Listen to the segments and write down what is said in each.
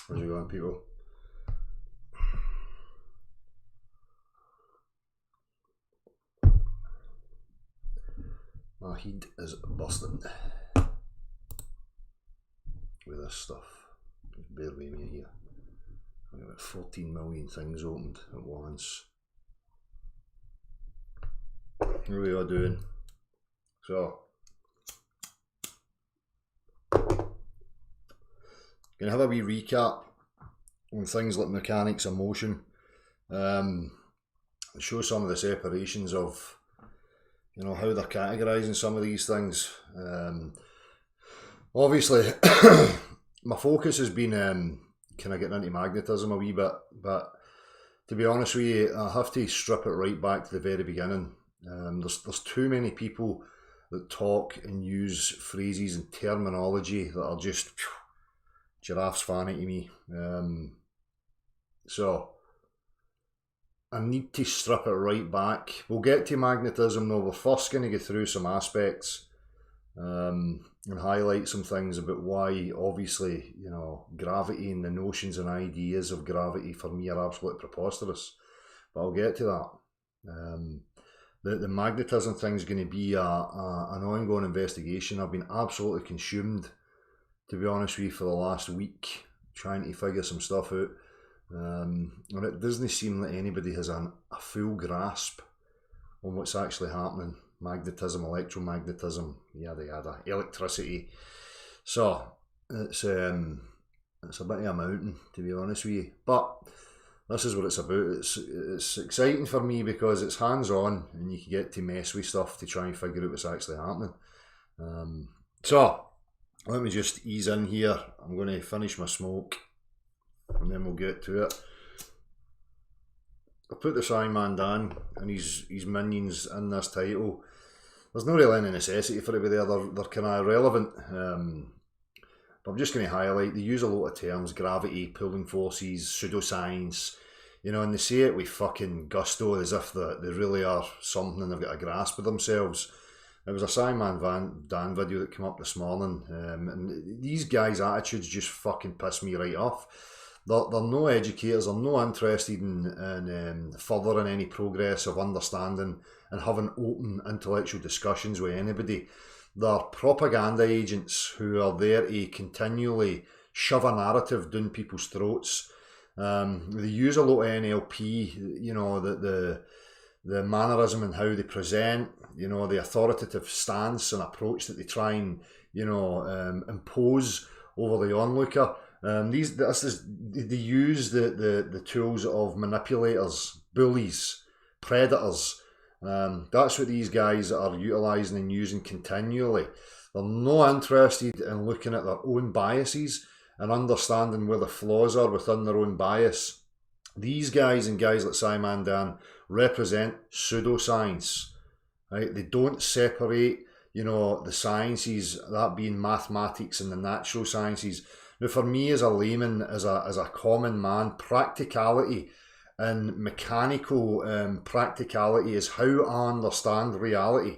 How's it going, people? My head is busting with this stuff. Just bear with me here. I've got 14 million things opened at once. What are we all doing? So, gonna have a wee recap on things like mechanics of motion. Show some of the separations of, you know, how they're categorising some of these things. Obviously, my focus has been kind of getting into magnetism a wee bit, but to be honest with you, I have to strip it right back to the very beginning. There's too many people that talk and use phrases and terminology that are just giraffes fanny to me. So I need to strip it right back. We'll get to magnetism though. We're first going to go through some aspects and highlight some things about why, obviously, you know, gravity and the notions and ideas of gravity for me are absolutely preposterous. But I'll get to that. The magnetism thing is going to be an ongoing investigation. I've been absolutely consumed, to be honest with you, for the last week, trying to figure some stuff out. And it doesn't seem like anybody has a full grasp on what's actually happening. Magnetism, electromagnetism, yada yada, electricity. So it's a bit of a mountain, to be honest with you. But this is what it's about. It's exciting for me because it's hands-on and you can get to mess with stuff to try and figure out what's actually happening. So let me just ease in here. I'm going to finish my smoke and then we'll get to it. I put the Scimandan and his minions in this title. There's no really any necessity for it to be there. They're kind of irrelevant. But I'm just going to highlight, they use a lot of terms: gravity, pulling forces, pseudoscience, you know, and they say it with fucking gusto as if they really are something and they've got a grasp of themselves. There was a Scimandan video that came up this morning, and these guys' attitudes just fucking piss me right off. They're no educators, they're no interested in furthering any progress of understanding and having open intellectual discussions with anybody. They're propaganda agents who are there to continually shove a narrative down people's throats. They use a lot of NLP, you know, the mannerism and how they present, you know, the authoritative stance and approach that they try and, you know, impose over the onlooker. They use the tools of manipulators, bullies, predators. That's what these guys are utilising and using continually. They're not interested in looking at their own biases and understanding where the flaws are within their own bias. These guys and guys like Scimandan represent pseudoscience. Right? They don't separate, you know, the sciences, that being mathematics and the natural sciences. Now, for me as a layman, as a common man, practicality and mechanical practicality is how I understand reality.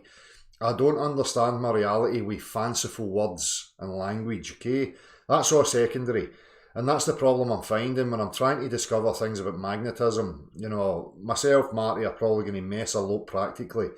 I don't understand my reality with fanciful words and language, okay? That's all secondary. And that's the problem I'm finding when I'm trying to discover things about magnetism. You know, myself, Marty, are probably going to mess a lot practically.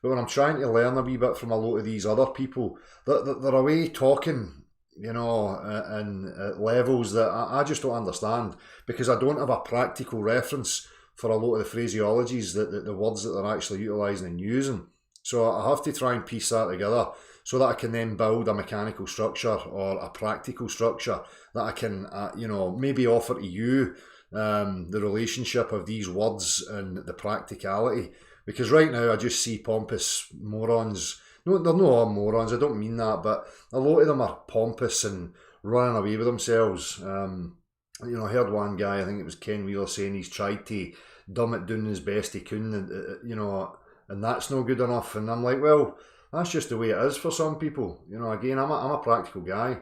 But when I'm trying to learn a wee bit from a lot of these other people, they're away talking, you know, and at levels that I just don't understand, because I don't have a practical reference for a lot of the phraseologies, the words that they're actually utilising and using. So I have to try and piece that together so that I can then build a mechanical structure or a practical structure that I can, you know, maybe offer to you the relationship of these words and the practicality. Because right now I just see pompous morons. No, they're not all morons, I don't mean that, but a lot of them are pompous and running away with themselves. You know, I heard one guy, I think it was Ken Wheeler, saying he's tried to dumb it down as best he can, you know, and that's no good enough. And I'm like, well, that's just the way it is for some people. You know, again, I'm a practical guy.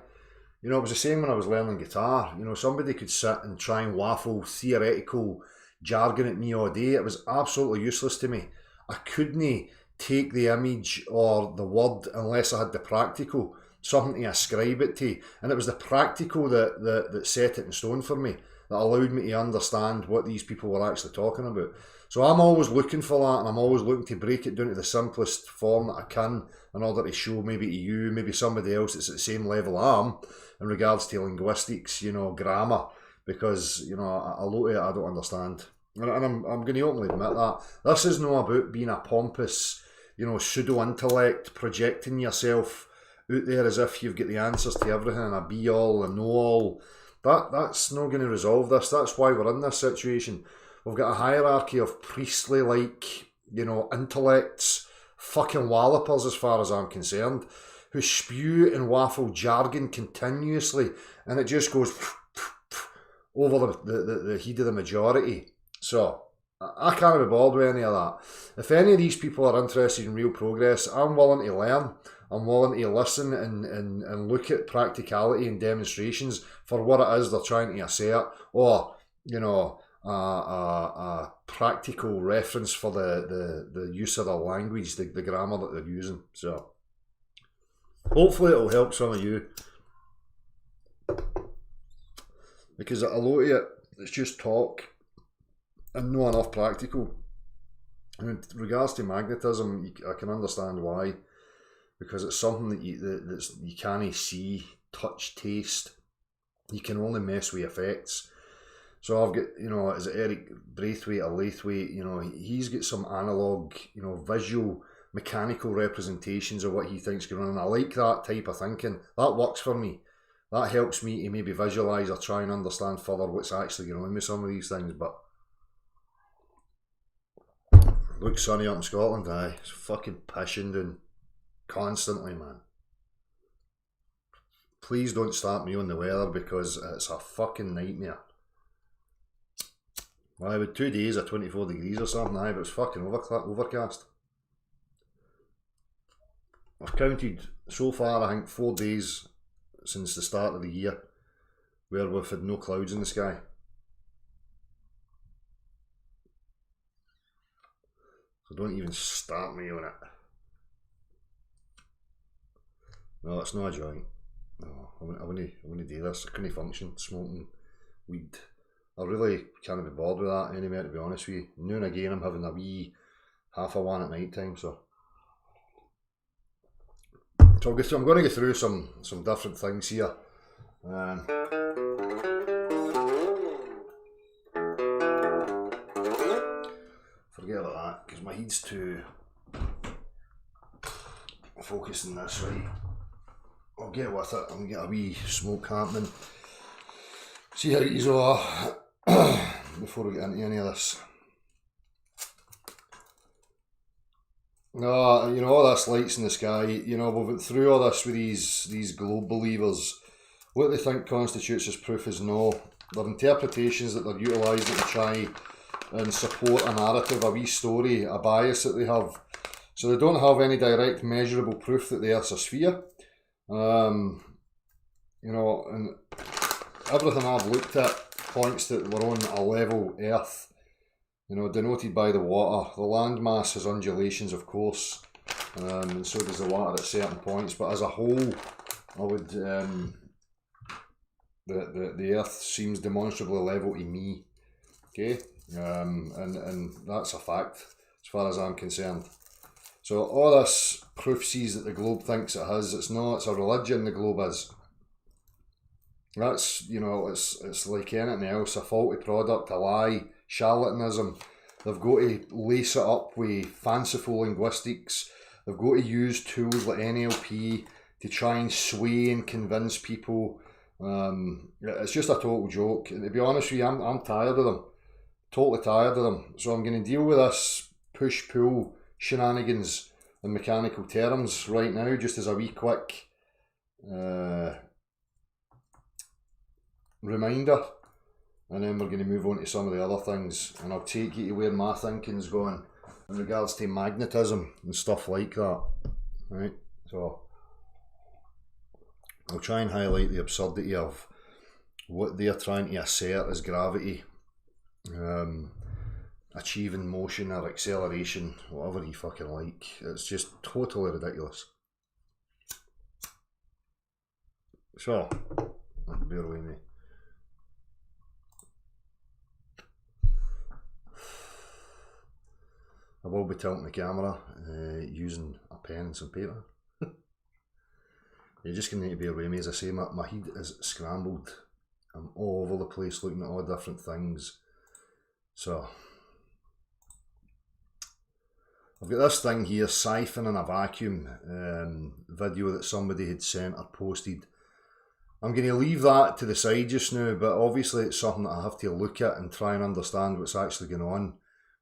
You know, it was the same when I was learning guitar. You know, somebody could sit and try and waffle theoretical jargon at me all day. It was absolutely useless to me. I couldn't take the image or the word unless I had the practical. something to ascribe it to, and it was the practical that set it in stone for me, that allowed me to understand what these people were actually talking about. So I'm always looking for that, and I'm always looking to break it down to the simplest form that I can in order to show maybe to you, maybe somebody else that's at the same level I am in regards to linguistics, you know, grammar, because, you know, a lot of it I don't understand. And I'm going to openly admit that. This is not about being a pompous, you know, pseudo-intellect, projecting yourself out there as if you've got the answers to everything and a be-all and know-all. That's not going to resolve this. That's why we're in this situation. We've got a hierarchy of priestly-like, you know, intellects, fucking wallopers as far as I'm concerned, who spew and waffle jargon continuously, and it just goes over the head of the majority. So, I can't be bothered with any of that. If any of these people are interested in real progress, I'm willing to learn. I'm willing to listen and look at practicality and demonstrations for what it is they're trying to assert, or, you know, a practical reference for the use of the language, the grammar that they're using. So, hopefully it'll help some of you. Because a lot of it, it's just talk and not enough practical. And in regards to magnetism, I can understand why. Because it's something that you can't see, touch, taste. You can only mess with effects. So I've got, you know, is it Eric Braithwaite or Laithwaite, you know, he's got some analogue, you know, visual, mechanical representations of what he thinks going on. And I like that type of thinking. That works for me. That helps me to maybe visualise or try and understand further what's actually going on with some of these things. But looks sunny up in Scotland, aye. It's fucking pissing down constantly, man. Please don't start me on the weather because it's a fucking nightmare. Well, I had 2 days of 24 degrees or something, aye, but it's fucking overcast. I've counted so far, I think, 4 days since the start of the year where we've had no clouds in the sky. So don't even start me on it. No, it's not a joint. No, I wouldn't do this. I couldn't function smoking weed. I really can't be bothered with that anymore, to be honest with you. Now and again I'm having a wee half a one at night time, so I'm going to go through some different things here. Forget about that, because my head's too focused on this, right? I'll get with it. I'm going to get a wee smoke happening. See how these are before we get into any of this. No, you know, all this lights in the sky, you know, we've went through all this with these globe believers. What they think constitutes as proof is no. They're interpretations that they're utilising to try and support a narrative, a wee story, a bias that they have. So they don't have any direct measurable proof that the Earth's a sphere. You know, and everything I've looked at points that we're on a level Earth, you know, denoted by the water. The landmass has undulations, of course, and so does the water at certain points, but as a whole, I would, the Earth seems demonstrably level to me, okay, and that's a fact, as far as I'm concerned. So all this proof sees that the globe thinks it has, it's not, it's a religion the globe is. That's, you know, it's like anything else, a faulty product, a lie, charlatanism. They've got to lace it up with fanciful linguistics. They've got to use tools like NLP to try and sway and convince people. It's just a total joke. And to be honest with you, I'm tired of them. Totally tired of them. So I'm going to deal with this push-pull shenanigans in mechanical terms right now, just as a wee quick reminder, and then we're going to move on to some of the other things, and I'll take you to where my thinking's going in regards to magnetism and stuff like that, right? So I'll try and highlight the absurdity of what they're trying to assert as gravity, achieving motion or acceleration, whatever you fucking like. It's just totally ridiculous. So, bear with me. I will be tilting the camera using a pen and some paper. You're just going to need to bear with me. As I say, my head is scrambled. I'm all over the place looking at all different things. So, I've got this thing here, siphon in a vacuum, video that somebody had sent or posted. I'm going to leave that to the side just now, but obviously it's something that I have to look at and try and understand what's actually going on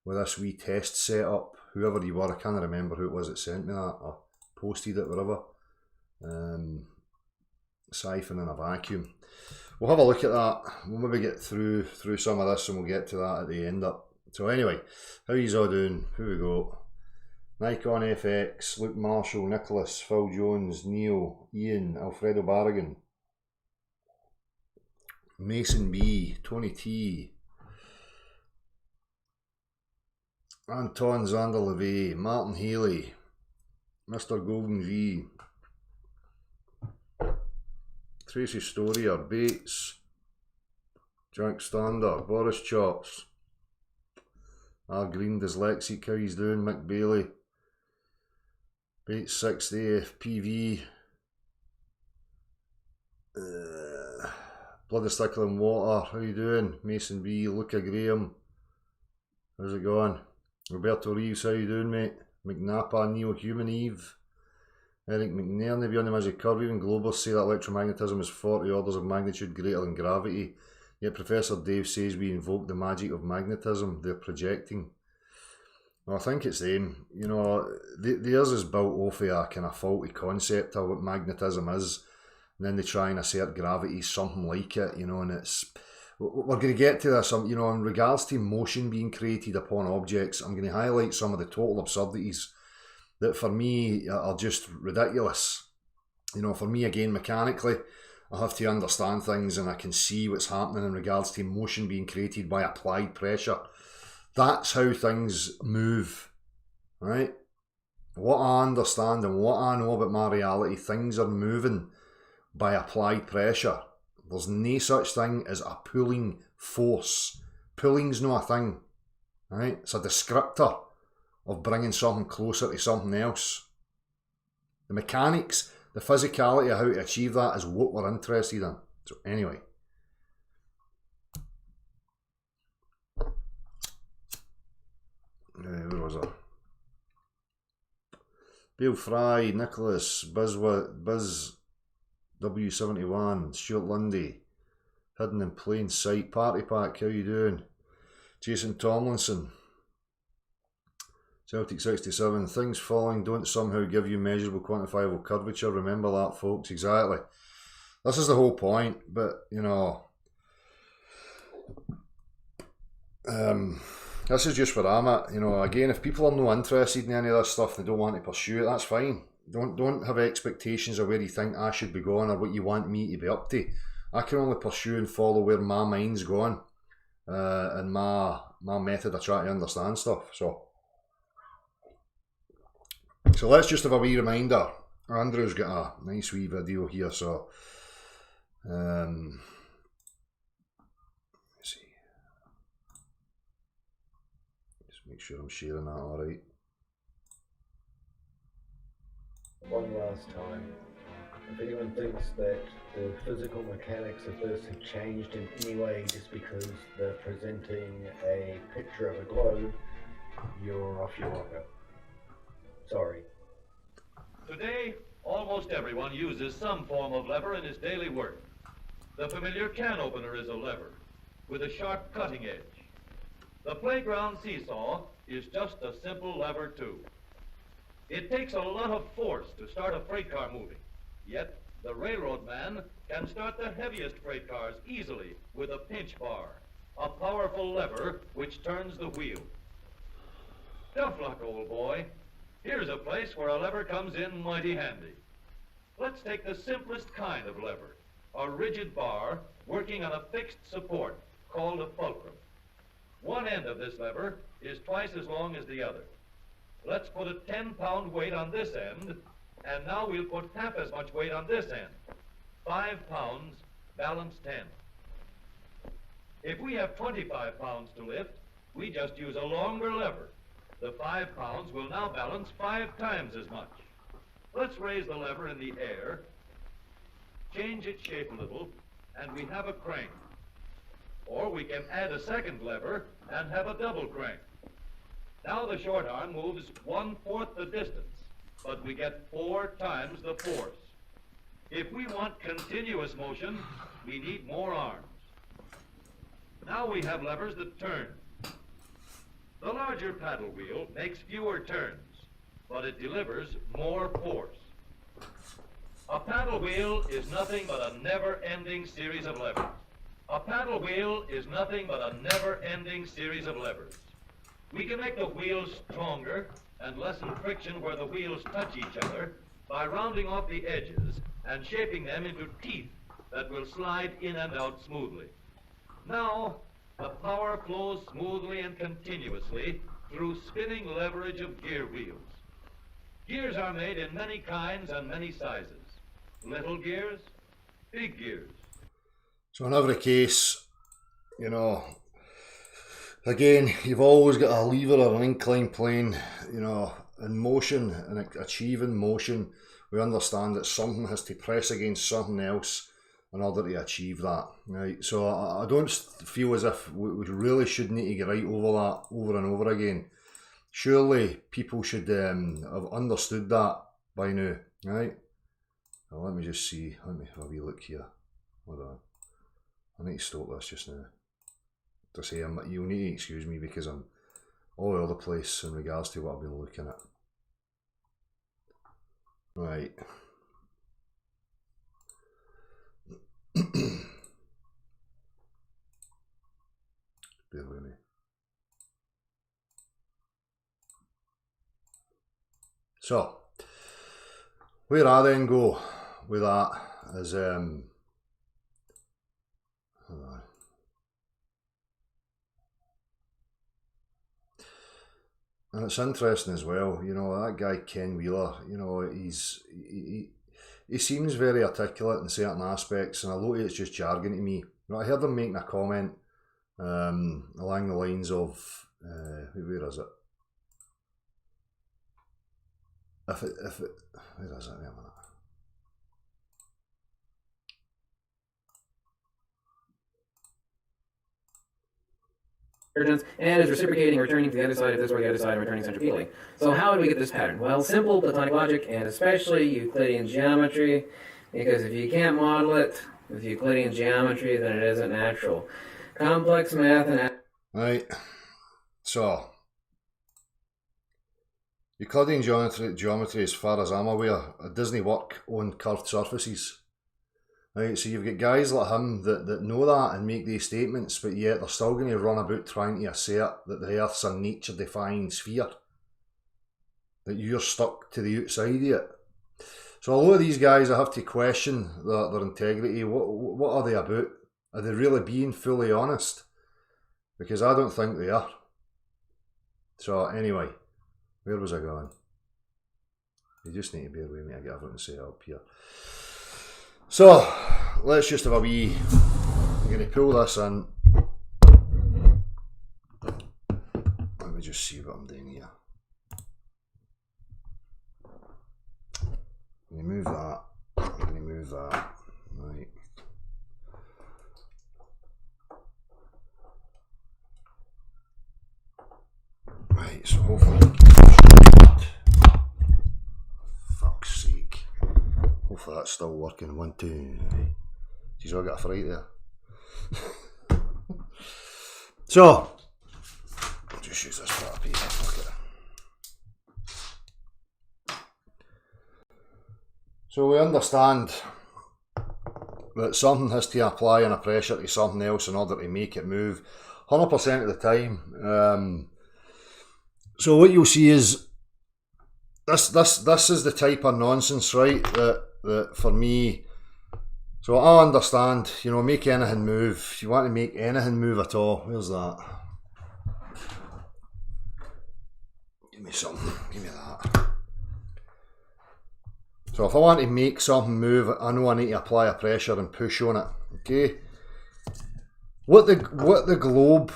with this wee test setup. Whoever you were, I can't remember who it was that sent me that or posted it, whatever. Siphon in a vacuum. We'll have a look at that. We'll maybe get through some of this and we'll get to that at the end up. So anyway, how are you all doing? Here we go. Nikon FX, Luke Marshall, Nicholas, Phil Jones, Neil, Ian, Alfredo Barragan, Mason B, Tony T, Anton Zanderlevey, Martin Haley, Mr. Golden V, Tracy Storier, Bates, Jack Stander, Boris Chops, R Green Dyslexic, how he's doing, Mick Bailey, Bates 60, FPV, Blood of Stickle and Water, how you doing, Mason B, Luca Graham, how's it going, Roberto Reeves, how you doing mate, McNapa, Neo Human Eve, Eric McNairn, beyond the magic curve, even globalists say that electromagnetism is 40 orders of magnitude greater than gravity, yet Professor Dave says we invoke the magic of magnetism, they're projecting. Well, I think it's them, you know, theirs is built off of a kind of faulty concept of what magnetism is, and then they try and assert gravity is something like it, you know, and it's, we're going to get to this, you know, in regards to motion being created upon objects, I'm going to highlight some of the total absurdities that for me are just ridiculous. You know, for me, again, mechanically, I have to understand things and I can see what's happening in regards to motion being created by applied pressure. That's how things move, right? What I understand and what I know about my reality, things are moving by applied pressure. There's no such thing as a pulling force. Pulling's not a thing, right? It's a descriptor of bringing something closer to something else. The mechanics, the physicality of how to achieve that is what we're interested in. So anyway. Where was I? Bill Fry, Nicholas, Biz W71, Stuart Lundy, Hidden in Plain Sight, Party Pack, how you doing? Jason Tomlinson, Celtic 67, things falling don't somehow give you measurable quantifiable curvature, remember that folks, exactly. This is the whole point, but you know, this is just where I'm at, you know, again, if people are not interested in any of this stuff, they don't want to pursue it, that's fine. Don't have expectations of where you think I should be going or what you want me to be up to. I can only pursue and follow where my mind's going and my method of trying to understand stuff. So let's just have a wee reminder. Andrew's got a nice wee video here, so let's see. Just make sure I'm sharing that alright. One last time. If anyone thinks that the physical mechanics of this have changed in any way just because they're presenting a picture of a globe, you're off your rocker. Sorry. Today, almost everyone uses some form of lever in his daily work. The familiar can opener is a lever with a sharp cutting edge. The playground seesaw is just a simple lever too. It takes a lot of force to start a freight car moving, yet the railroad man can start the heaviest freight cars easily with a pinch bar, a powerful lever which turns the wheel. Tough luck, old boy. Here's a place where a lever comes in mighty handy. Let's take the simplest kind of lever, a rigid bar working on a fixed support called a fulcrum. One end of this lever is twice as long as the other. Let's put a 10-pound weight on this end, and now we'll put half as much weight on this end. 5 pounds balance 10. If we have 25 pounds to lift, we just use a longer lever. The 5 pounds will now balance 5 times as much. Let's raise the lever in the air, change its shape a little, and we have a crank. Or we can add a second lever and have a double crank. Now the short arm moves 1/4 the distance, but we get 4 times the force. If we want continuous motion, we need more arms. Now we have levers that turn. The larger paddle wheel makes fewer turns, but it delivers more force. A paddle wheel is nothing but a never-ending series of levers. A paddle wheel is nothing but a never-ending series of levers. We can make the wheels stronger and lessen friction where the wheels touch each other by rounding off the edges and shaping them into teeth that will slide in and out smoothly. Now, the power flows smoothly and continuously through spinning leverage of gear wheels. Gears are made in many kinds and many sizes. Little gears, big gears. So in every case, you know, again, you've always got a lever or an inclined plane, you know, in motion and achieving motion. We understand that something has to press against something else in order to achieve that, right? So I don't feel as if we really should need to get right over that over and over again. Surely people should have understood that by now, right? Well, let me just see, let me have a wee look here. Hold on, I need to stop this just now. To say, you'll need to excuse me because I'm all over the place in regards to what I've been looking at. Right. Bear with me. So, where I then go with that is, hold on. And it's interesting as well, you know, that guy Ken Wheeler, you know, he seems very articulate in certain aspects, and although it's just jargon to me, you know, I heard him making a comment along the lines of, where is it? Where is it? Wait a minute. And is reciprocating, returning to the other side if this were the other side, and returning centripetally. So how do we get this pattern? Well, simple Platonic logic, and especially Euclidean geometry, because if you can't model it with Euclidean geometry, then it isn't natural. Complex math and... Right, so, Euclidean geometry, as far as I'm aware, it doesn't work on curved surfaces. Right, so you've got guys like him that know that and make these statements, but yet they're still going to run about trying to assert that the Earth's a nature-defying sphere, that you're stuck to the outside of it. So a lot of these guys, I have to question their integrity. What are they about? Are they really being fully honest? Because I don't think they are. So anyway, where was I going? You just need to bear with me, I get everything set up here. So, let's just have a wee, I'm going to pull this in. Let me just see what I'm doing here. I'm going to move that, I'm going to move that, right. Right, so hopefully, fuck's sake. Hopefully that's still working. 1, 2. Geez, I got a fright there. So, I'll just use this part of paper. Fuck it. So we understand that something has to apply a pressure to something else in order to make it move 100% of the time. So what you'll see is this is the type of nonsense, right? That for me, so I understand, you know, make anything move. If you want to make anything move at all, where's that? Give me something, give me that. So if I want to make something move, I know I need to apply a pressure and push on it. Okay. What the globe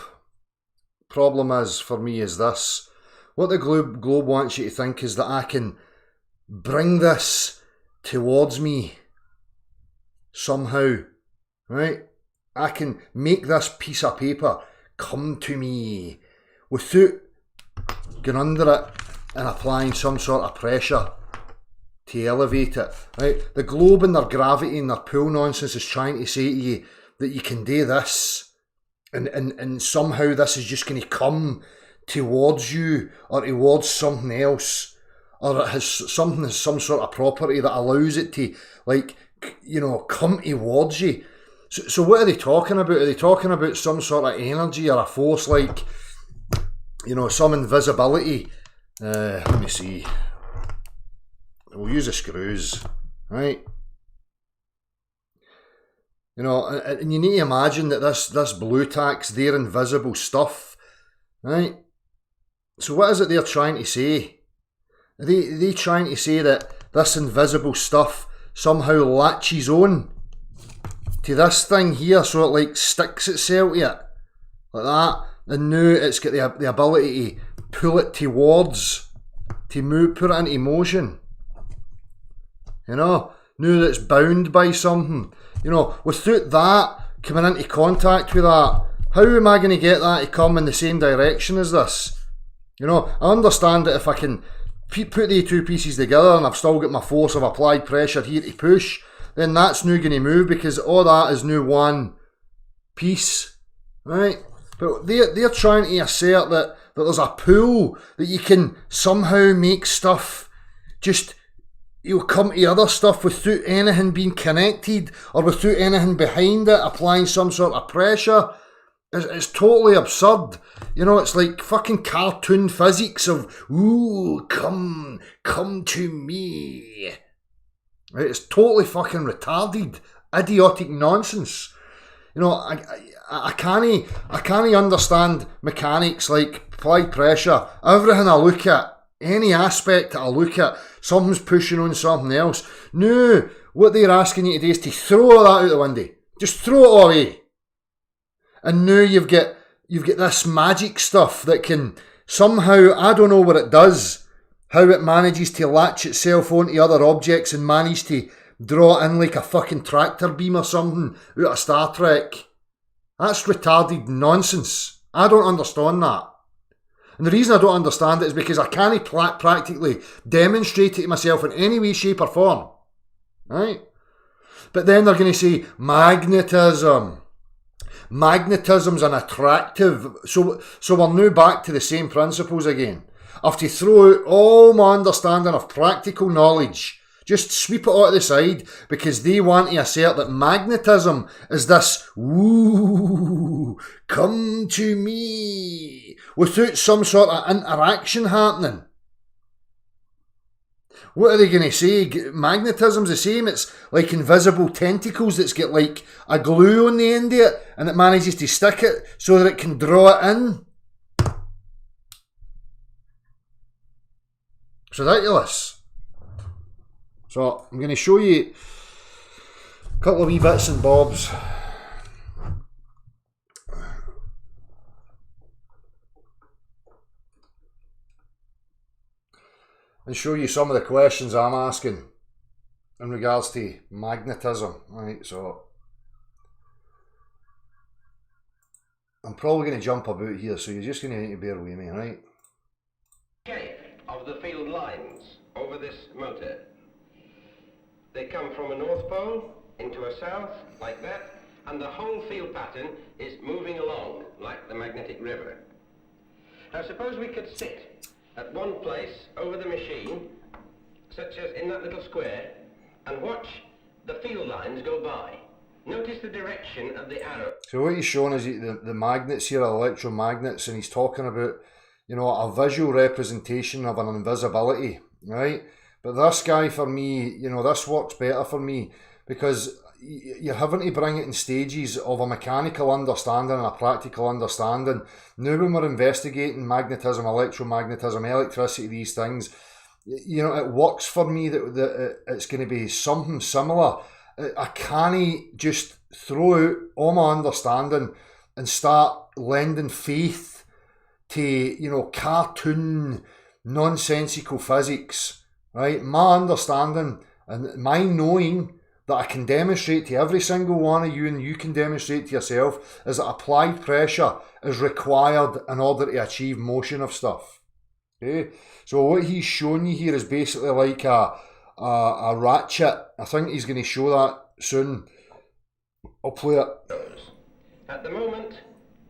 problem is for me is this. What the globe wants you to think is that I can bring this towards me somehow, right? I can make this piece of paper come to me without going under it and applying some sort of pressure to elevate it, right? The globe and their gravity and their pull nonsense is trying to say to you that you can do this and somehow this is just going to come towards you or towards something else, or it has some sort of property that allows it to, like, you know, come towards you. So what are they talking about? Are they talking about some sort of energy or a force, like, you know, some invisibility? Let me see. We'll use the screws, right? You know, and you need to imagine that this blue tack's their invisible stuff, right? So what is it they're trying to say? Are they trying to say that this invisible stuff somehow latches on to this thing here, so it like sticks itself to it, like that, and now it's got the ability to pull it towards, to move, put it into motion? You know, now that it's bound by something, you know, without that coming into contact with that, how am I going to get that to come in the same direction as this? You know, I understand that if I can put the two pieces together and I've still got my force of applied pressure here to push, then that's now going to move because all that is now one piece, right? But they're trying to assert that there's a pull, that you can somehow make stuff just, you'll come to other stuff without anything being connected or without anything behind it, applying some sort of pressure. It's totally absurd. You know, it's like fucking cartoon physics of, ooh, come to me. Right? It's totally fucking retarded, idiotic nonsense. You know, I can't understand mechanics like applied pressure. Everything I look at, any aspect that I look at, something's pushing on something else. No, what they're asking you to do is to throw all that out the window. Just throw it all away. And now you've got this magic stuff that can somehow, I don't know what it does, how it manages to latch itself onto other objects and manage to draw it in like a fucking tractor beam or something out of Star Trek. That's retarded nonsense. I don't understand that. And the reason I don't understand it is because I can't practically demonstrate it to myself in any way, shape or form. Right? But then they're going to say, magnetism. Magnetism's an attractive. So we're now back to the same principles again. I have to throw out all my understanding of practical knowledge. Just sweep it out of the side because they want to assert that magnetism is this, ooh, come to me, without some sort of interaction happening. What are they going to say? Magnetism's the same. It's like invisible tentacles that's got like a glue on the end of it and it manages to stick it so that it can draw it in. It's ridiculous. So I'm going to show you a couple of wee bits and bobs. And show you some of the questions I'm asking in regards to magnetism. Right, so I'm probably going to jump about here, so you're just going to need to bear with me, right? Shape of the field lines over this motor. They come from a north pole into a south, like that, and the whole field pattern is moving along, like the magnetic river. Now suppose we could sit at one place over the machine, such as in that little square, and watch the field lines go by. Notice the direction of the arrow. So what he's showing is the magnets here are electromagnets, and he's talking about, you know, a visual representation of an invisibility, right? But this guy, for me, you know, this works better for me because you're having to bring it in stages of a mechanical understanding and a practical understanding. Now when we're investigating magnetism, electromagnetism, electricity, these things, you know, it works for me that it's going to be something similar. I can't just throw out all my understanding and start lending faith to, you know, cartoon, nonsensical physics, right? My understanding and my knowing that I can demonstrate to every single one of you and you can demonstrate to yourself is that applied pressure is required in order to achieve motion of stuff. Okay? So what he's showing you here is basically like a ratchet. I think he's going to show that soon. I'll play it. At the moment,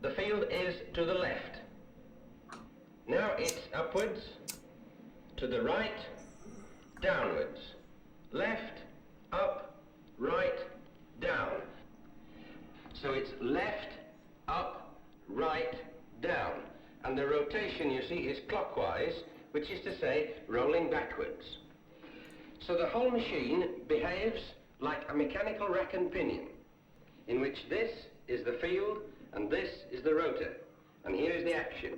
the field is to the left. Now it's upwards, to the right, downwards, left, up, right, down. So it's left, up, right, down. And the rotation, you see, is clockwise, which is to say, rolling backwards. So the whole machine behaves like a mechanical rack and pinion, in which this is the field and this is the rotor. And here is the action.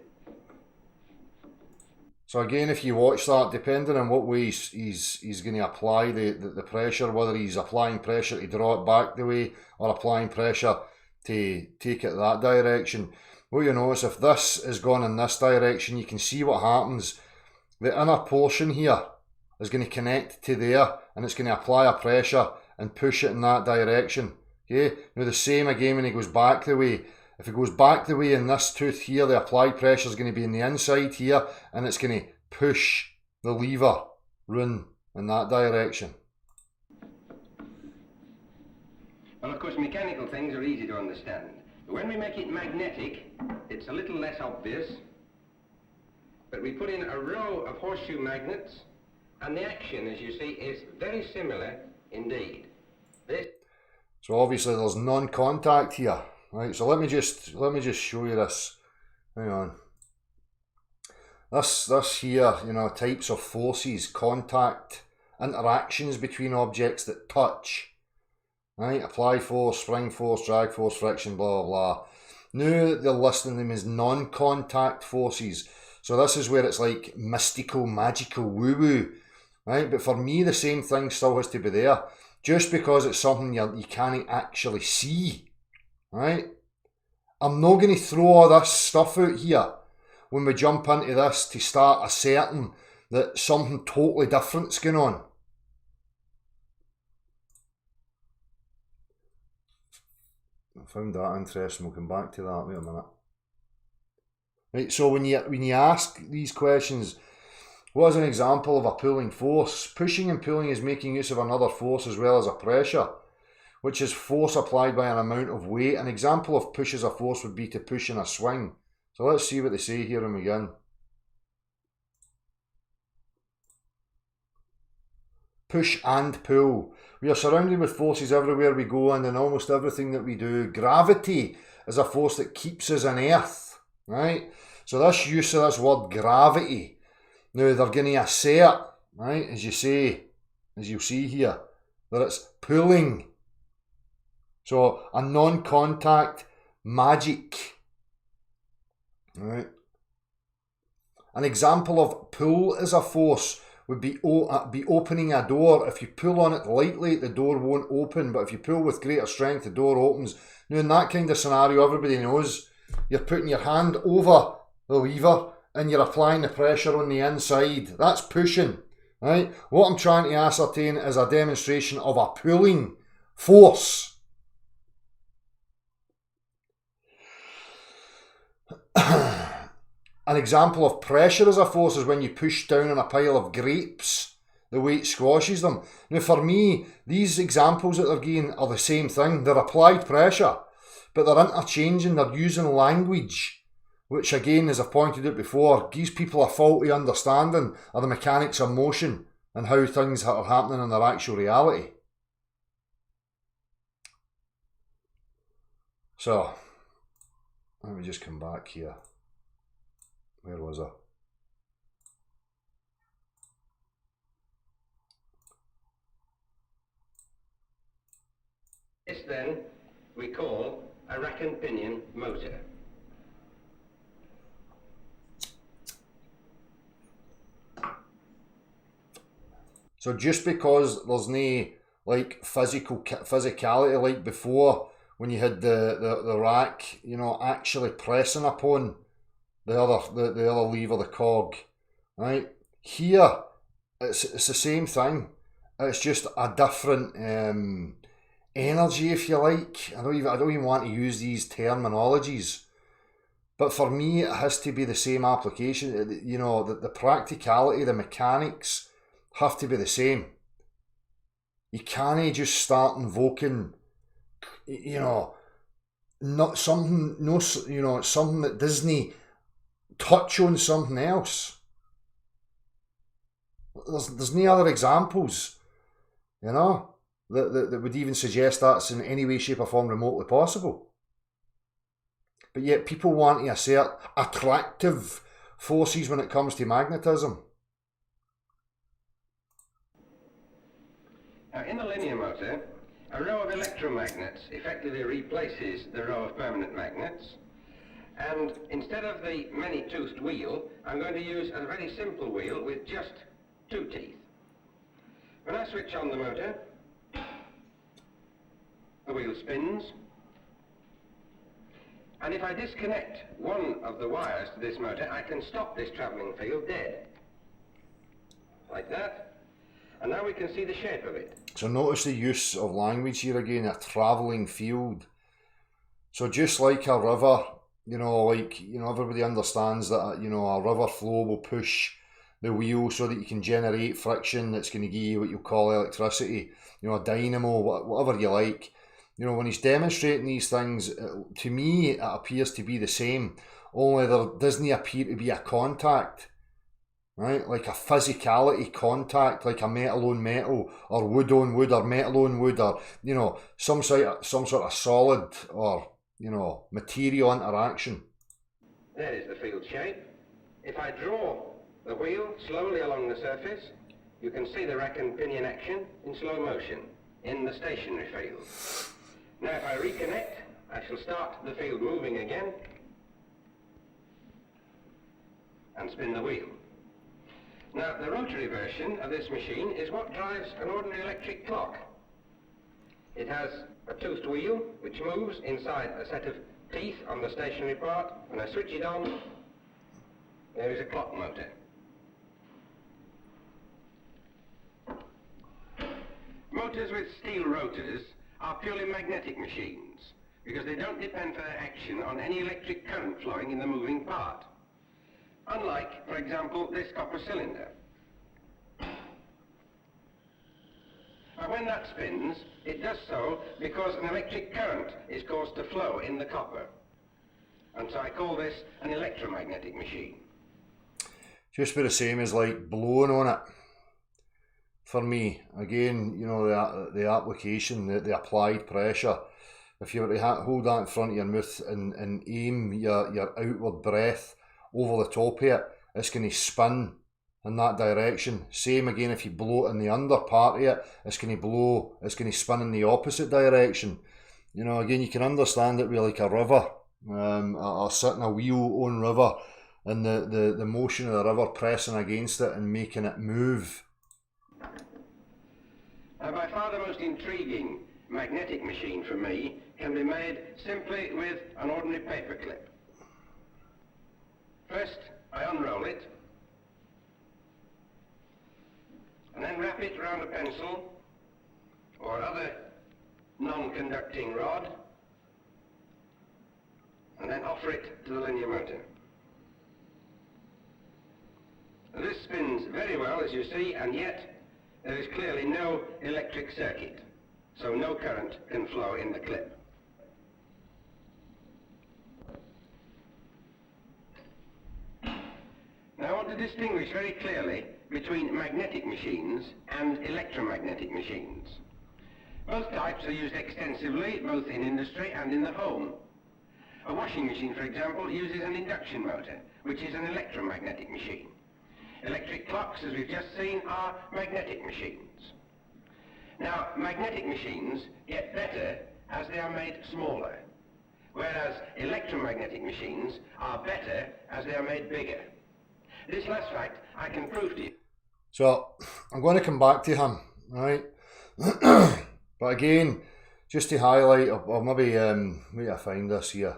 So again, if you watch that, depending on what way he's going to apply the pressure, whether he's applying pressure to draw it back the way or applying pressure to take it that direction, what you notice, if this is gone in this direction, you can see what happens. The inner portion here is going to connect to there and it's going to apply a pressure and push it in that direction. Okay, now the same again when he goes back the way. If it goes back the way in this tooth here, the applied pressure is going to be in the inside here and it's going to push the lever run in that direction. Well, of course, mechanical things are easy to understand. But when we make it magnetic, it's a little less obvious. But we put in a row of horseshoe magnets and the action, as you see, is very similar indeed. So obviously there's non-contact here. Right, so let me just show you this. Hang on. This here, you know, types of forces, contact, interactions between objects that touch. Right, apply force, spring force, drag force, friction, blah blah blah. Now they're listing them as non-contact forces. So this is where it's like mystical, magical, woo-woo. Right, but for me the same thing still has to be there. Just because it's something you can't actually see. Right? I'm not going to throw all this stuff out here when we jump into this to start asserting that something totally different's going on. I found that interesting. We'll come back to that. Wait a minute. Right, so when you ask these questions, what is an example of a pulling force? Pushing and pulling is making use of another force as well as a pressure, which is force applied by an amount of weight. An example of push as a force would be to push in a swing. So let's see what they say here when we begin. Push and pull. We are surrounded with forces everywhere we go and in almost everything that we do. Gravity is a force that keeps us on Earth, right? So this use of this word gravity, now they're going to assert, right, as you'll see here, that it's pulling. So a non-contact magic. Right. An example of pull as a force would be opening a door. If you pull on it lightly, the door won't open, but if you pull with greater strength, the door opens. Now in that kind of scenario, everybody knows you're putting your hand over the lever and you're applying the pressure on the inside. That's pushing. Right. What I'm trying to ascertain is a demonstration of a pulling force. An example of pressure as a force is when you push down on a pile of grapes, the weight squashes them. Now for me, these examples that they're giving are the same thing. They're applied pressure, but they're interchanging, they're using language, which again, as I've pointed out before, gives people a faulty understanding of the mechanics of motion and how things are happening in their actual reality. So, let me just come back here. Where was I? This then we call a rack and pinion motor. So just because there's no like physicality like before, when you had the rack, you know, actually pressing upon the other lever, the cog, right? Here, it's the same thing. It's just a different energy, if you like. I don't even want to use these terminologies, but for me, it has to be the same application. You know, the practicality, the mechanics have to be the same. You can't just start invoking, you know, not something, no, you know, something that doesn't touch on something else. There's no other examples, you know, that would even suggest that's in any way, shape or form remotely possible. But yet people want to assert attractive forces when it comes to magnetism. Now, in the linear motor, a row of electromagnets effectively replaces the row of permanent magnets. And instead of the many-toothed wheel, I'm going to use a very simple wheel with just 2 teeth. When I switch on the motor, the wheel spins. And if I disconnect one of the wires to this motor, I can stop this travelling field dead. Like that. And now we can see the shape of it. So notice the use of language here again, a travelling field. So just like a river, you know, like, you know, everybody understands that, you know, a river flow will push the wheel so that you can generate friction that's going to give you what you call electricity, you know, a dynamo, whatever you like. You know, when he's demonstrating these things, to me, it appears to be the same, only there doesn't appear to be a contact, right? Like a physicality contact, like a metal on metal, or wood on wood, or metal on wood, or, you know, some sort of solid or, you know, material interaction. There is the field shape. If I draw the wheel slowly along the surface, you can see the rack and pinion action in slow motion in the stationary field. Now if I reconnect, I shall start the field moving again and spin the wheel. Now the rotary version of this machine is what drives an ordinary electric clock. It has a toothed wheel which moves inside a set of teeth on the stationary part. When I switch it on, there is a clock motor. Motors with steel rotors are purely magnetic machines because they don't depend for their action on any electric current flowing in the moving part. Unlike, for example, this copper cylinder. Now when that spins, it does so because an electric current is caused to flow in the copper. And so I call this an electromagnetic machine. Just be the same as like blowing on it. For me, again, you know, the application, the applied pressure. If you were to hold that in front of your mouth and aim your outward breath over the top of it, it's going to spin in that direction. Same again if you blow it in the under part of it, it's going to spin in the opposite direction. You know, again, you can understand it with like a river, or sitting a wheel on river, and the motion of the river pressing against it and making it move. By far the most intriguing magnetic machine for me can be made simply with an ordinary paper clip. First, I unroll it, and then wrap it around a pencil or other non-conducting rod, and then offer it to the linear motor. Now, this spins very well, as you see, and yet there is clearly no electric circuit, so no current can flow in the clip. Now I want to distinguish very clearly between magnetic machines and electromagnetic machines. Both types are used extensively, both in industry and in the home. A washing machine, for example, uses an induction motor, which is an electromagnetic machine. Electric clocks, as we've just seen, are magnetic machines. Now, magnetic machines get better as they are made smaller, whereas electromagnetic machines are better as they are made bigger. This last fact I can prove to you. So I'm going to come back to him, right? But again, just to highlight, or maybe wait, I find this here.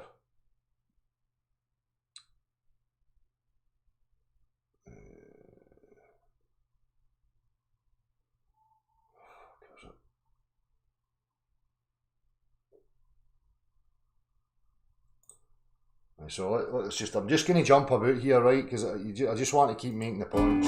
So let's just, I'm just going to jump about here, right? Because I just want to keep making the points.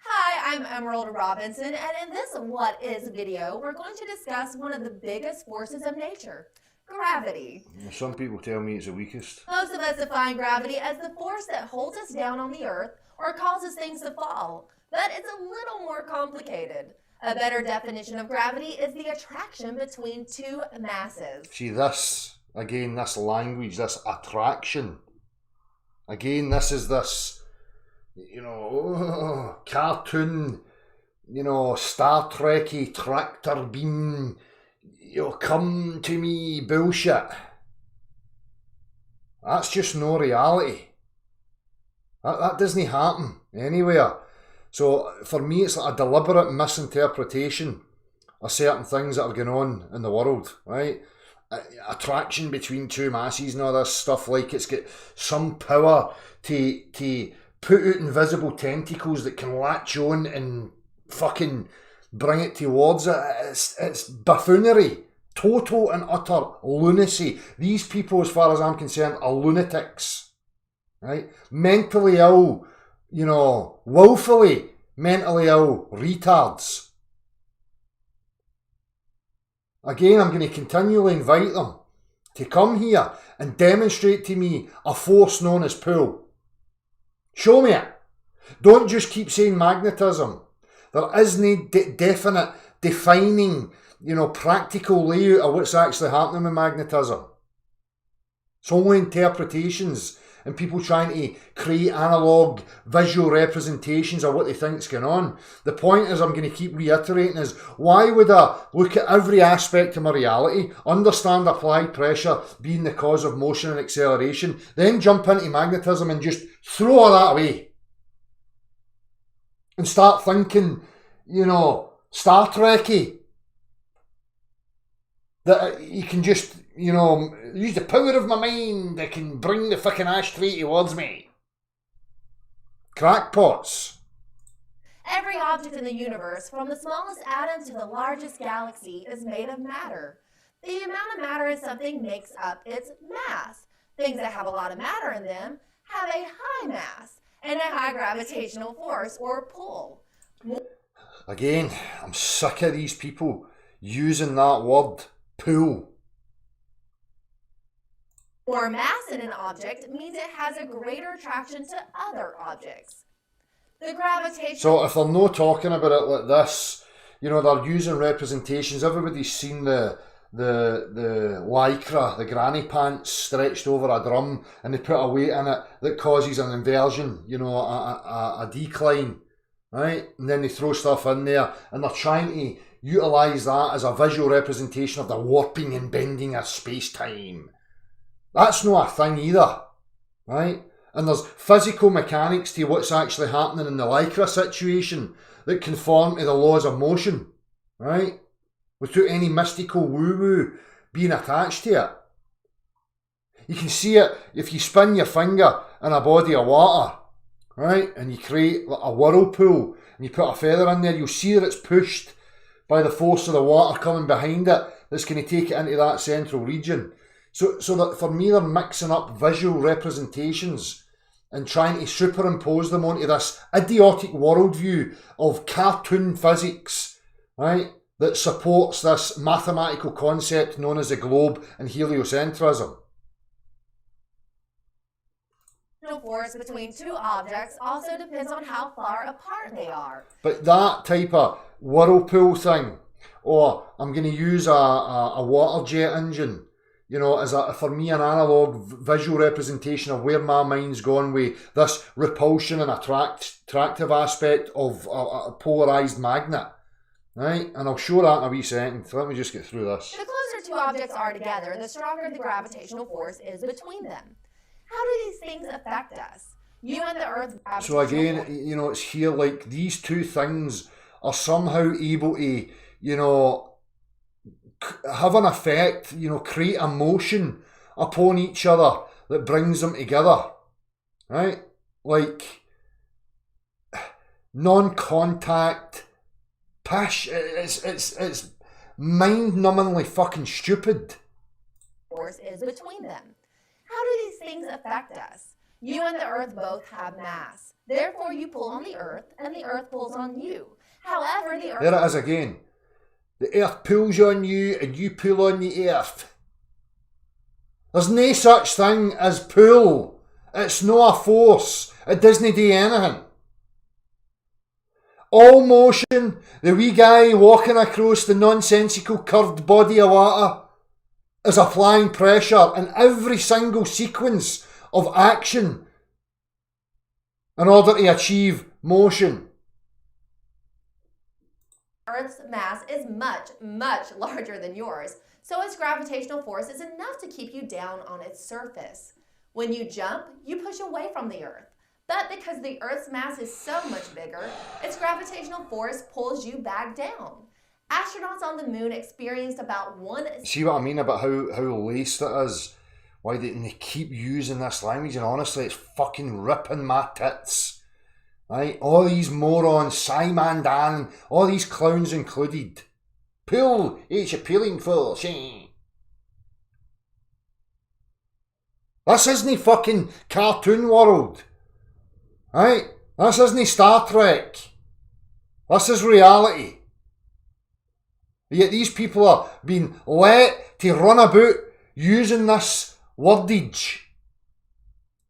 Hi, I'm Emerald Robinson, and in this What Is video, we're going to discuss one of the biggest forces of nature, gravity. Some people tell me it's the weakest. Most of us define gravity as the force that holds us down on the earth or causes things to fall, but it's a little more complicated. A better definition of gravity is the attraction between two masses. See this, again, this language, this attraction. Again, this is this, you know, cartoon, you know, Star Trek-y tractor beam, you know, come to me bullshit. That's just no reality. That doesn't happen anywhere. So for me, it's like a deliberate misinterpretation of certain things that are going on in the world, right? Attraction between two masses and all this stuff, like it's got some power to put out invisible tentacles that can latch on and fucking bring it towards it. It's buffoonery. Total and utter lunacy. These people, as far as I'm concerned, are lunatics, right? Mentally ill, you know, willfully mentally ill retards. Again, I'm going to continually invite them to come here and demonstrate to me a force known as pull. Show me it. Don't just keep saying magnetism. There is no definite, defining, you know, practical layout of what's actually happening with magnetism. It's only interpretations and people trying to create analogue visual representations of what they think's going on. The point is, I'm going to keep reiterating, is why would I look at every aspect of my reality, understand applied pressure being the cause of motion and acceleration, then jump into magnetism and just throw all that away and start thinking, you know, Star Trek-y, that you can just, you know, use the power of my mind, I can bring the fucking ashtray towards me. Crackpots. Every object in the universe, from the smallest atom to the largest galaxy, is made of matter. The amount of matter in something makes up its mass. Things that have a lot of matter in them have a high mass and a high gravitational force or pull. Again, I'm sick of these people using that word, pull. More mass in an object means it has a greater attraction to other objects. The gravitational... So if they're not talking about it like this, you know, they're using representations. Everybody's seen the lycra, the granny pants stretched over a drum, and they put a weight in it that causes an inversion, you know, a decline, right? And then they throw stuff in there, and they're trying to utilise that as a visual representation of the warping and bending of space-time. That's not a thing either, right? And there's physical mechanics to what's actually happening in the lycra situation that conform to the laws of motion, right? Without any mystical woo-woo being attached to it. You can see it if you spin your finger in a body of water, right? And you create a whirlpool and you put a feather in there, you'll see that it's pushed by the force of the water coming behind it that's going to take it into that central region. So that for me, they're mixing up visual representations and trying to superimpose them onto this idiotic worldview of cartoon physics, right, that supports this mathematical concept known as the globe and heliocentrism. The force between two objects also depends on how far apart they are. But that type of whirlpool thing, or I'm going to use a water jet engine, you know, as for me, an analogue visual representation of where my mind's gone with this repulsion and attractive aspect of a polarised magnet, right? And I'll show that in a wee second. So let me just get through this. The closer two objects are together, the stronger the gravitational force is between them. How do these things affect us? You and the Earth's So again, you know, it's here like these two things are somehow able to, you know, have an effect, you know, create a motion upon each other that brings them together, right? Like non-contact, it's mind-numbingly fucking stupid. Force is between them. How do these things affect us? You and the Earth both have mass. Therefore, you pull on the Earth, and the Earth pulls on you. However, the Earth... There it is again. The Earth pulls on you, and you pull on the Earth. There's no such thing as pull. It's not a force. It doesn't do anything. All motion, the wee guy walking across the nonsensical curved body of water, is applying pressure in every single sequence of action in order to achieve motion. Earth's mass is much, much larger than yours, so its gravitational force is enough to keep you down on its surface. When you jump, you push away from the Earth. But because the Earth's mass is so much bigger, its gravitational force pulls you back down. Astronauts on the moon experienced about one... See what I mean about how laced it is? Why they keep using this language, and honestly it's fucking ripping my tits. Right? All these morons, Scimandan, all these clowns included. Pull, it's a pulling force. This isn't fucking cartoon world. Right? This isn't Star Trek. This is reality. Yet these people are being let to run about using this wordage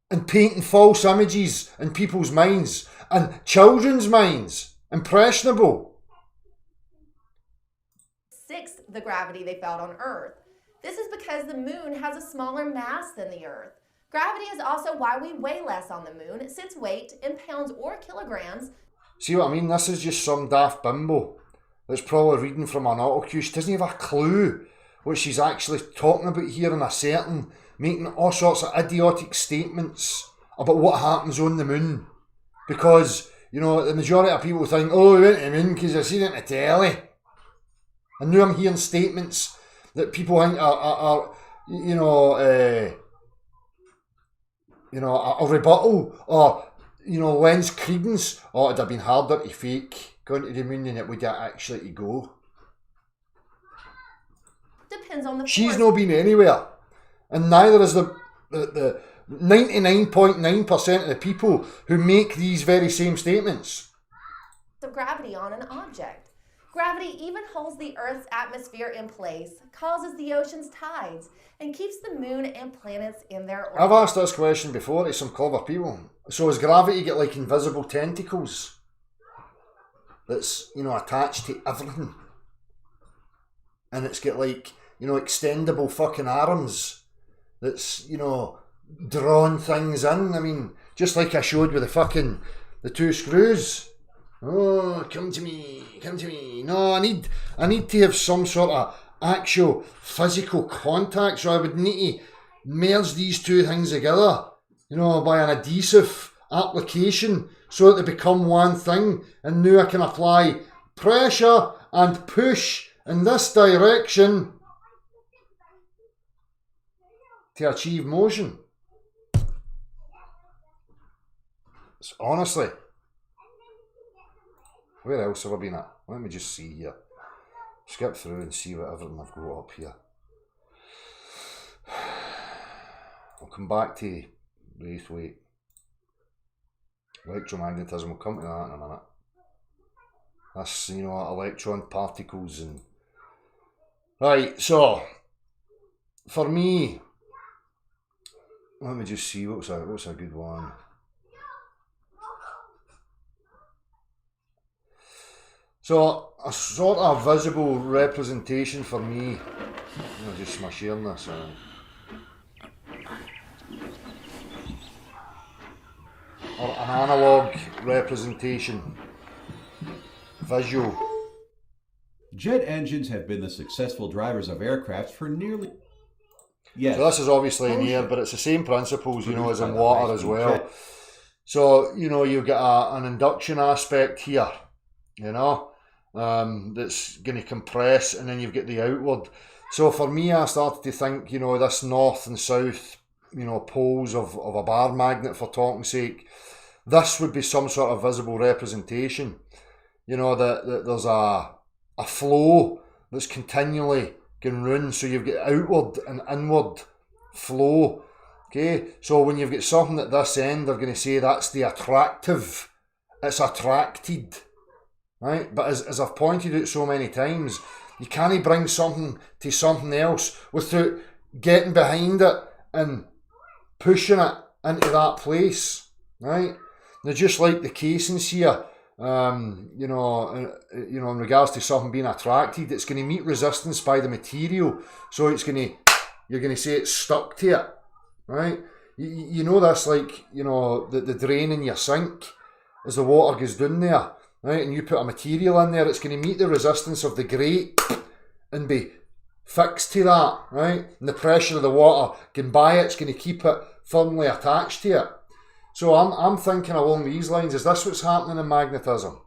and painting false images in people's minds and children's minds. Impressionable. Sixth the gravity they felt on Earth. This is because the moon has a smaller mass than the Earth. Gravity is also why we weigh less on the moon, since weight, in pounds or kilograms... See what I mean? This is just some daft bimbo that's probably reading from an autocue. She doesn't have a clue what she's actually talking about here in a certain, making all sorts of idiotic statements about what happens on the moon. Because, you know, the majority of people think, oh, we went to the moon because I've seen it on the telly. And now I'm hearing statements that people think are a rebuttal, or, you know, lends credence. Oh, it'd have been harder to fake going to the moon than it would actually to go. Depends on the She's force. not been anywhere, and neither is the 99.9% of the people who make these very same statements. Of gravity on an object. Gravity even holds the Earth's atmosphere in place, causes the ocean's tides, and keeps the moon and planets in their orbit. I've asked this question before to some clever people. So has gravity got like invisible tentacles that's, you know, attached to everything? And it's got like, you know, extendable fucking arms that's, you know, drawn things in. I mean, just like I showed with the two screws. Oh, come to me, come to me. No, I need to have some sort of actual physical contact, so I would need to merge these two things together, you know, by an adhesive application so that they become one thing. And now I can apply pressure and push in this direction to achieve motion. It's honestly... Where else have I been at? Let me just see here. Skip through and see what everything I've got up here. I'll come back to Braithwaite. Electromagnetism, we'll come to that in a minute. That's, you know, electron particles and... Right, so, for me, let me just see, what's a good one? So, a sort of visible representation for me, I'll just smash sharing this. Or an analogue representation, visual. Jet engines have been the successful drivers of aircraft for nearly... Yes. So this is obviously in air, but it's the same principles, you know, as in water as well. So, you know, you've got an induction aspect here, you know, that's going to compress, and then you've got the outward. So for me, I started to think, you know, this north and south, you know, poles of a bar magnet, for talking sake, this would be some sort of visible representation. You know, that there's a flow that's continually going round. So you've got outward and inward flow. Okay, so when you've got something at this end, they're going to say that's the attractive. It's attracted, right? But as I've pointed out so many times, you can't bring something to something else without getting behind it and pushing it into that place, right? Now, just like the casings here, you know, in regards to something being attracted, it's going to meet resistance by the material, so you're going to say it's stuck to it, right? You know this, like, you know, the drain in your sink, as the water goes down there, right, and you put a material in there, it's going to meet the resistance of the grate and be fixed to that, right? And the pressure of the water going by it's going to keep it firmly attached to it. So I'm thinking along these lines, is this what's happening in magnetism?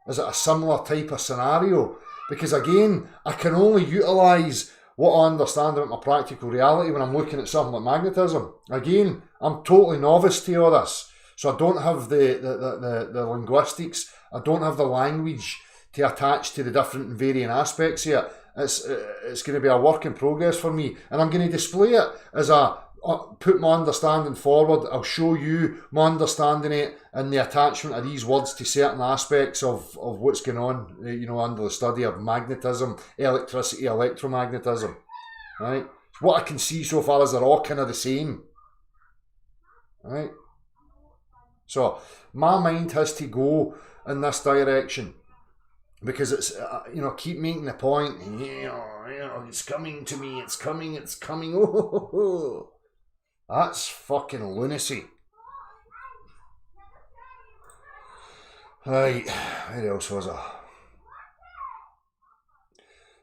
Is it a similar type of scenario? Because again, I can only utilise what I understand about my practical reality when I'm looking at something like magnetism. Again, I'm totally novice to all this, so I don't have the linguistics, I don't have the language to attach to the different and varying aspects here. It's going to be a work in progress for me, and I'm going to display it as put my understanding forward. I'll show you my understanding it and the attachment of these words to certain aspects of what's going on, you know, under the study of magnetism, electricity, electromagnetism, right? What I can see so far is they're all kind of the same, right? So my mind has to go in this direction, because it's, you know, keep making the point, you know, it's coming to me, it's coming, oh. That's fucking lunacy. Right, where else was I?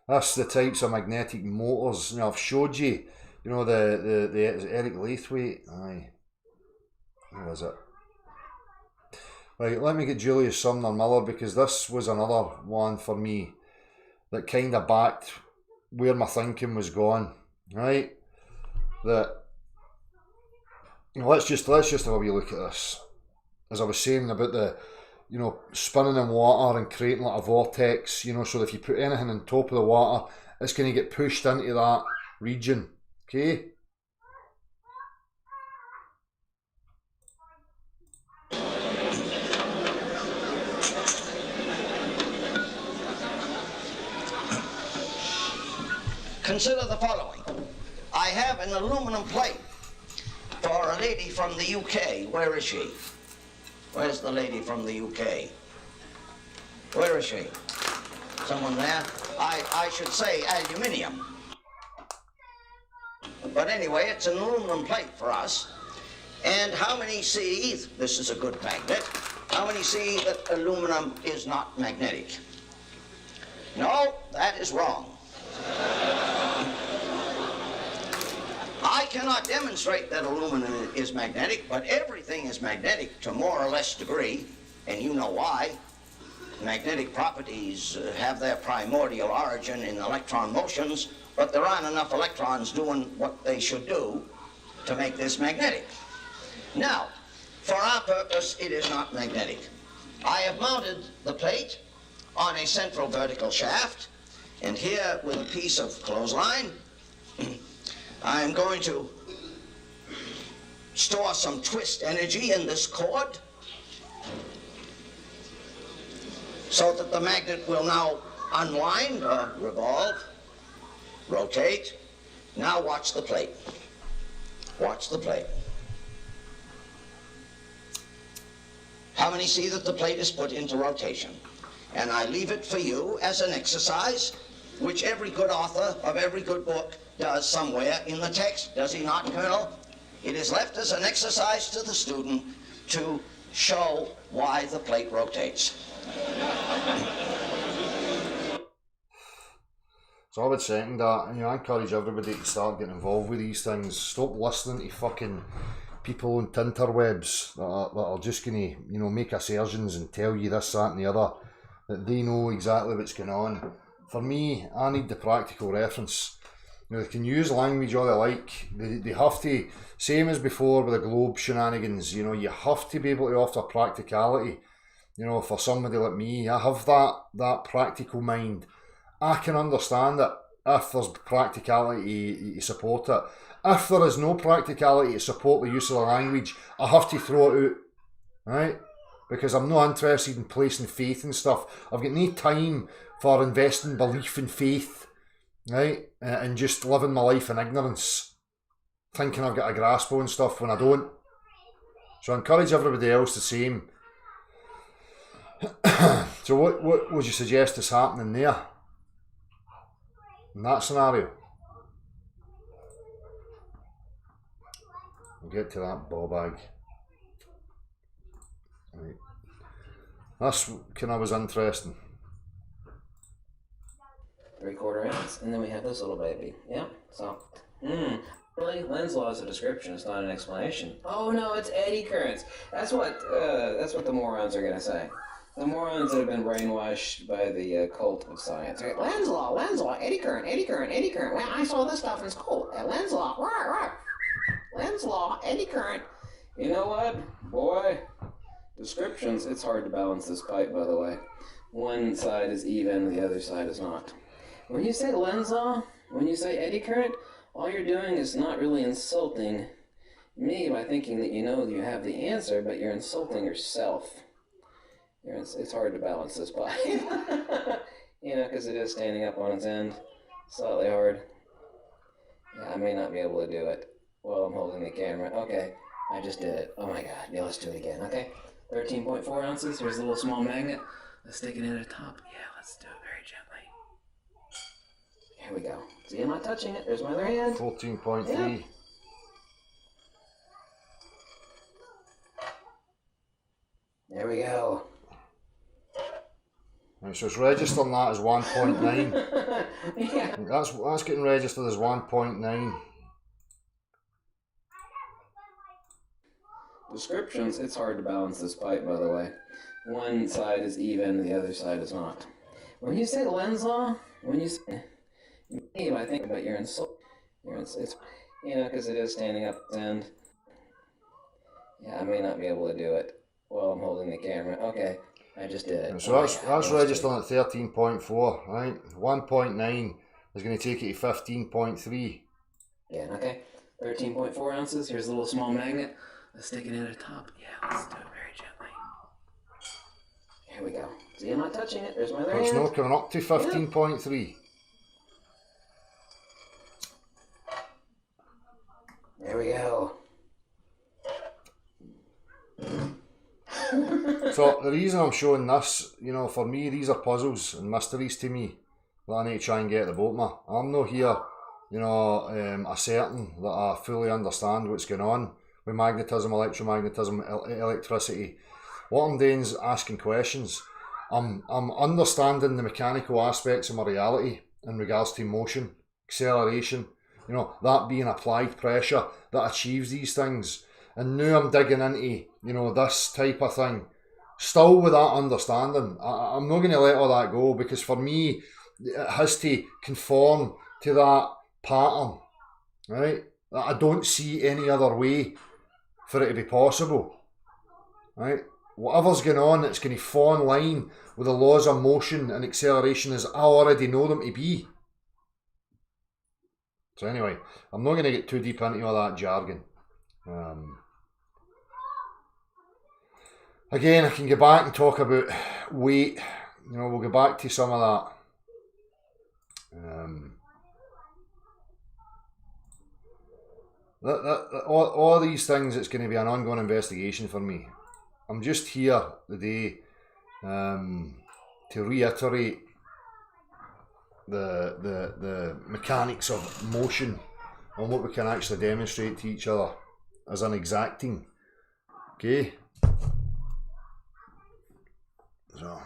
That's the types of magnetic motors. You know, I've showed you, you know, the Eric Lathwaite. Aye. Where is it? Right, let me get Julius Sumner Miller, because this was another one for me that kind of backed where my thinking was going. Right? That, you know, let's just have a wee look at this. As I was saying about the, you know, spinning in water and creating like a vortex, you know, so that if you put anything on top of the water, it's going to get pushed into that region. Okay? Consider the following. I have an aluminum plate for a lady from the UK. Where is she? Where's the lady from the UK? Where is she? Someone there? I should say aluminium. But anyway, it's an aluminum plate for us. And how many see, this is a good magnet, how many see that aluminum is not magnetic? No, that is wrong. I cannot demonstrate that aluminum is magnetic, but everything is magnetic to more or less degree, and you know why. Magnetic properties have their primordial origin in electron motions, but there aren't enough electrons doing what they should do to make this magnetic. Now, for our purpose, it is not magnetic. I have mounted the plate on a central vertical shaft, and here with a piece of clothesline, I'm going to store some twist energy in this cord so that the magnet will now unwind or revolve, rotate. Now watch the plate. Watch the plate. How many see that the plate is put into rotation? And I leave it for you as an exercise, which every good author of every good book does somewhere in the text, does he not, Colonel? It is left as an exercise to the student to show why the plate rotates. So I would second that, and, you know, I encourage everybody to start getting involved with these things. Stop listening to fucking people on tinterwebs that are just going to, you know, make assertions and tell you this, that and the other, that they know exactly what's going on. For me, I need the practical reference. You know, they can use language all they like. They have to, same as before with the globe shenanigans, you know, you have to be able to offer practicality. You know, for somebody like me, I have that practical mind. I can understand it if there's practicality to support it. If there is no practicality to support the use of the language, I have to throw it out, right? Because I'm not interested in placing faith and stuff. I've got no time for investing belief and faith, right? And just living my life in ignorance, thinking I've got a grasp on stuff when I don't. So I encourage everybody else the same. So what would you suggest is happening there? In that scenario? We'll get to that ball bag. Right. That's kind of was interesting. 3/4 ounce, and then we have this little baby. Yeah, so, really, Lenz's law is a description, it's not an explanation. Oh no, it's eddy currents. That's what the morons are gonna say. The morons that have been brainwashed by the cult of science. Right? Lenz's law, eddy current. Well, I saw this stuff in school. Lenz's law, right. Lenz's law, eddy current. You know what, boy? Descriptions, it's hard to balance this pipe, by the way. One side is even, the other side is not. When you say Lenz's law, when you say eddy current, all you're doing is not really insulting me by thinking that you know you have the answer, but you're insulting yourself. It's hard to balance this pipe. You know, because it is standing up on its end. Slightly hard. Yeah, I may not be able to do it while I'm holding the camera. Okay, I just did it. Oh my god. Yeah, let's do it again, okay? 13.4 ounces. Here's a little small magnet. Let's stick it in at the top. Yeah, let's do it very gently. Here we go. See, I'm not touching it. There's my other hand. 14.3. Yeah. There we go. Right, so it's registering that as 1.9. Yeah. That's getting registered as 1.9. Descriptions, it's hard to balance this pipe, by the way. One side is even, the other side is not. When you say Lenz's law, when you say, I think about your insult, it's, you know, because it is standing up its end. Yeah, I may not be able to do it while I'm holding the camera. Okay, I just did it. So that's registering at 13.4, right? 1.9 is going to take it to 15.3. Yeah, okay. 13.4 ounces. Here's a little small magnet. Let's stick it in at the top. Yeah, let's do it very gently. Here we go. See, I'm not touching it. There's my other hand. It's not coming up to 15.3. There we go. So the reason I'm showing this, you know, for me, these are puzzles and mysteries to me that I need to try and get at the bottom of. I'm not here, you know, asserting that I fully understand what's going on with magnetism, electromagnetism, electricity. What I'm doing is asking questions. I'm understanding the mechanical aspects of my reality in regards to motion, acceleration, you know, that being applied pressure that achieves these things. And now I'm digging into, you know, this type of thing. Still with that understanding. I'm not going to let all that go, because for me, it has to conform to that pattern, right? I don't see any other way for it to be possible, right? Whatever's going on, it's going to fall in line with the laws of motion and acceleration as I already know them to be. So anyway, I'm not going to get too deep into all that jargon. Again, I can go back and talk about weight. You know, we'll go back to some of that. All these things, it's going to be an ongoing investigation for me. I'm just here today to reiterate the mechanics of motion and what we can actually demonstrate to each other as an exacting. Okay. So.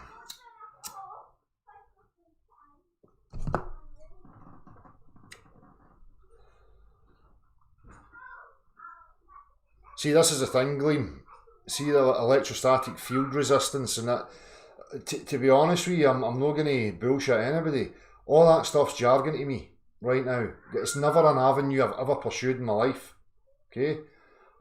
See, this is the thing, Gleam. See the electrostatic field resistance and that. To be honest with you, I'm not going to bullshit anybody. All that stuff's jargon to me right now. It's never an avenue I've ever pursued in my life. Okay?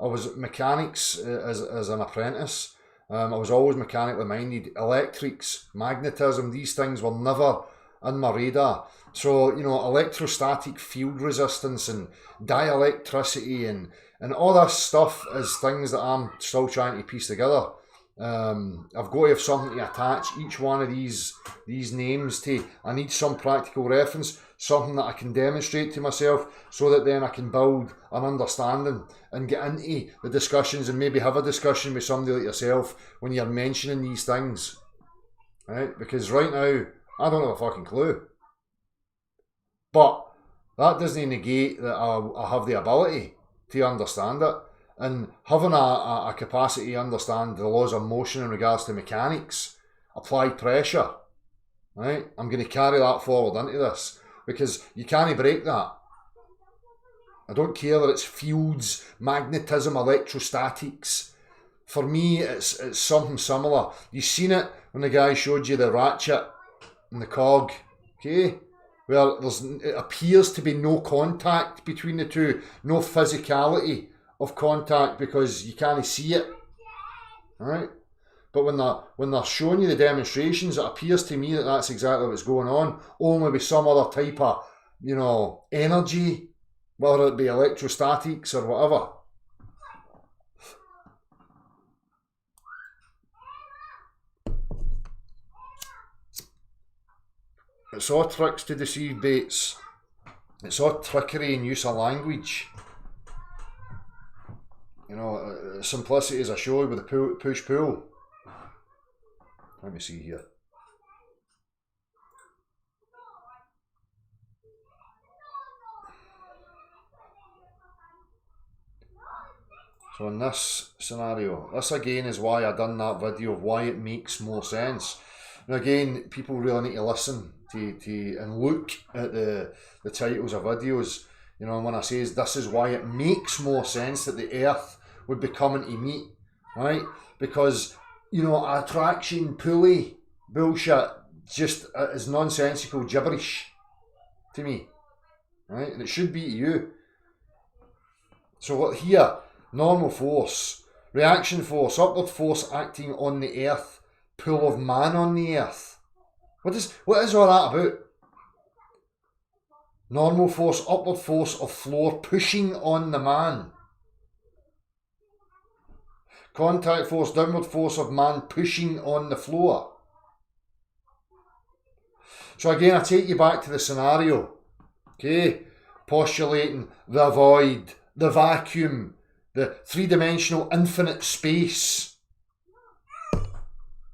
I was mechanics as an apprentice. I was always mechanically minded. Electrics, magnetism, these things were never on my radar. So, you know, electrostatic field resistance and dielectricity and all that stuff is things that I'm still trying to piece together. I've got to have something to attach each one of these names to. I need some practical reference, something that I can demonstrate to myself so that then I can build an understanding and get into the discussions and maybe have a discussion with somebody like yourself when you're mentioning these things. Right? Because right now, I don't have a fucking clue. But that doesn't negate that I have the ability to understand it. And having a capacity to understand the laws of motion in regards to mechanics, applied pressure, right? I'm going to carry that forward into this because you can't break that. I don't care that it's fields, magnetism, electrostatics. For me, it's something similar. You've seen it when the guy showed you the ratchet and the cog, okay? Where it appears to be no contact between the two, no physicality of contact because you can't see it, right? But when they're showing you the demonstrations, it appears to me that that's exactly what's going on, only with some other type of, you know, energy, whether it be electrostatics or whatever. It's all tricks to deceive, Bates. It's all trickery and use of language. You know, simplicity as I show you with the push-pull. Let me see here. So in this scenario, this again is why I done that video of why it makes more sense. And again, people really need to listen to and look at the titles of videos. You know, and when I say this is why it makes more sense that the Earth would be coming to meet, right? Because, you know, attraction, pulley, bullshit, just is nonsensical gibberish to me, right? And it should be to you. So what here, normal force, reaction force, upward force acting on the Earth, pull of man on the Earth. What is all that about? Normal force, upward force of floor pushing on the man. Contact force, downward force of man pushing on the floor. So again, I take you back to the scenario. Okay, postulating the void, the vacuum, the three-dimensional infinite space.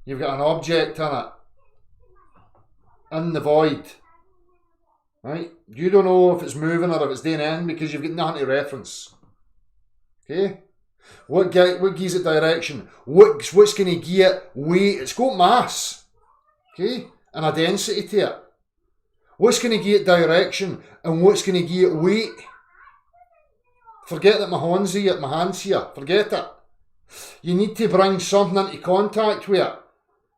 You've got an object in it. In the void. Right? You don't know if it's moving or if it's doing anything because you've got nothing to reference. Okay? What gives it direction? What's going to give it weight? It's got mass. Okay? And a density to it. What's going to give it direction and what's going to give it weight? Forget that my hand's here. Forget it. You need to bring something into contact with it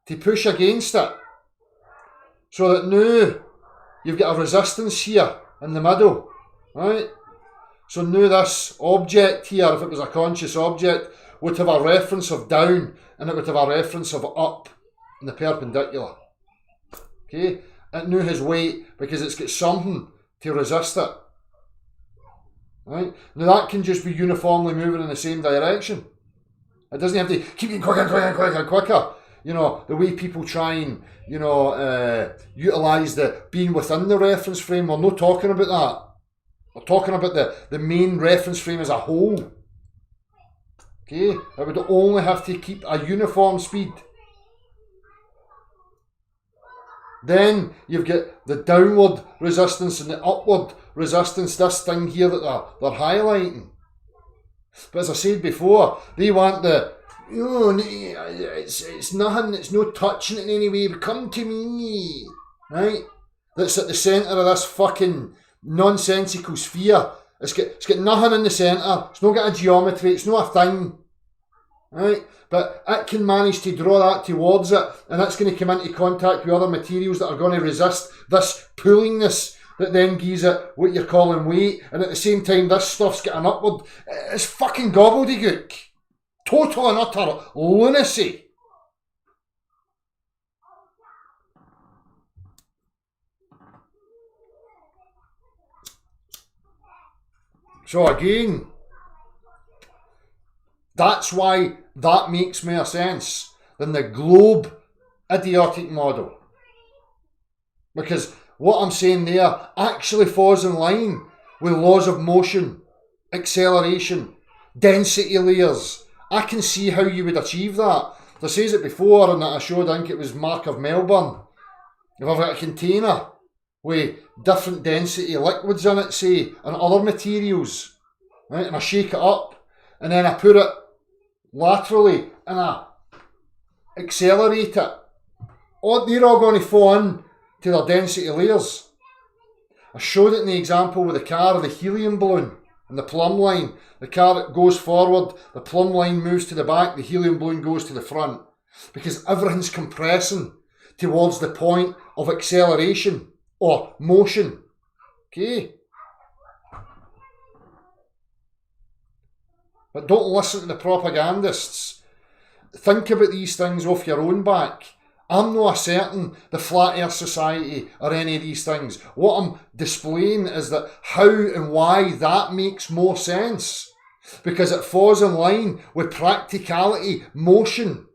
to push against it. So that now you've got a resistance here in the middle, right? So now this object here, if it was a conscious object, would have a reference of down and it would have a reference of up in the perpendicular. Okay? It now has weight because it's got something to resist it. Right? Now that can just be uniformly moving in the same direction. It doesn't have to keep getting quicker. You know, the way people try and, you know, utilise the being within the reference frame. We're not talking about that. We're talking about the main reference frame as a whole. Okay? It would only have to keep a uniform speed. Then you've got the downward resistance and the upward resistance, this thing here that they're highlighting. But as I said before, they want the, oh, it's nothing, it's no touching it in any way, come to me, right? That's at the centre of this fucking nonsensical sphere It's got nothing in the centre. It's not got a geometry. It's not a thing. Right? But it can manage to draw that towards it, and it's going to come into contact with other materials that are going to resist this pullingness that then gives it what you're calling weight, and at the same time this stuff's got an upward. It's fucking gobbledygook. Total and utter lunacy. So again, that's why that makes more sense than the globe idiotic model. Because what I'm saying there actually falls in line with laws of motion, acceleration, density layers. I can see how you would achieve that. I says it before, and I showed, I think it was Mark of Melbourne. If I've got a container with different density liquids in it, say, and other materials, right, and I shake it up, and then I put it laterally, and I accelerate it, they're all going to fall in to their density layers. I showed it in the example with the car, the helium balloon, and the plumb line. The car goes forward, the plumb line moves to the back, the helium balloon goes to the front, because everything's compressing towards the point of acceleration or motion. Okay? But don't listen to the propagandists. Think about these things off your own back. I'm not asserting the Flat Earth Society or any of these things. What I'm displaying is that how and why that makes more sense. Because it falls in line with practicality, motion,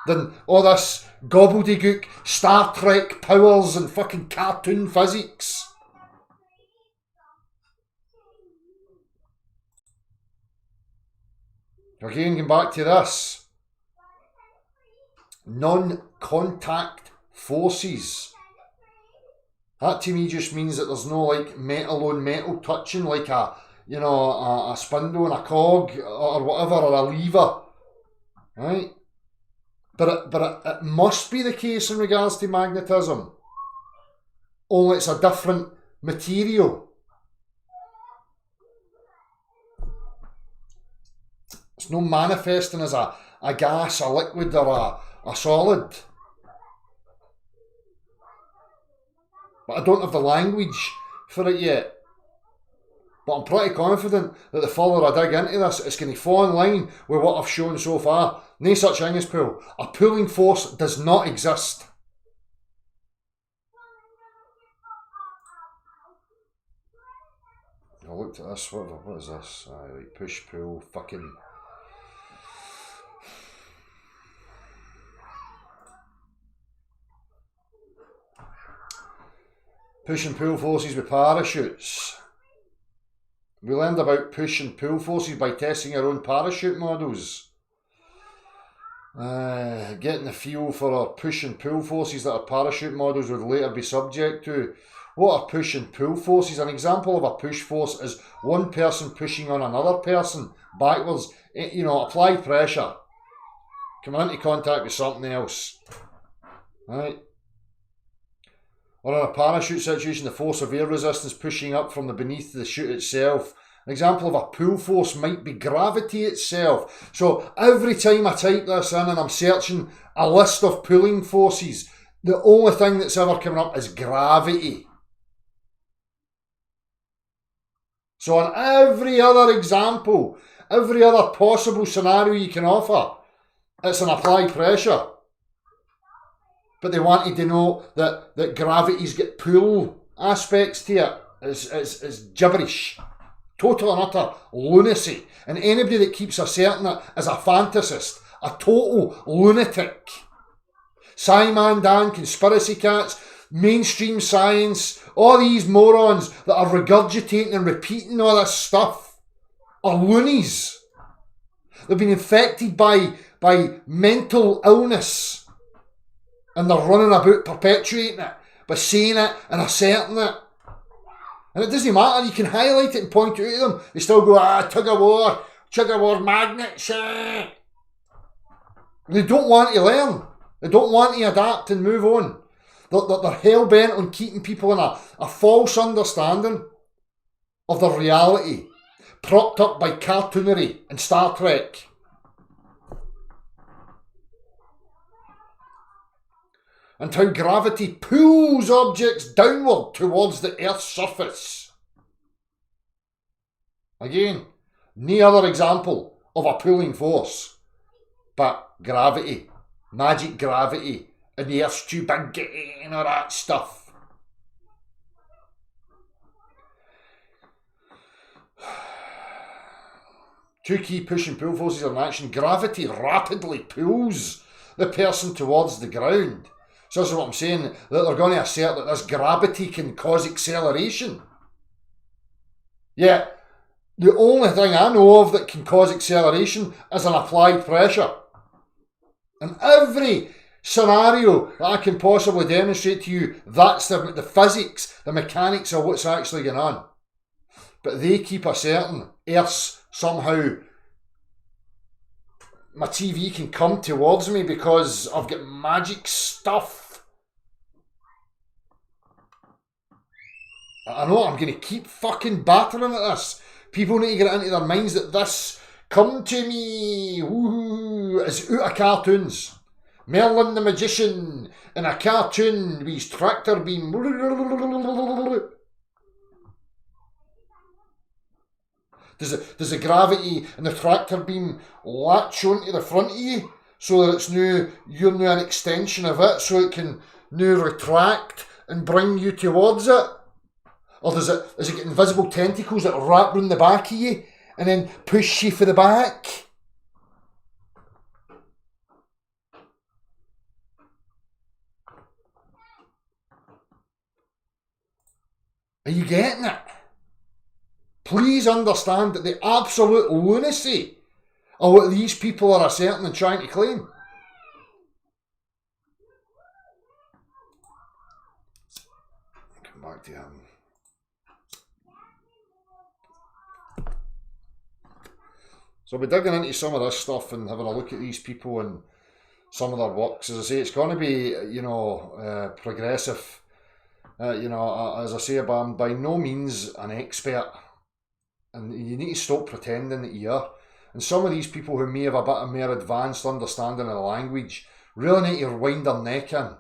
than all this gobbledygook, Star Trek powers and fucking cartoon physics. Again, going back to this. Non-contact forces. That to me just means that there's no like metal on metal touching, like a spindle and a cog or whatever, or a lever. Right? But it must be the case in regards to magnetism. Only it's a different material. It's not manifesting as a gas, a liquid, or a solid. But I don't have the language for it yet. But I'm pretty confident that the further I dig into this, it's going to fall in line with what I've shown so far. No such thing as pull. A pulling force does not exist. I looked at this. What is this? Like push, pull, fucking. Push and pull forces with parachutes. We learned about push and pull forces by testing our own parachute models. Getting a feel for our push and pull forces that our parachute models would later be subject to. What are push and pull forces? An example of a push force is one person pushing on another person backwards. Applied pressure. Coming into contact with something else. Right? Or in a parachute situation, the force of air resistance pushing up from the beneath the chute itself. An example of a pull force might be gravity itself. So every time I type this in and I'm searching a list of pulling forces, the only thing that's ever coming up is gravity. So on every other example, every other possible scenario you can offer, it's an applied pressure. But they want you to know that gravity's got pull aspects to it. It's gibberish. Total and utter lunacy. And anybody that keeps asserting it is a fantasist. A total lunatic. Scimandan, conspiracy cats, mainstream science, all these morons that are regurgitating and repeating all this stuff are loonies. They've been infected by mental illness. And they're running about perpetuating it, by saying it and asserting it. And it doesn't matter, you can highlight it and point it out to them. They still go, tug of war, magnets. They don't want to learn. They don't want to adapt and move on. They're hell-bent on keeping people in a false understanding of their reality, propped up by cartoonery and Star Trek. And how gravity pulls objects downward towards the Earth's surface. Again, no other example of a pulling force, but gravity, magic gravity, and the Earth's too big and all that stuff. Two key push and pull forces are in action. Gravity rapidly pulls the person towards the ground. So that's what I'm saying, that they're going to assert that this gravity can cause acceleration. Yeah, the only thing I know of that can cause acceleration is an applied pressure. And every scenario that I can possibly demonstrate to you, that's the physics, the mechanics of what's actually going on. But they keep asserting Earth's somehow, my TV can come towards me because I've got magic stuff. I know I'm going to keep fucking battering at this. People need to get it into their minds that this come to me woohoo is out of cartoons. Merlin the Magician in a cartoon with his tractor beam. Does the gravity and the tractor beam latch onto the front of you so that it's you're now an extension of it, so it can now retract and bring you towards it? Or does it get invisible tentacles that wrap round the back of you and then push you for the back? Are you getting it? Please understand that the absolute lunacy of what these people are asserting and trying to claim. Come back to him. So we're digging into some of this stuff and having a look at these people and some of their works. As I say, it's going to be, progressive. As I say, I'm by no means an expert. And you need to stop pretending that you are. And some of these people who may have a bit of more advanced understanding of the language really need to wind their neck in.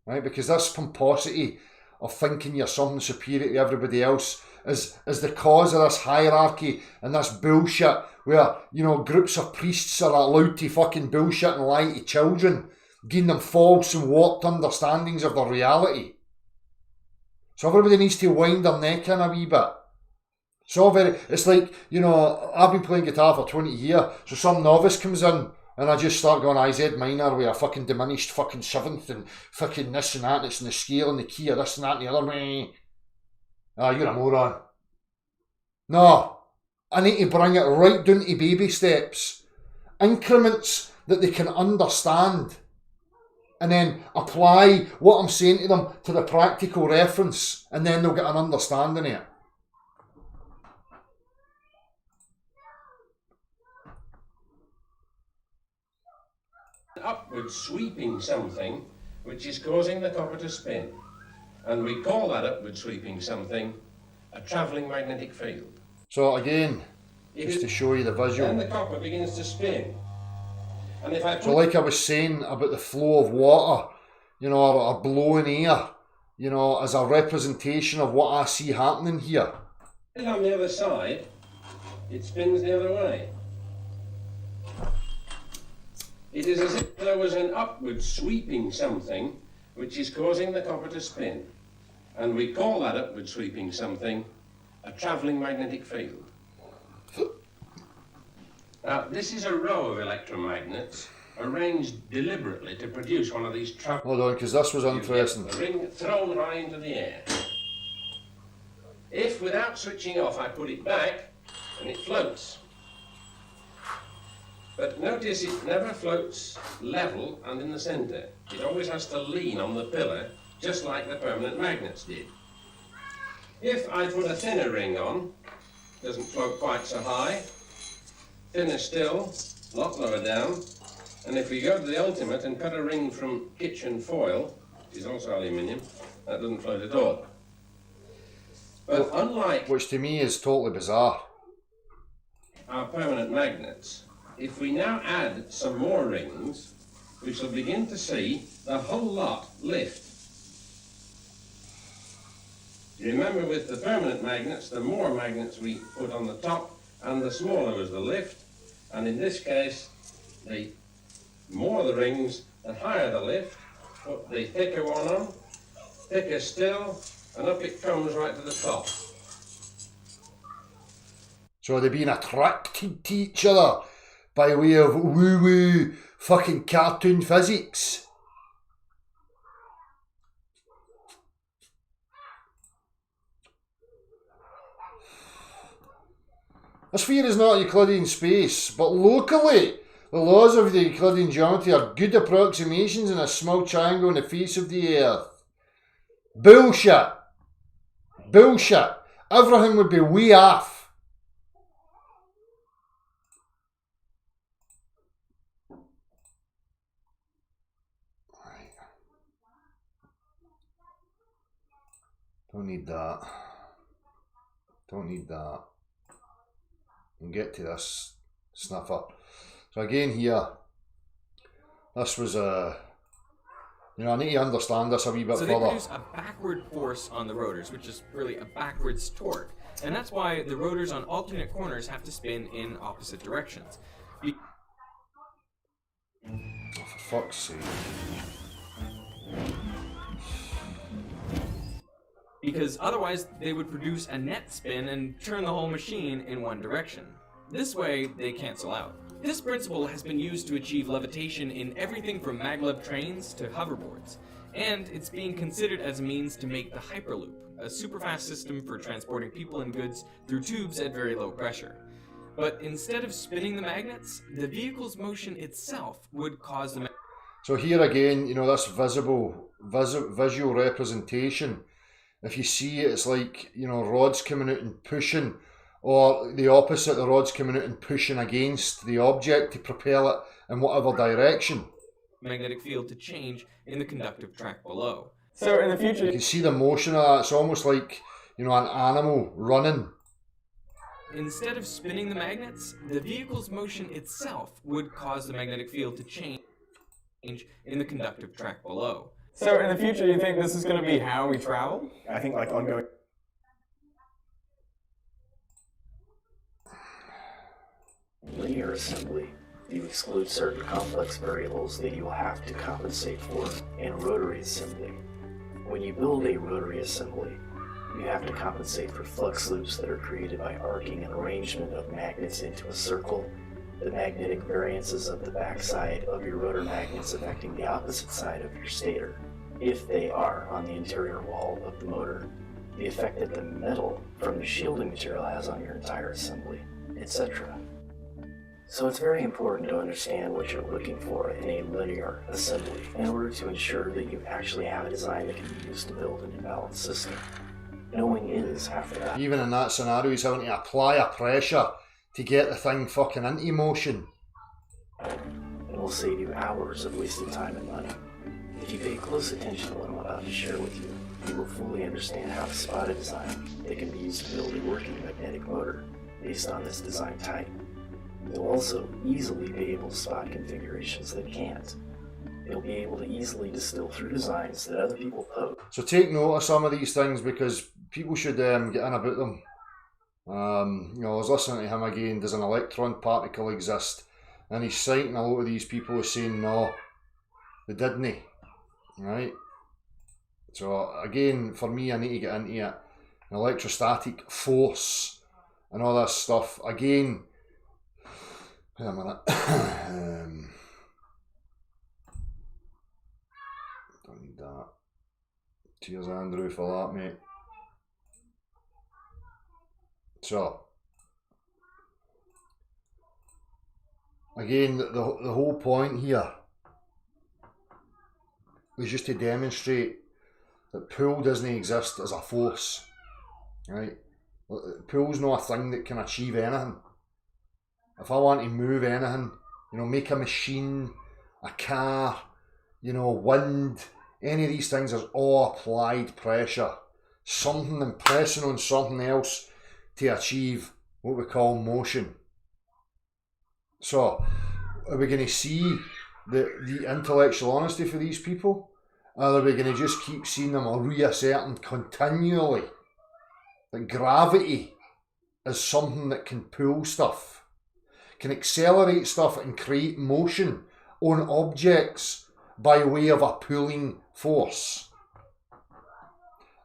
Right? Because this pomposity of thinking you're something superior to everybody else is the cause of this hierarchy and this bullshit where, groups of priests are allowed to fucking bullshit and lie to children, giving them false and warped understandings of their reality. So everybody needs to wind their neck in a wee bit. It's like, I've been playing guitar for 20 years, so some novice comes in and I just start going IZ minor with a fucking diminished fucking seventh and fucking this and that, and it's in the scale and the key of this and that and the other. You're a moron. No, I need to bring it right down to baby steps, increments that they can understand, and then apply what I'm saying to them to the practical reference, and then they'll get an understanding of it. Upward sweeping something which is causing the copper to spin. And we call that upward sweeping something a travelling magnetic field. So again, just to show you the visual. And the copper begins to spin. And if I so like I was saying about the flow of water, or blowing air, as a representation of what I see happening here. On the other side, it spins the other way. It is as if there was an upward sweeping something which is causing the copper to spin. And we call that upward sweeping something a travelling magnetic field. Now, this is a row of electromagnets arranged deliberately to produce one of these travelling... Hold on, because this was interesting. The ring thrown high into the air. If, without switching off, I put it back, and it floats. But notice it never floats level and in the centre. It always has to lean on the pillar, just like the permanent magnets did. If I put a thinner ring on, it doesn't float quite so high. Thinner still, a lot lower down. And if we go to the ultimate and cut a ring from kitchen foil, is also aluminium. That doesn't float at all. But unlike Which to me is totally bizarre. our permanent magnets, if we now add some more rings, we shall begin to see the whole lot lift. Remember, with the permanent magnets, the more magnets we put on the top and the smaller was the lift, and in this case, the more the rings, the higher the lift. Put the thicker one on, thicker still, and up it comes right to the top. So they're being attracted to each other by way of woo-woo fucking cartoon physics. A sphere is not Euclidean space, but locally, the laws of the Euclidean geometry are good approximations in a small triangle on the face of the earth. Bullshit. Bullshit. Everything would be way off. Right. Don't need that. Don't need that. We'll get to this sniffer. So again here, this was a, I need to understand this a wee bit So further. they produce a backward force on the rotors, which is really a backwards torque. And that's why the rotors on alternate corners have to spin in opposite directions. Oh, for fuck's sake. Because otherwise they would produce a net spin and turn the whole machine in one direction. This way, they cancel out. This principle has been used to achieve levitation in everything from maglev trains to hoverboards, and it's being considered as a means to make the Hyperloop, a superfast system for transporting people and goods through tubes at very low pressure. But instead of spinning the magnets, the vehicle's motion itself would cause the So here again, this visual representation. If you see it, it's like, rods coming out and pushing, or the opposite, the rods coming out and pushing against the object to propel it in whatever direction. magnetic field to change in the conductive track below. So in the future, You can see the motion of that. It's almost like, an animal running. Instead of spinning the magnets, the vehicle's motion itself would cause the magnetic field to change in the conductive track below. So in the future, you think this is going to be how we travel? I think like ongoing. Linear assembly, you exclude certain complex variables that you will have to compensate for in rotary assembly. When you build a rotary assembly, you have to compensate for flux loops that are created by arcing and arrangement of magnets into a circle, the magnetic variances of the backside of your rotor magnets affecting the opposite side of your stator, if they are on the interior wall of the motor, the effect that the metal from the shielding material has on your entire assembly, etc. So it's very important to understand what you're looking for in a linear assembly in order to ensure that you actually have a design that can be used to build an imbalanced system. Knowing is half the battle. Even in that scenario, he's having to apply a pressure to get the thing fucking into motion. It will save you hours of wasted time and money. If you pay close attention to what I'm about to share with you, you will fully understand how to spot a design that can be used to build a working magnetic motor based on this design type. You'll also easily be able to spot configurations that can't. You'll be able to easily distill through designs that other people poke. So take note of some of these things because people should get in about them. I was listening to him again, does an electron particle exist? And he's citing a lot of these people as saying no, they didn't. Right? So again, for me, I need to get into it. An electrostatic force and all this stuff. Again, wait a minute. Don't need that. Cheers, Andrew, for that, mate. So, again, the whole point here was just to demonstrate that pull doesn't exist as a force, right? Pull's not a thing that can achieve anything. If I want to move anything, make a machine, a car, wind, any of these things is all applied pressure. Something impressing on something else to achieve what we call motion. So, are we going to see the intellectual honesty for these people? Or are we going to just keep seeing them reasserting continually that gravity is something that can pull stuff, can accelerate stuff and create motion on objects by way of a pulling force?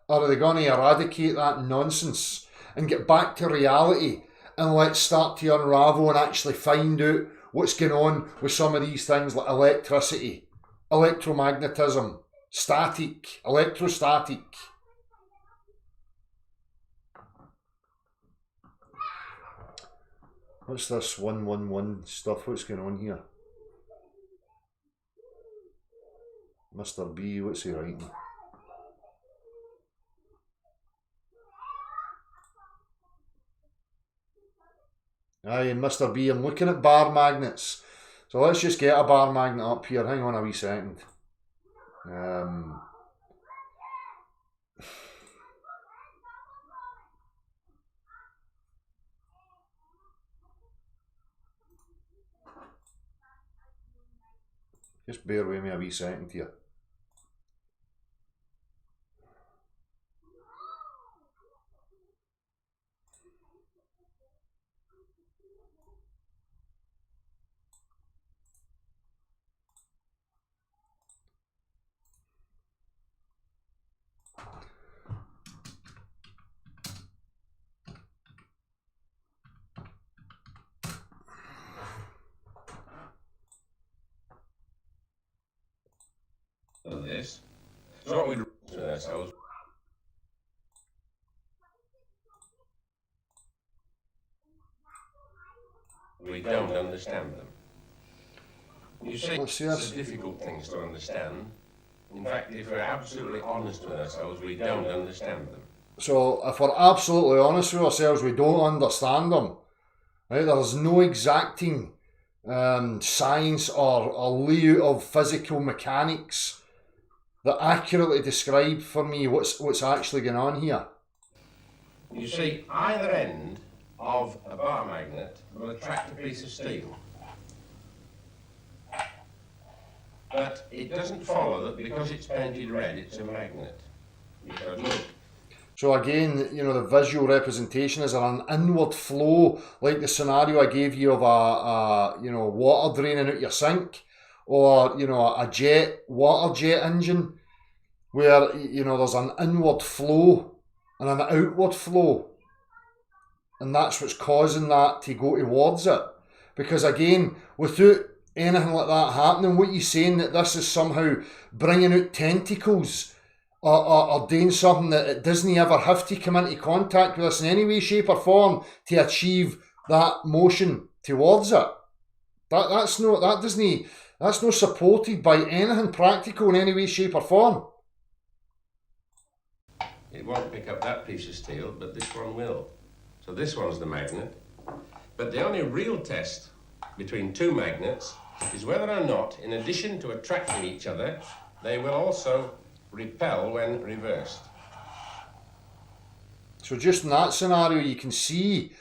Or are they going to eradicate that nonsense and get back to reality, and let's start to unravel and actually find out what's going on with some of these things like electricity, electromagnetism, static, electrostatic? What's this 111 stuff? What's going on here? Mr. B, what's he writing? Aye, Mr. B, I'm looking at bar magnets. So let's just get a bar magnet up here. Hang on a wee second. Just bear with me a wee second here. This. So what we do with ourselves. We don't understand them. You see, it's difficult things to understand. In fact, if we're absolutely honest with ourselves, we don't understand them. So if we're absolutely honest with ourselves, we don't understand them. Right? There's no exacting science or layout of physical mechanics that accurately describe for me what's actually going on here. You see, either end of a bar magnet will attract a piece of steel. But it doesn't follow that because it's painted red, it's a magnet. Because look. So again, you know, the visual representation is an inward flow, like the scenario I gave you of a water draining out your sink, or, you know, a water jet engine, where, you know, there's an inward flow and an outward flow, and that's what's causing that to go towards it. Because again, without anything like that happening, what you're saying that this is somehow bringing out tentacles or doing something that it doesn't ever have to come into contact with us in any way, shape or form to achieve that motion towards it. That's not supported by anything practical in any way, shape or form. It won't pick up that piece of steel, but this one will. So this one's the magnet. But the only real test between two magnets is whether or not, in addition to attracting each other, they will also repel when reversed. So just in that scenario, you can see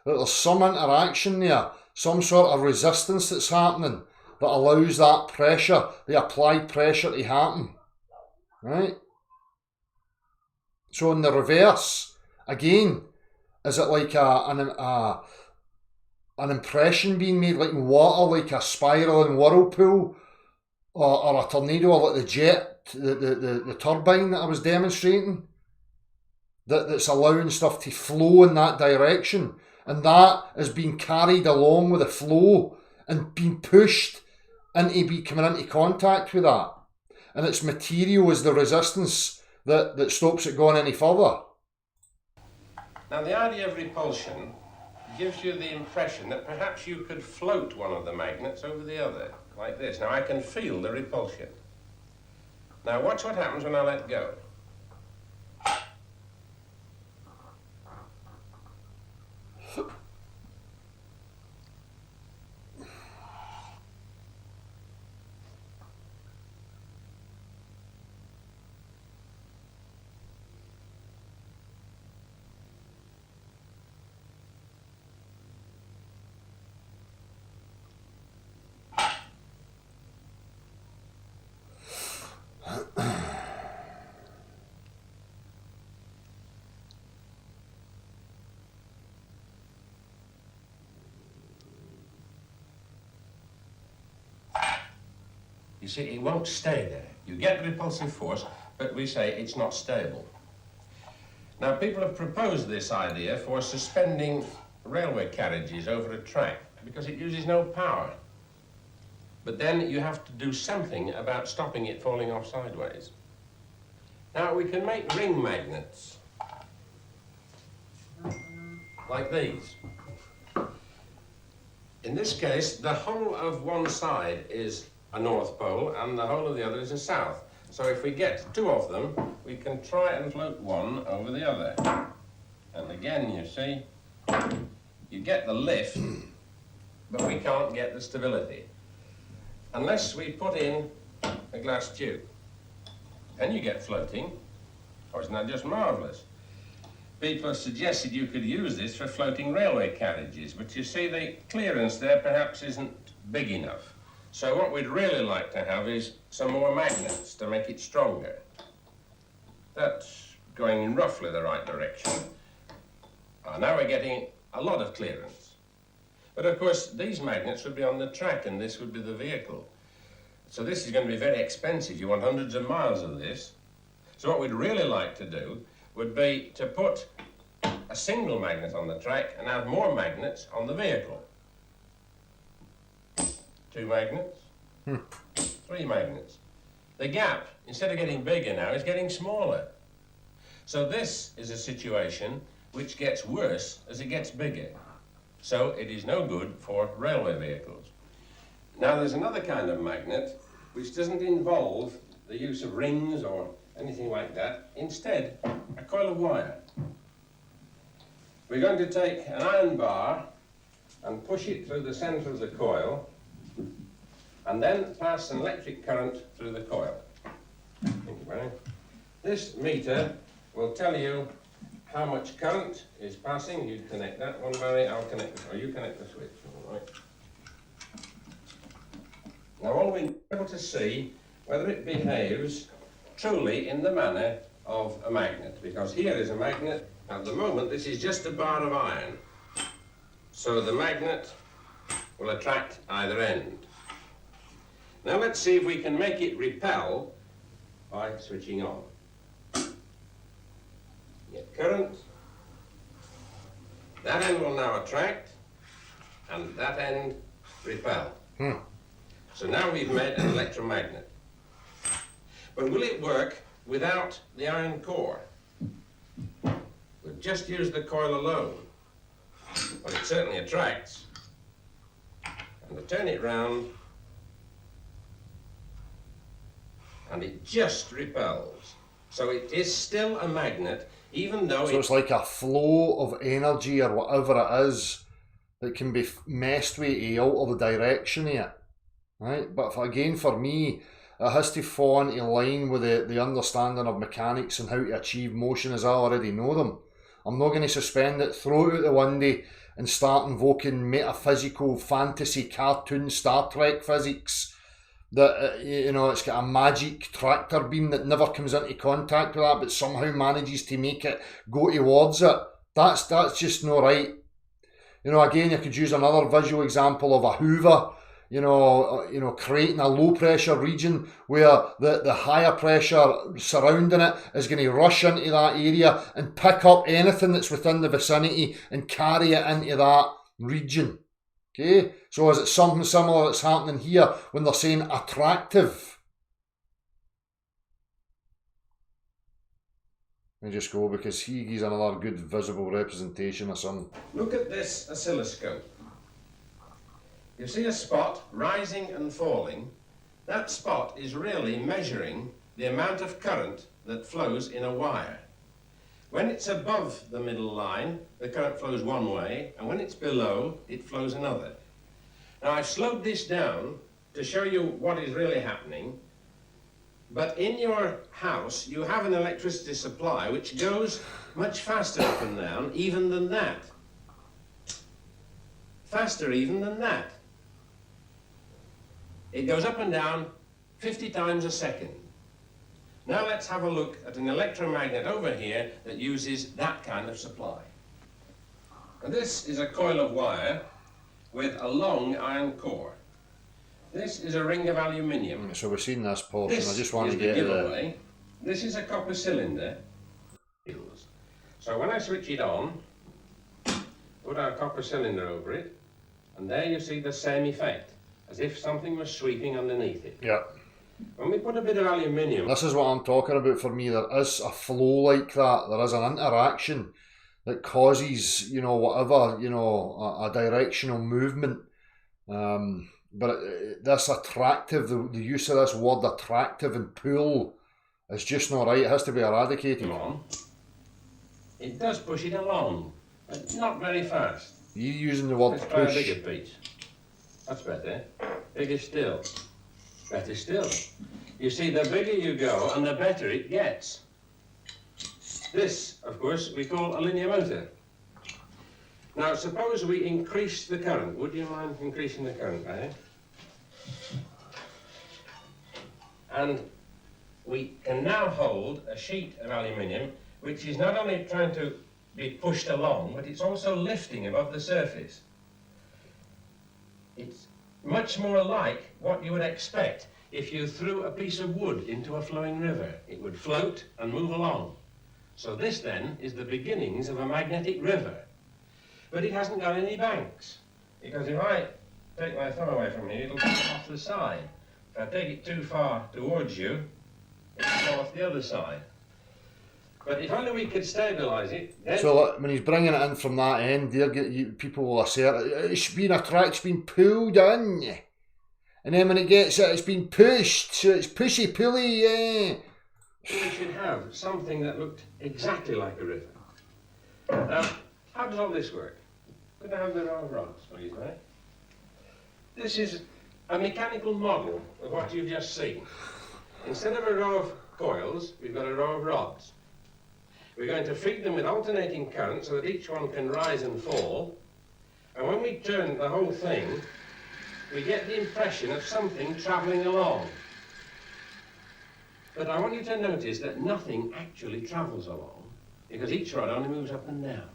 that there's some interaction there, some sort of resistance that's happening that allows that pressure, the applied pressure, to happen. Right? So in the reverse, again, is it like an impression being made, like in water, like a spiraling whirlpool, or a tornado, or like the jet, the turbine that I was demonstrating, that's allowing stuff to flow in that direction, and that is being carried along with the flow and being pushed into coming into contact with that, and its material is the resistance that stops it going any further. Now, the idea of repulsion gives you the impression that perhaps you could float one of the magnets over the other, like this. Now, I can feel the repulsion. Now, watch what happens when I let go. You see, it won't stay there. You get repulsive force, but we say it's not stable. Now, people have proposed this idea for suspending railway carriages over a track because it uses no power. But then you have to do something about stopping it falling off sideways. Now, we can make ring magnets like these. In this case, the whole of one side is a north pole and the whole of the other is a south. So if we get two of them, we can try and float one over the other. And again, you see, you get the lift, but we can't get the stability. Unless we put in a glass tube. And you get floating. Oh, isn't that just marvellous? People have suggested you could use this for floating railway carriages, but you see the clearance there perhaps isn't big enough. So what we'd really like to have is some more magnets to make it stronger. That's going in roughly the right direction. Now we're getting a lot of clearance. But of course, these magnets would be on the track and this would be the vehicle. So this is going to be very expensive. You want hundreds of miles of this. So what we'd really like to do would be to put a single magnet on the track and have more magnets on the vehicle. 2 magnets, 3 magnets. The gap, instead of getting bigger now, is getting smaller. So this is a situation which gets worse as it gets bigger. So it is no good for railway vehicles. Now there's another kind of magnet which doesn't involve the use of rings or anything like that. Instead, a coil of wire. We're going to take an iron bar and push it through the centre of the coil and then pass an electric current through the coil. Thank you, Barry. This meter will tell you how much current is passing. You connect that one, Barry, I'll connect this, or you connect the switch, all right. Now all we need to be able to see whether it behaves truly in the manner of a magnet, because here is a magnet. At the moment, this is just a bar of iron. So the magnet will attract either end. Now let's see if we can make it repel by switching on. Get current. That end will now attract, and that end repel. So now we've made an electromagnet. But will it work without the iron core? We'll just use the coil alone. But it certainly attracts. And we turn it round, and it just repels. So it is still a magnet, even though so it's like a flow of energy or whatever it is that can be messed with out of the direction of it. Right? But again, for me, it has to fall into line with the understanding of mechanics and how to achieve motion as I already know them. I'm not going to suspend it, throw it out the window and start invoking metaphysical fantasy cartoon Star Trek physics that, you know, it's got a magic tractor beam that never comes into contact with that but somehow manages to make it go towards it. That's just not right. You know, again, you could use another visual example of a Hoover, you know, creating a low pressure region where the higher pressure surrounding it is going to rush into that area and pick up anything that's within the vicinity and carry it into that region. Okay, so is it something similar that's happening here when they're saying attractive? Let me just go because he gives another good visible representation of something. Look at this oscilloscope. You see a spot rising and falling. That spot is really measuring the amount of current that flows in a wire. When it's above the middle line, the current flows one way, and when it's below, it flows another. Now, I've slowed this down to show you what is really happening, but in your house, you have an electricity supply which goes much faster up and down even than that. Faster even than that. It goes up and down 50 times a second. Now let's have a look at an electromagnet over here that uses that kind of supply. Now this is a coil of wire with a long iron core. This is a ring of aluminium. So we've seen this portion. This I just want to is get the the giveaway. This is a copper cylinder. So when I switch it on, put our copper cylinder over it, and there you see the same effect, as if something was sweeping underneath it. yeah. When we put a bit of aluminium, This is what I'm talking about for me. There is a flow like that. There is an interaction that causes, you know, whatever, you know, a directional movement. But this attractive, the use of this word attractive and pull is just not right. It has to be eradicated. on, it does push it along, but not very fast. You're using the word Let's try a push. bigger piece. That's better. Bigger still. Better still. You see, the bigger you go and the better it gets. This, of course, we call a linear motor. Now, suppose we increase the current. Would you mind increasing the current, eh? And we can now hold a sheet of aluminium which is not only trying to be pushed along, but it's also lifting above the surface. It's much more like what you would expect if you threw a piece of wood into a flowing river. It would float and move along. So this then is the beginnings of a magnetic river. But it hasn't got any banks, because if I take my thumb away from you, it'll come off the side. If I take it too far towards you, it'll go off the other side. But if only we could stabilise it, then... So like, when he's bringing it in from that end, people will assert it's been pulled in. And then when it gets it, it's been pushed, so it's pushy-pulley, yeah. We should have something that looked exactly like a river. Now, how does all this work? Could I have the row of rods, please, mate? This is a mechanical model of what you've just seen. Instead of a row of coils, we've got a row of rods. We're going to feed them with alternating current so that each one can rise and fall. And when we turn the whole thing, we get the impression of something travelling along. But I want you to notice that nothing actually travels along, because each rod only moves up and down.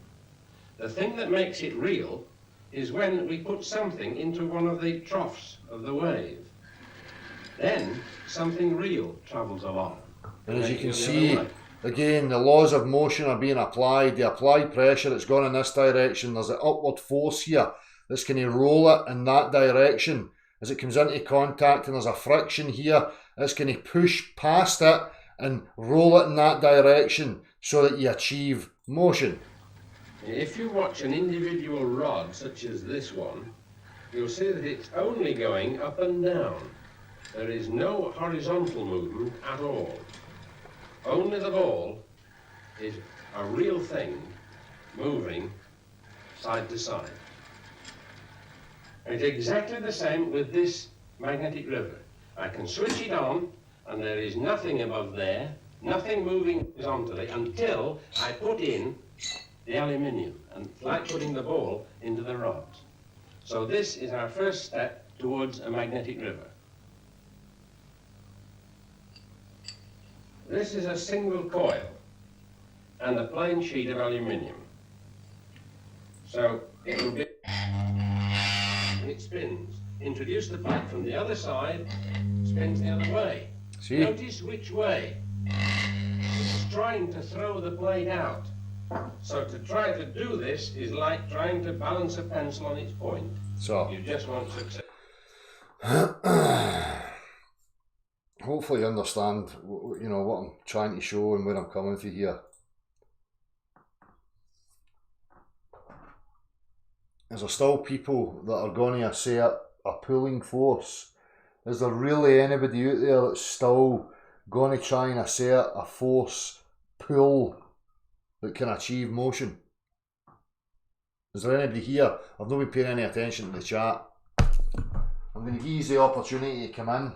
The thing that makes it real is when we put something into one of the troughs of the wave. Then something real travels along. And as you can see, again, the laws of motion are being applied. The applied pressure that's gone in this direction, there's an upward force here that's going to roll it in that direction. As it comes into contact and there's a friction here, it's going to push past it and roll it in that direction so that you achieve motion. If you watch an individual rod, such as this one, you'll see that it's only going up and down. There is no horizontal movement at all. Only the ball is a real thing moving side to side. It's exactly the same with this magnetic river. I can switch it on and there is nothing above there, nothing moving horizontally until I put in the aluminium, and it's like putting the ball into the rods. So this is our first step towards a magnetic river. This is a single coil and a plain sheet of aluminium. So it will be, it spins. Introduce the plate from the other side, spins the other way. See? Notice which way. It's trying to throw the plate out. So to try to do this is like trying to balance a pencil on its point. So You just won't succeed. hopefully you understand, you know, what I'm trying to show and where I'm coming from here. Is there still people that are going to assert a pulling force? Is there really anybody out there that's still going to try and assert a force pull that can achieve motion? Is there anybody here? I've not been paying any attention to the chat. I'm going to give you the opportunity to come in.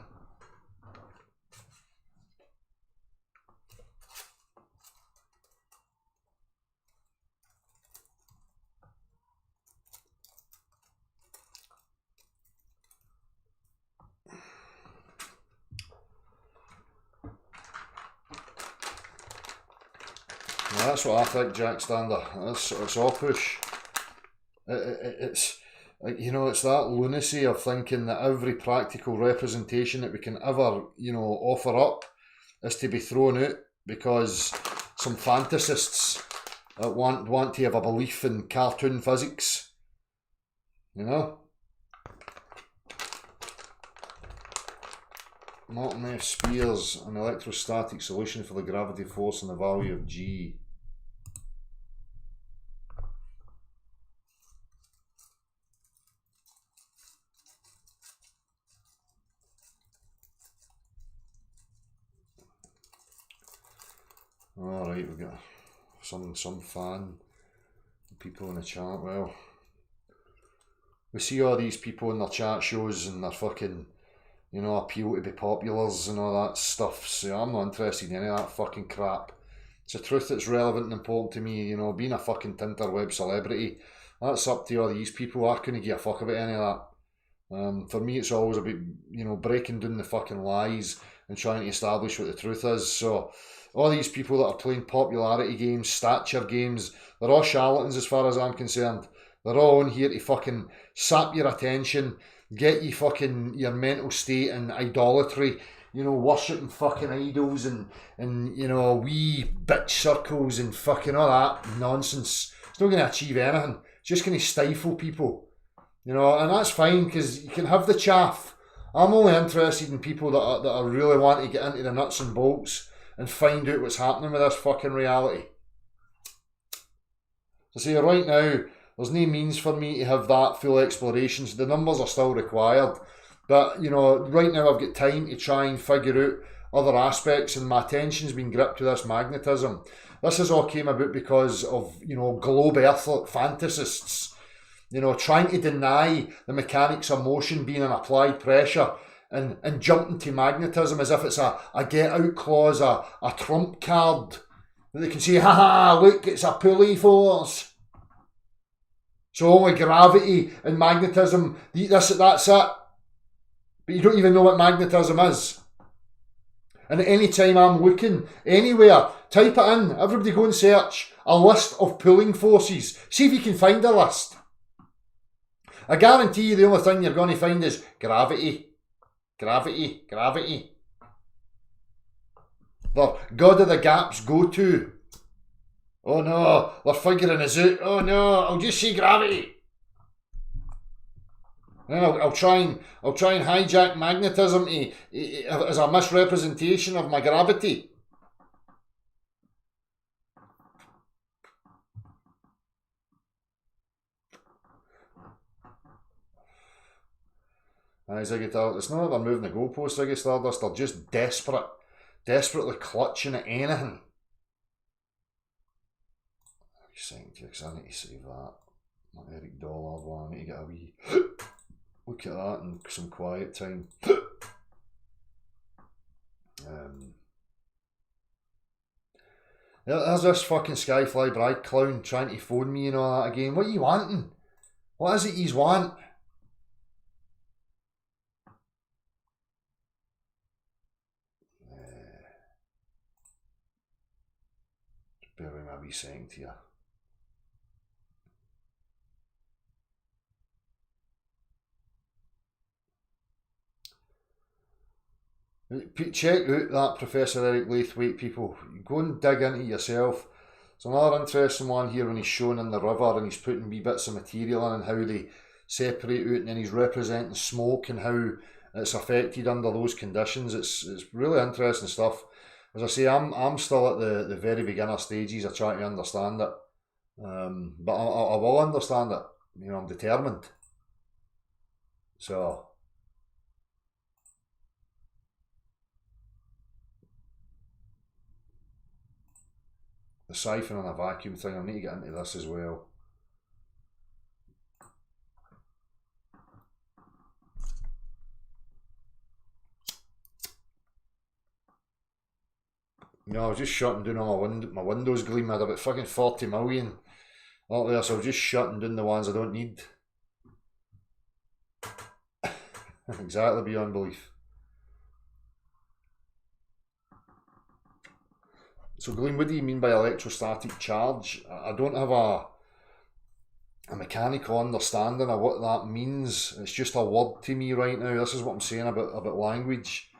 Well, that's what I think, Jack Stander. It's all push. It's you know, it's that lunacy of thinking that every practical representation that we can ever, you know, offer up is to be thrown out because some fantasists want to have a belief in cartoon physics, you know. Martin F. Spears, an electrostatic solution for the gravity force and the value of G. Alright, we've got some fan people in the chat. Well, we see all these people in their chat shows and their fucking, you know, appeal to be populars and all that stuff. So I'm not interested in any of that fucking crap. It's the truth that's relevant and important to me. You know, being a fucking Tinterweb celebrity, that's up to all these people. I couldn't give a fuck about any of that. For me, it's always about, you know, breaking down the fucking lies and trying to establish what the truth is. So all these people that are playing popularity games, stature games, they're all charlatans as far as I'm concerned. They're all in here to fucking sap your attention, get you fucking your mental state in idolatry, you know, worshipping fucking idols and you know, wee bitch circles and fucking all that nonsense. It's not going to achieve anything. It's just going to stifle people, you know, and that's fine because you can have the chaff. I'm only interested in people that are really want to get into the nuts and bolts and find out what's happening with this fucking reality. So see, right now, there's no means for me to have that full exploration. So the numbers are still required. But, you know, right now I've got time to try and figure out other aspects, and my attention's been gripped to this magnetism. This has all came about because of, you know, globe earth fantasists, you know, trying to deny the mechanics of motion being an applied pressure and jumping to magnetism as if it's a get out clause, a trump card. That they can say, haha, look, it's a pulley force. So only gravity and magnetism, that's it. But you don't even know what magnetism is. And at any time I'm looking anywhere, type it in, everybody go and search a list of pulling forces. See if you can find a list. I guarantee you the only thing you're going to find is gravity. Gravity, gravity. The God of the gaps go to. Oh no, they're figuring us out. Oh no, I'll just say gravity. Then I'll try and hijack magnetism as a misrepresentation of my gravity. It's not that they're moving the goalposts, Ziggy Stardust, they're just desperately clutching at anything. Saying to you, because I need to save that. My Eric Dollard one, I need to get a wee look at that and some quiet time. There's this fucking Skyfly Bride clown trying to phone me and all that again. What are you wanting? What is it you want? Bear with me a wee second here. Check out that Professor Eric Laithwaite, people. Go and dig into it yourself. There's another interesting one here when he's shown in the river and he's putting wee bits of material in and how they separate out, and then he's representing smoke and how it's affected under those conditions. It's really interesting stuff. As I say, I'm still at the very beginner stages of trying to understand it. But I will understand it. You know, I'm determined. So the siphon and a vacuum thing, I need to get into this as well. You know, I was just shutting down all my Windows Gleam. I had about fucking 40 million out there, so I was just shutting down the ones I don't need. Exactly beyond belief. So Gleam, what do you mean by electrostatic charge? I don't have a a mechanical understanding of what that means. It's just a word to me right now. This is what I'm saying about language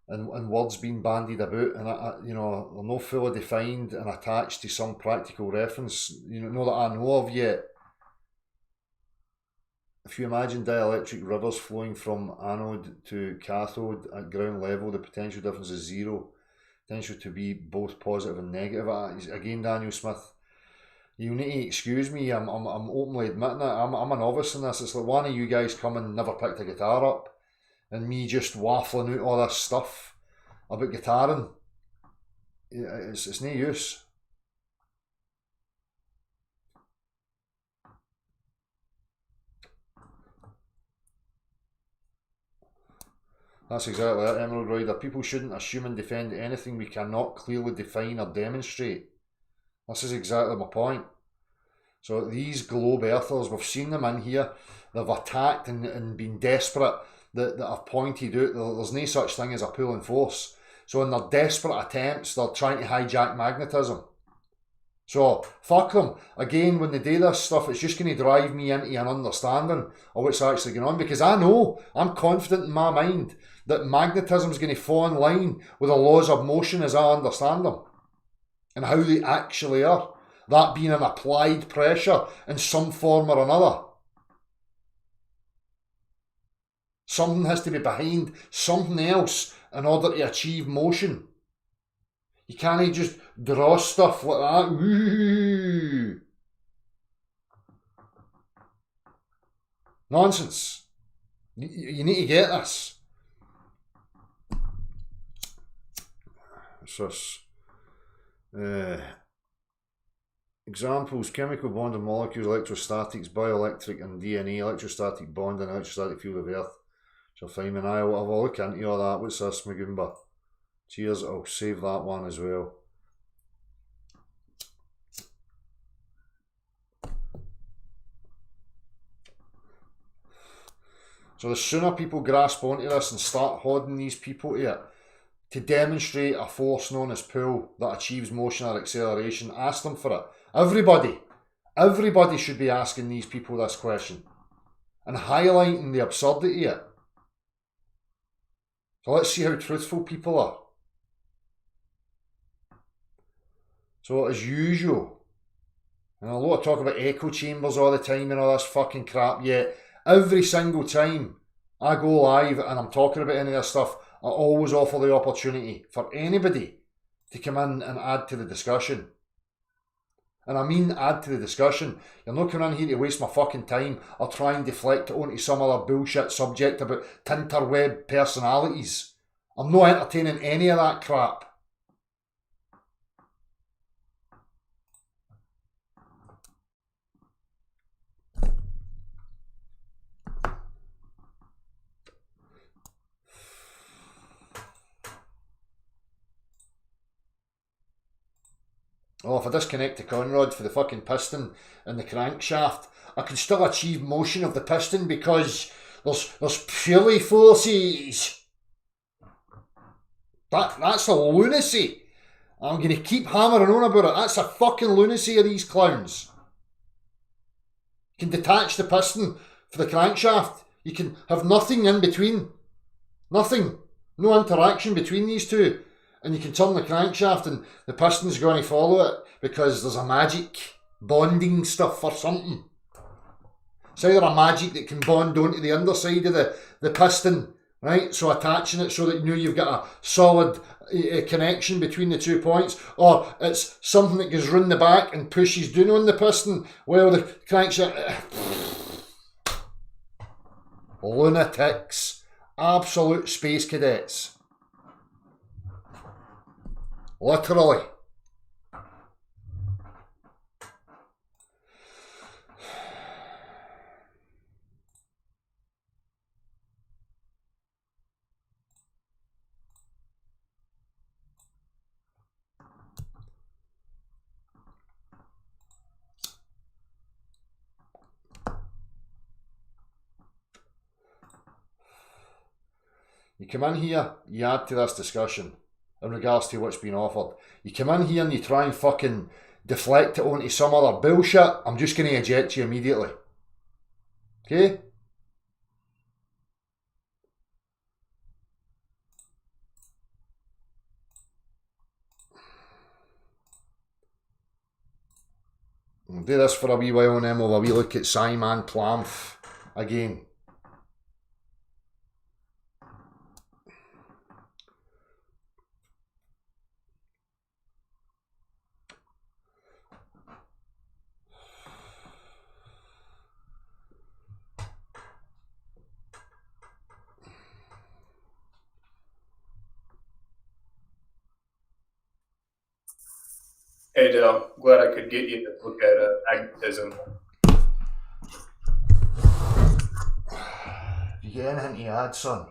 and words being bandied about, and you know, they're not fully defined and attached to some practical reference, you know, that I know of yet. If you imagine dielectric rivers flowing from anode to cathode at ground level, the potential difference is zero. Potential to be both positive and negative. Again, Daniel Smith, you need to excuse me. I'm openly admitting it. I'm a novice in this. It's like one of you guys coming, never picked a guitar up, and me just waffling out all this stuff about guitaring. It's no use. That's exactly it, Emerald Rider. People shouldn't assume and defend anything we cannot clearly define or demonstrate. This is exactly my point. So these globe earthers, we've seen them in here. They've attacked and been desperate. That have pointed out there's no such thing as a pulling force. So in their desperate attempts, they're trying to hijack magnetism. So fuck them. Again, when they do this stuff, it's just going to drive me into an understanding of what's actually going on, because I know, I'm confident in my mind that magnetism is going to fall in line with the laws of motion as I understand them and how they actually are. That being an applied pressure in some form or another. Something has to be behind something else in order to achieve motion. You can't just draw stuff like that. Ooh. Nonsense. You need to get this. Examples: chemical bond of molecules, electrostatics, bioelectric and DNA, electrostatic bond and electrostatic field of Earth. Shall find an eye. I'll have a look into all that. What's this, Magumba? Cheers, I'll save that one as well. So the sooner people grasp onto this and start holding these people to it, to demonstrate a force known as pull that achieves motion or acceleration, ask them for it. Everybody should be asking these people this question and highlighting the absurdity of it. So let's see how truthful people are. So as usual, and a lot of talk about echo chambers all the time and all this fucking crap, yet every single time I go live and I'm talking about any of this stuff, I always offer the opportunity for anybody to come in and add to the discussion. And I mean add to the discussion. You're not coming in here to waste my fucking time or try and deflect it onto some other bullshit subject about tinterweb personalities. I'm not entertaining any of that crap. Oh, if I disconnect the conrod for the fucking piston and the crankshaft, I can still achieve motion of the piston because there's purely forces. That's a lunacy. I'm going to keep hammering on about it. That's a fucking lunacy of these clowns. You can detach the piston for the crankshaft. You can have nothing in between. Nothing. No interaction between these two. And you can turn the crankshaft and the piston's going to follow it because there's a magic bonding stuff or something. It's either a magic that can bond onto the underside of the piston, right? So attaching it so that you know you've got a solid connection between the 2 points, or it's something that goes round the back and pushes down on the piston. Well, the crankshaft... Lunatics. Absolute space cadets. Literally. You come in here, you add to this discussion in regards to what's been offered. You come in here and you try and fucking deflect it onto some other bullshit, I'm just going to eject you immediately. Okay? We'll do this for a wee while and then we'll have a wee look at Scimandan Clown again. Hey Dale, glad I could get you to look at magnetism. You get anything to add, son?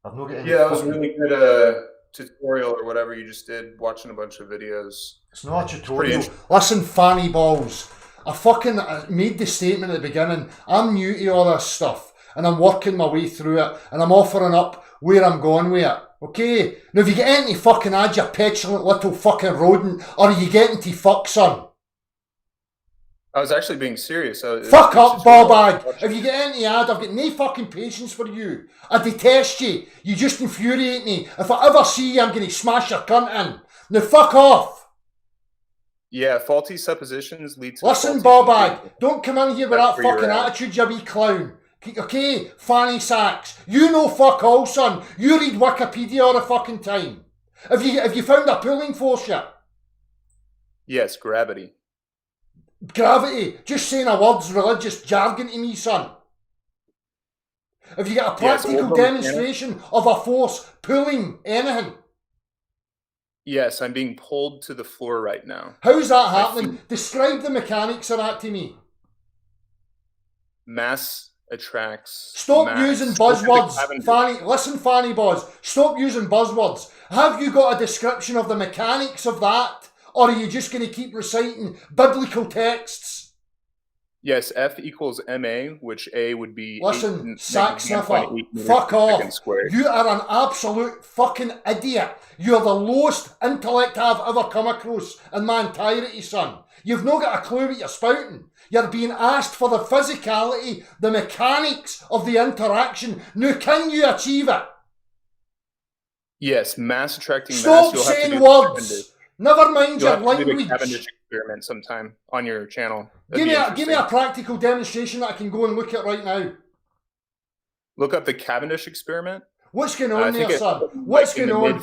I've not got any. Yeah, that was a really good tutorial or whatever you just did, watching a bunch of videos. It's not a tutorial. Listen, fanny balls. I made the statement at the beginning. I'm new to all this stuff and I'm working my way through it and I'm offering up where I'm going with it. Okay? Now if you get anything to fucking add, you petulant little fucking rodent, or are you getting to fuck, son? I was actually being serious. Fuck up, ball-bag. If you get anything to add, I've got no fucking patience for you. I detest you. You just infuriate me. If I ever see you, I'm going to smash your cunt in. Now fuck off. Yeah, faulty suppositions lead to... Listen, ball-bag, don't come in here with that fucking attitude, you wee clown. Okay, fanny sacks. You know fuck all, son. You read Wikipedia all the fucking time. Have you found a pulling force yet? Yes, gravity. Gravity. Just saying a word's religious jargon to me, son. Have you got a practical demonstration of a force pulling anything? Yes, I'm being pulled to the floor right now. How's that happening? Describe the mechanics of that to me. Mass attracts. Stop using buzzwords, Fanny. Listen, Fanny Boz. Stop using buzzwords. Have you got a description of the mechanics of that, or are you just going to keep reciting biblical texts? Yes, F equals MA, which A would be. Listen, sack sniffer. Fuck off. You are an absolute fucking idiot. You're the lowest intellect I've ever come across in my entirety, son. You've not got a clue what you're spouting. You're being asked for the physicality, the mechanics of the interaction. Now, can you achieve it? Yes, mass attracting mass. Stop saying words. Never mind your language. Do the Cavendish experiment sometime on your channel. Give me a practical demonstration that I can go and look at right now. Look up the Cavendish experiment. What's going on there, son? What's going on?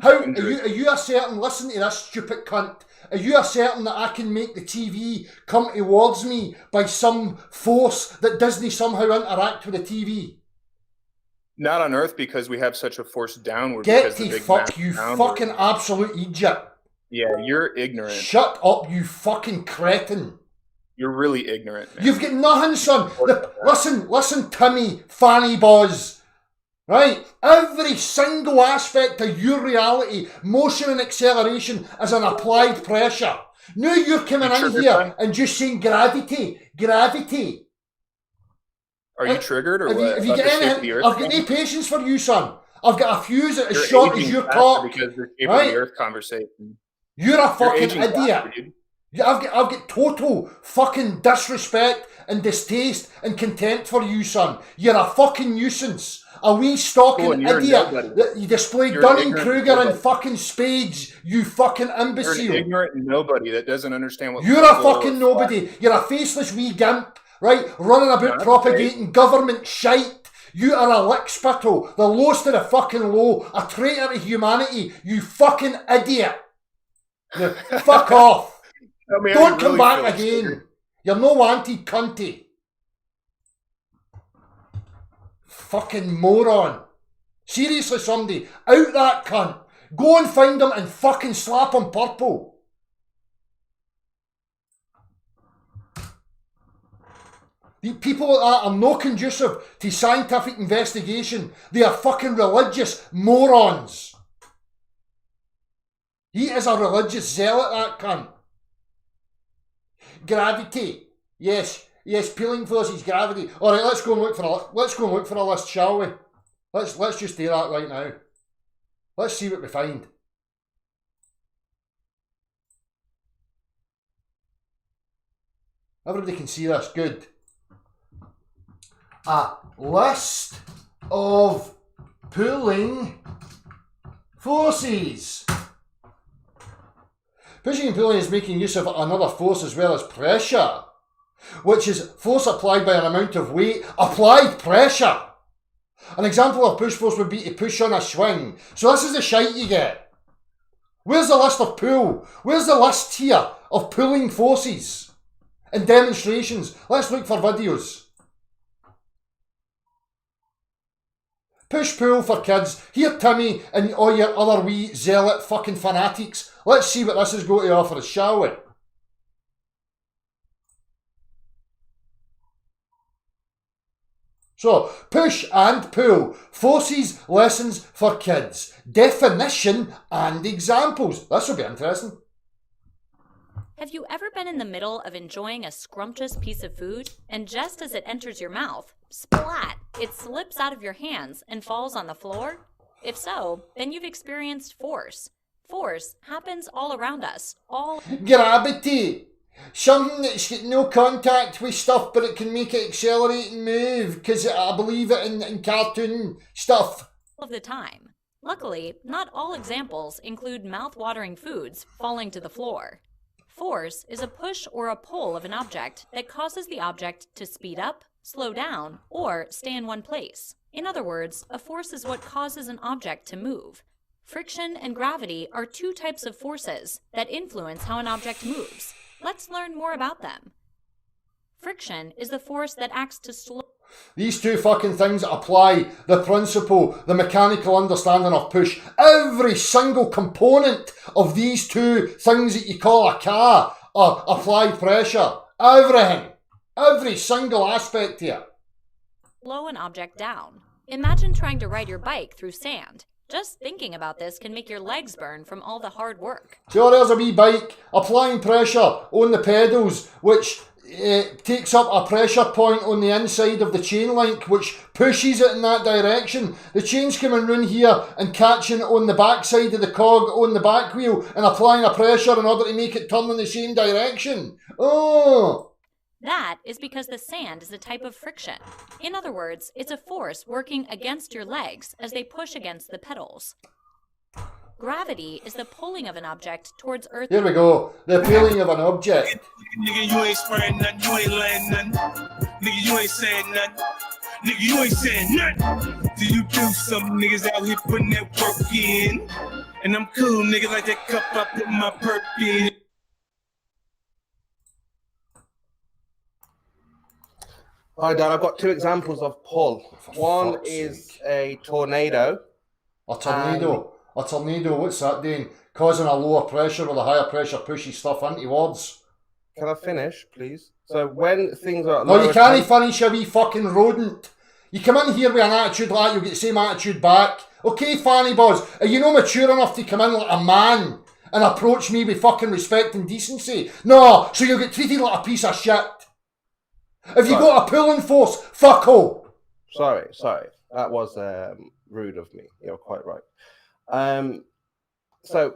How are you asserting? Listen to this stupid cunt. Are you asserting that I can make the TV come towards me by some force that doesn't somehow interact with the TV? Not on Earth, because we have such a force downward. Get to fuck, you fucking absolute idiot. Yeah, you're ignorant. Shut up, you fucking cretin. You're really ignorant, man. You've got nothing, son. Listen, Timmy, Fanny Boz. Right? Every single aspect of your reality, motion and acceleration, is an applied pressure. Now you're coming in here and just saying gravity. Are you triggered or what? Have you got anything? I've got no patience for you, son. I've got a fuse as short as your cock. Because the shape of the Earth conversation. You're a fucking idiot. I've got total fucking disrespect and distaste and contempt for you, son. You're a fucking nuisance. A wee stalking idiot. You display Dunning-Kruger and fucking spades, you fucking imbecile. You're an ignorant nobody that doesn't understand what... You're a fucking nobody. You're a faceless wee gimp, right? Running about propagating government shite. You are a lick spittle, the lowest of the fucking low, a traitor to humanity, you fucking idiot. Now, fuck off. Don't come back again. You're no wanted, cunty. Fucking moron. Seriously, somebody, out that cunt. Go and find him and fucking slap him purple. The people like that are no conducive to scientific investigation. They are fucking religious morons. He is a religious zealot, that cunt. Gravity. Yes, peeling forces, gravity. All right, let's go and look for a list, shall we? Let's just do that right now. Let's see what we find. Everybody can see this, good. A list of pulling forces. Pushing and pulling is making use of another force as well as pressure, which is force applied by an amount of weight, applied pressure. An example of push force would be to push on a swing. So this is the shite you get. Where's the list of pull? Where's the list here of pulling forces and demonstrations? Let's look for videos. Push pull for kids. Here, Timmy and all your other wee zealot fucking fanatics. Let's see what this is going to offer us, shall we? So, push and pull. Forces, lessons for kids. Definition and examples. This will be interesting. Have you ever been in the middle of enjoying a scrumptious piece of food, and just as it enters your mouth, splat, it slips out of your hands and falls on the floor? If so, then you've experienced force. Force happens all around us, all... Gravity. Something that's got no contact with stuff, but it can make it accelerate and move, because I believe it in cartoon stuff. Of the time. Luckily, not all examples include mouth-watering foods falling to the floor. Force is a push or a pull of an object that causes the object to speed up, slow down, or stay in one place. In other words, a force is what causes an object to move. Friction and gravity are two types of forces that influence how an object moves. Let's learn more about them. Friction is the force that acts to slow... These two fucking things apply the principle, the mechanical understanding of push. Every single component of these two things that you call a car are applied pressure. Everything. Every single aspect here. Slow an object down. Imagine trying to ride your bike through sand. Just thinking about this can make your legs burn from all the hard work. So there's a wee bike applying pressure on the pedals, which takes up a pressure point on the inside of the chain link, which pushes it in that direction. The chain's coming round here and catching on the back side of the cog on the back wheel and applying a pressure in order to make it turn in the same direction. Oh! That is because the sand is a type of friction. In other words, it's a force working against your legs as they push against the pedals. Gravity is the pulling of an object towards Earth. Here we go. The pulling of an object. Nigga, you ain't spraying nothing, you ain't laying nothing. Nigga, you ain't saying nothing. Nigga, you ain't saying nothing. Do you do some niggas out here putting that work in? And I'm cool, nigga, like that cup I put my perk in. Hi, Dan. I've got two examples of pull. One is a tornado. A tornado? A tornado, what's that doing? Causing a lower pressure with a higher pressure pushes stuff inwards. Can I finish, please? So when things are... No, you can't finish, you wee fucking rodent. You come in here with an attitude like that, you'll get the same attitude back. Okay, Fanny Buzz, are you not mature enough to come in like a man and approach me with fucking respect and decency? No, so you'll get treated like a piece of shit. If you got a pulling force, fuck all. Sorry. That was rude of me. You're quite right. So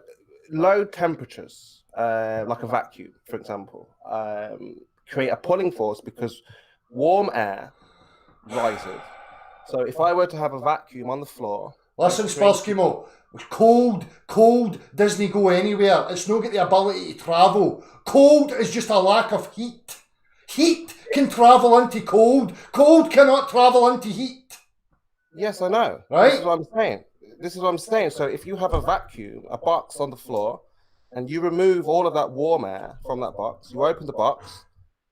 low temperatures, like a vacuum, for example, create a pulling force because warm air rises. So if I were to have a vacuum on the floor... Listen, Spurskimo, cold doesn't go anywhere. It's not got the ability to travel. Cold is just a lack of heat. Heat can travel into cold. Cold cannot travel into heat. Yes, I know. Right? This is what I'm saying. So if you have a vacuum, a box on the floor, and you remove all of that warm air from that box, you open the box,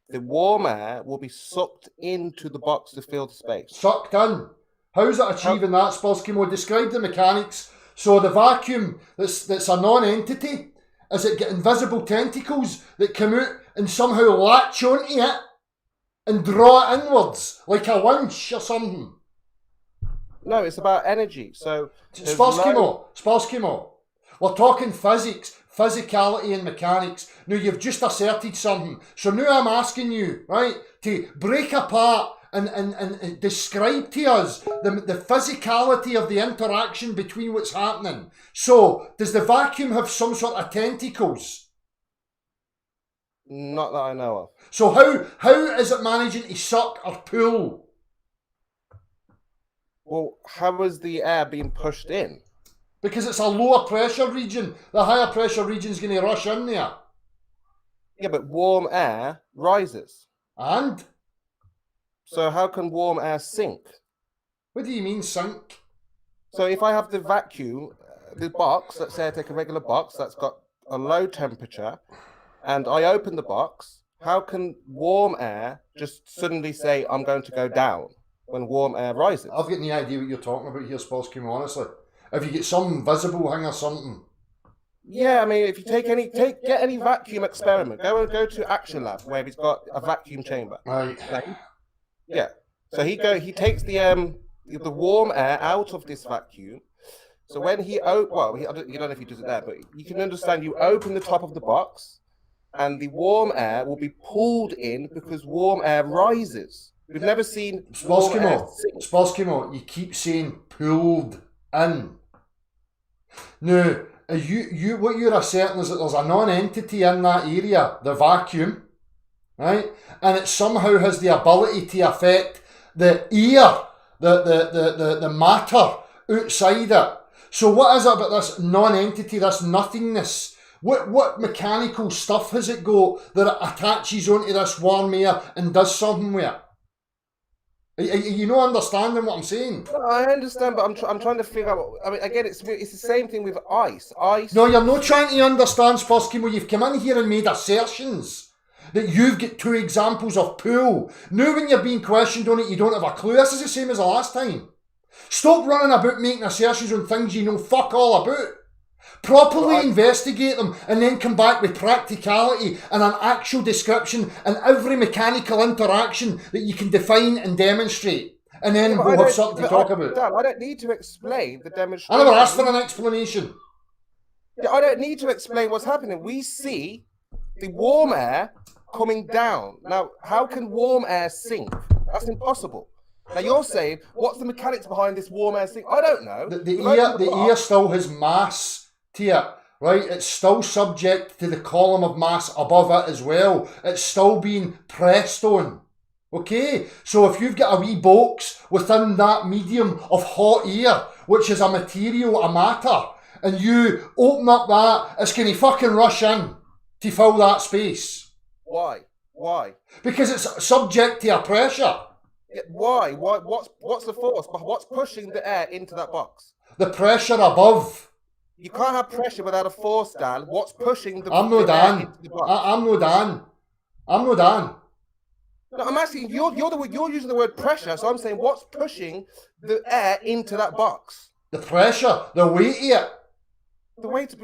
the warm air will be sucked into the box to fill the space. Sucked in. How's it achieving that, Spurskimo? Describe the mechanics. So the vacuum that's a non-entity, is it got invisible tentacles that come out and somehow latch onto it and draw it inwards like a winch or something? No, it's about energy. So Spurskimo, we're talking physics, physicality and mechanics. Now you've just asserted something. So now I'm asking you, right, to break apart and describe to us the physicality of the interaction between what's happening. So, does the vacuum have some sort of tentacles? Not that I know of. So how is it managing to suck or pull? Well, how is the air being pushed in? Because it's a lower pressure region. The higher pressure region is going to rush in there. Yeah, but warm air rises. And? So how can warm air sink? What do you mean sink? So if I have the vacuum, the box, let's say I take a regular box that's got a low temperature, and I open the box, how can warm air just suddenly say, I'm going to go down when warm air rises? I've got no idea what you're talking about here, Sposkimo, honestly. If you get some visible thing or something. Yeah, I mean, if you get any vacuum experiment, go to Action Lab where he's got a vacuum chamber. Right. Yeah. So he takes the warm air out of this vacuum. So when you don't know if he does it there, but you can understand. You open the top of the box, and the warm air will be pulled in because warm air rises. We've never seen Sposkimo, you keep saying pulled in. Now, what you're asserting is that there's a non-entity in that area, the vacuum, right? And it somehow has the ability to affect the air, the matter outside it. So what is it about this non-entity, this nothingness? What mechanical stuff has it got that it attaches onto this warm air and does something with it? You not understanding what I'm saying? I understand, but I'm trying to figure out. I mean, again, it's the same thing with ice. No, you're not trying to understand, Sposkimo. You've come in here and made assertions that you've got two examples of pull. Now when you're being questioned on it, you don't have a clue. This is the same as the last time. Stop running about making assertions on things you know fuck all about. Properly investigate them and then come back with practicality and an actual description and every mechanical interaction that you can define and demonstrate. And then we'll have something to talk about. Dan, I don't need to explain the demonstration. I never asked for an explanation. Yeah, I don't need to explain what's happening. We see the warm air coming down. Now, how can warm air sink? That's impossible. Now you're saying, what's the mechanics behind this warm air sink? I don't know. The air still has mass to it, right? It's still subject to the column of mass above it as well. It's still being pressed on. Okay? So if you've got a wee box within that medium of hot air, which is a material, a matter, and you open up that, it's going to fucking rush in to fill that space. Why? Because it's subject to a pressure. Yeah, why? What's the force? What's pushing the air into that box? The pressure above. You can't have pressure without a force, Dan. What's pushing the I'm no air Dan. into the box? I'm no Dan. No, I'm asking, you're using the word pressure, so I'm saying what's pushing the air into that box? The pressure, the weight of it. The weight,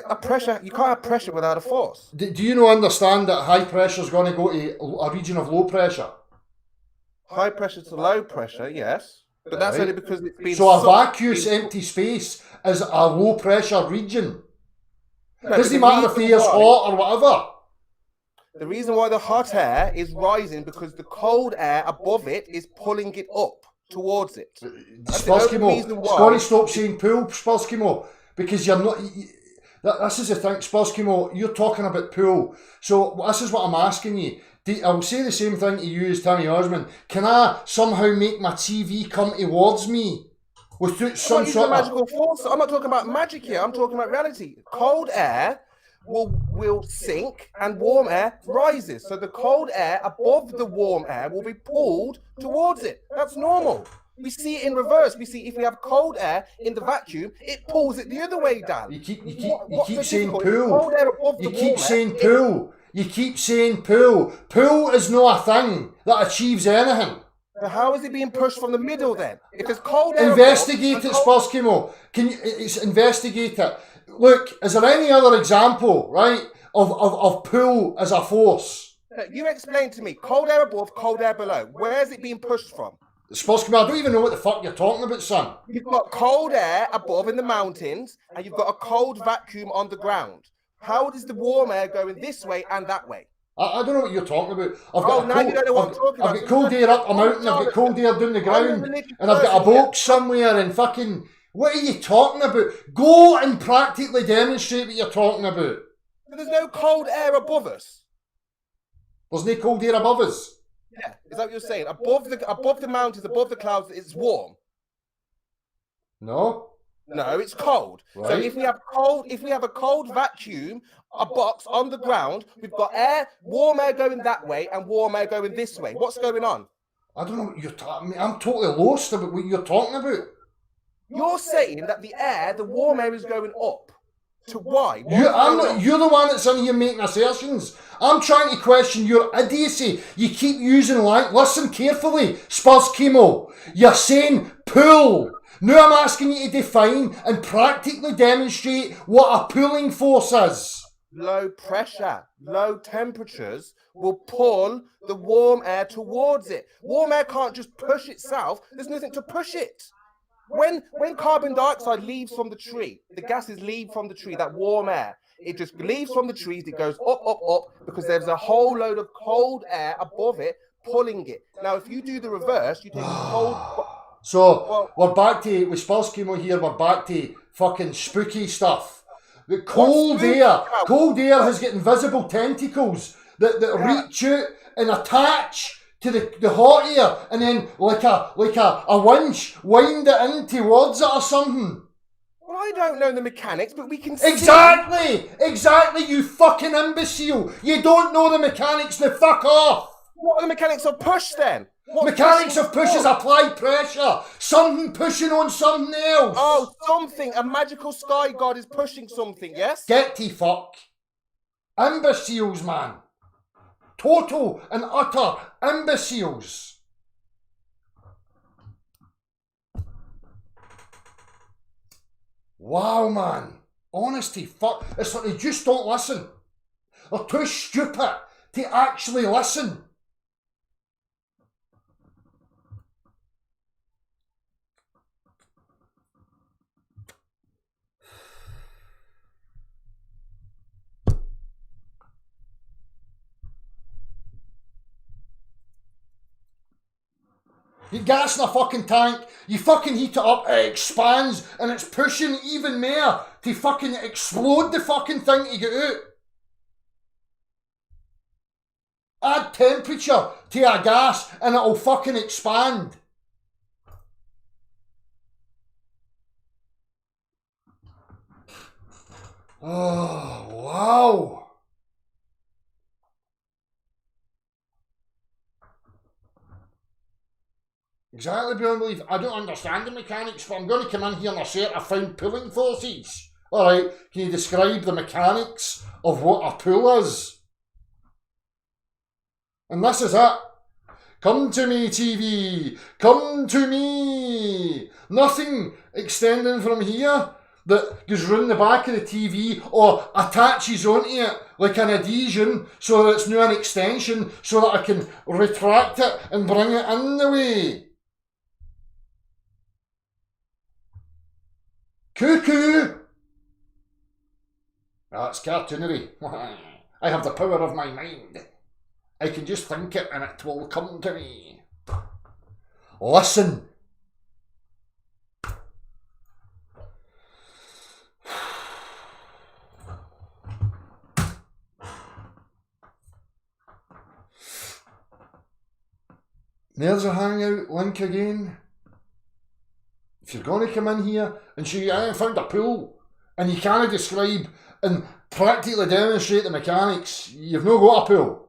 a pressure, you can't have pressure without a force. Do you not understand that high pressure is going to go to a region of low pressure? High pressure to low pressure, yes. But that's only because it's been... So a vacuous empty space is a low pressure region. No, doesn't matter if the air's hot or whatever. The reason why the hot air is rising because the cold air above it is pulling it up towards it. Sposkimo, it's got to stop saying pull, Sposkimo, because you're not... This is the thing, Sposkimo, you're talking about pull. So this is what I'm asking you. I'll say the same thing to you as Timmy Osmond. Can I somehow make my TV come towards me? With some sort of magical force. I'm not talking about magic here. I'm talking about reality. Cold air will sink and warm air rises. So the cold air above the warm air will be pulled towards it. That's normal. We see it in reverse. We see if we have cold air in the vacuum, it pulls it the other way down. You keep saying pull. You keep saying pull. You keep saying pull. Pull is not a thing that achieves anything. So how is it being pushed from the middle then? If there's cold air... Investigate it, Sposkimo. Investigate it. Look, is there any other example, right, of pull as a force? You explain to me, cold air above, cold air below. Where is it being pushed from? Sposkimo, I don't even know what the fuck you're talking about, son. You've got cold air above in the mountains, and you've got a cold vacuum on the ground. How is the warm air going this way and that way? I don't know what you're talking about. You don't know what I'm talking about. I've got cold air up a mountain, I've got cold air down the ground, and I've got a box somewhere and fucking... What are you talking about? Go and practically demonstrate what you're talking about. But there's no cold air above us. There's no cold air above us. Yeah, is that what you're saying? Above the mountains, above the clouds, it's warm. No. No, it's cold. Right. So if we have a cold vacuum, a box on the ground, we've got warm air going that way and warm air going this way. What's going on? I don't know what you're talking about. I'm totally lost about what you're talking about. You're saying that the warm air is going up. To why? You're the one that's in here making assertions. I'm trying to question your idiocy. You keep using listen carefully, Spurs Chemo. You're saying pull. Now I'm asking you to define and practically demonstrate what a pulling force is. Low pressure, low temperatures will pull the warm air towards it. Warm air can't just push itself. There's nothing to push it. When carbon dioxide leaves from the tree, the gases leave from the tree, that warm air, it just leaves from the trees, it goes up, up, up, because there's a whole load of cold air above it pulling it. Now, if you do the reverse, you take cold... So, we're back to, with Spurs Chemo here, we're back to fucking spooky stuff. The cold air has got invisible tentacles that reach out and attach to the hot air, and then like a winch wind it in towards it or something. Well, I don't know the mechanics, but we can see. Exactly, you fucking imbecile. You don't know the mechanics, now fuck off. What are the mechanics of push then? Mechanics of push is applied pressure. Something pushing on something else. Oh, something. A magical sky god is pushing something, yes? Get to fuck. Imbeciles, man. Total and utter imbeciles. Wow, man. Honesty, fuck. It's like they just don't listen. They're too stupid to actually listen. You gas in a fucking tank, you fucking heat it up, it expands, and it's pushing even more to fucking explode the fucking thing to get out. Add temperature to a gas and it'll fucking expand. Oh, wow. Exactly beyond belief. I don't understand the mechanics, but I'm going to come in here and assert I found pulling forces. Alright, can you describe the mechanics of what a pull is? And this is it. Come to me, TV. Come to me. Nothing extending from here that goes round the back of the TV or attaches onto it like an adhesion so that it's now an extension so that I can retract it and bring it in the way. Cuckoo! That's cartoonery. I have the power of my mind. I can just think it and it will come to me. Listen. There's a hangout link again. If you're going to come in here and say, I found a pool, and you can't describe and practically demonstrate the mechanics, you've not got a pool.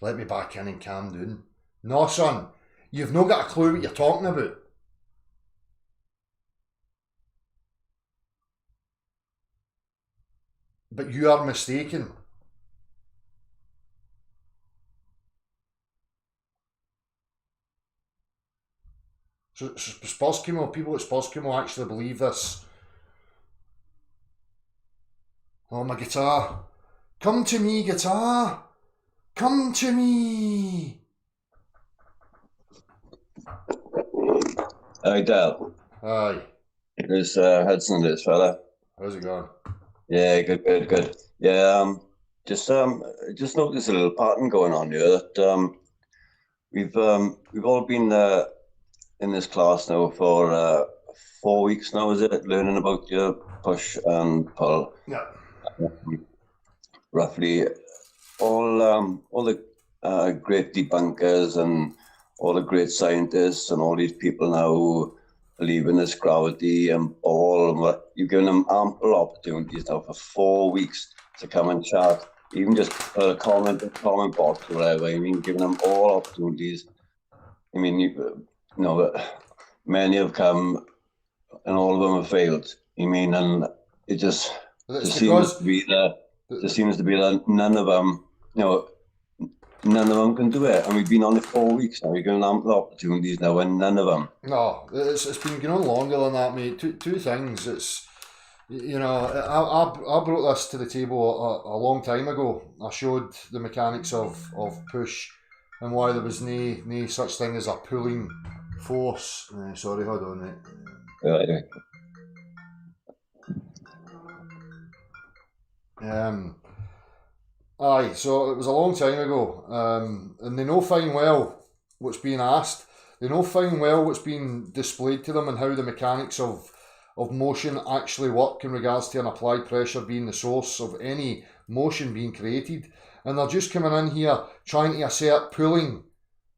Let me back in and calm down. No, son, you've not got a clue what you're talking about. But you are mistaken. So Spurs Chemo, people at Spurs Chemo actually believe this. Oh, my guitar. Come to me, guitar. Come to me. Hi, Dal. Aye. There's Hudson, this fella. How's it going? Yeah, good. Yeah, just noticed a little pattern going on here that we've all been in this class now for 4 weeks now, is it? Learning about your push and pull. Yeah. Roughly all the great debunkers and all the great scientists and all these people now who believe in this gravity and all, you've given them ample opportunities now for 4 weeks to come and chat, even just put a comment box or whatever. I mean, giving them all opportunities. I mean, you know, many have come and all of them have failed. I mean, and it just seems to be that none of them, you know, none of them can do it. And we've been on it 4 weeks now. We're going ample opportunities now, and none of them. No, it's been going on longer than that, mate. Two things. It's, you know, I brought this to the table a long time ago. I showed the mechanics of push and why there was no such thing as a pulling force. Sorry, hold on, mate. Right. Aye, so it was a long time ago, and they know fine well what's being asked. They know fine well what's being displayed to them and how the mechanics of motion actually work in regards to an applied pressure being the source of any motion being created. And they're just coming in here trying to assert pulling,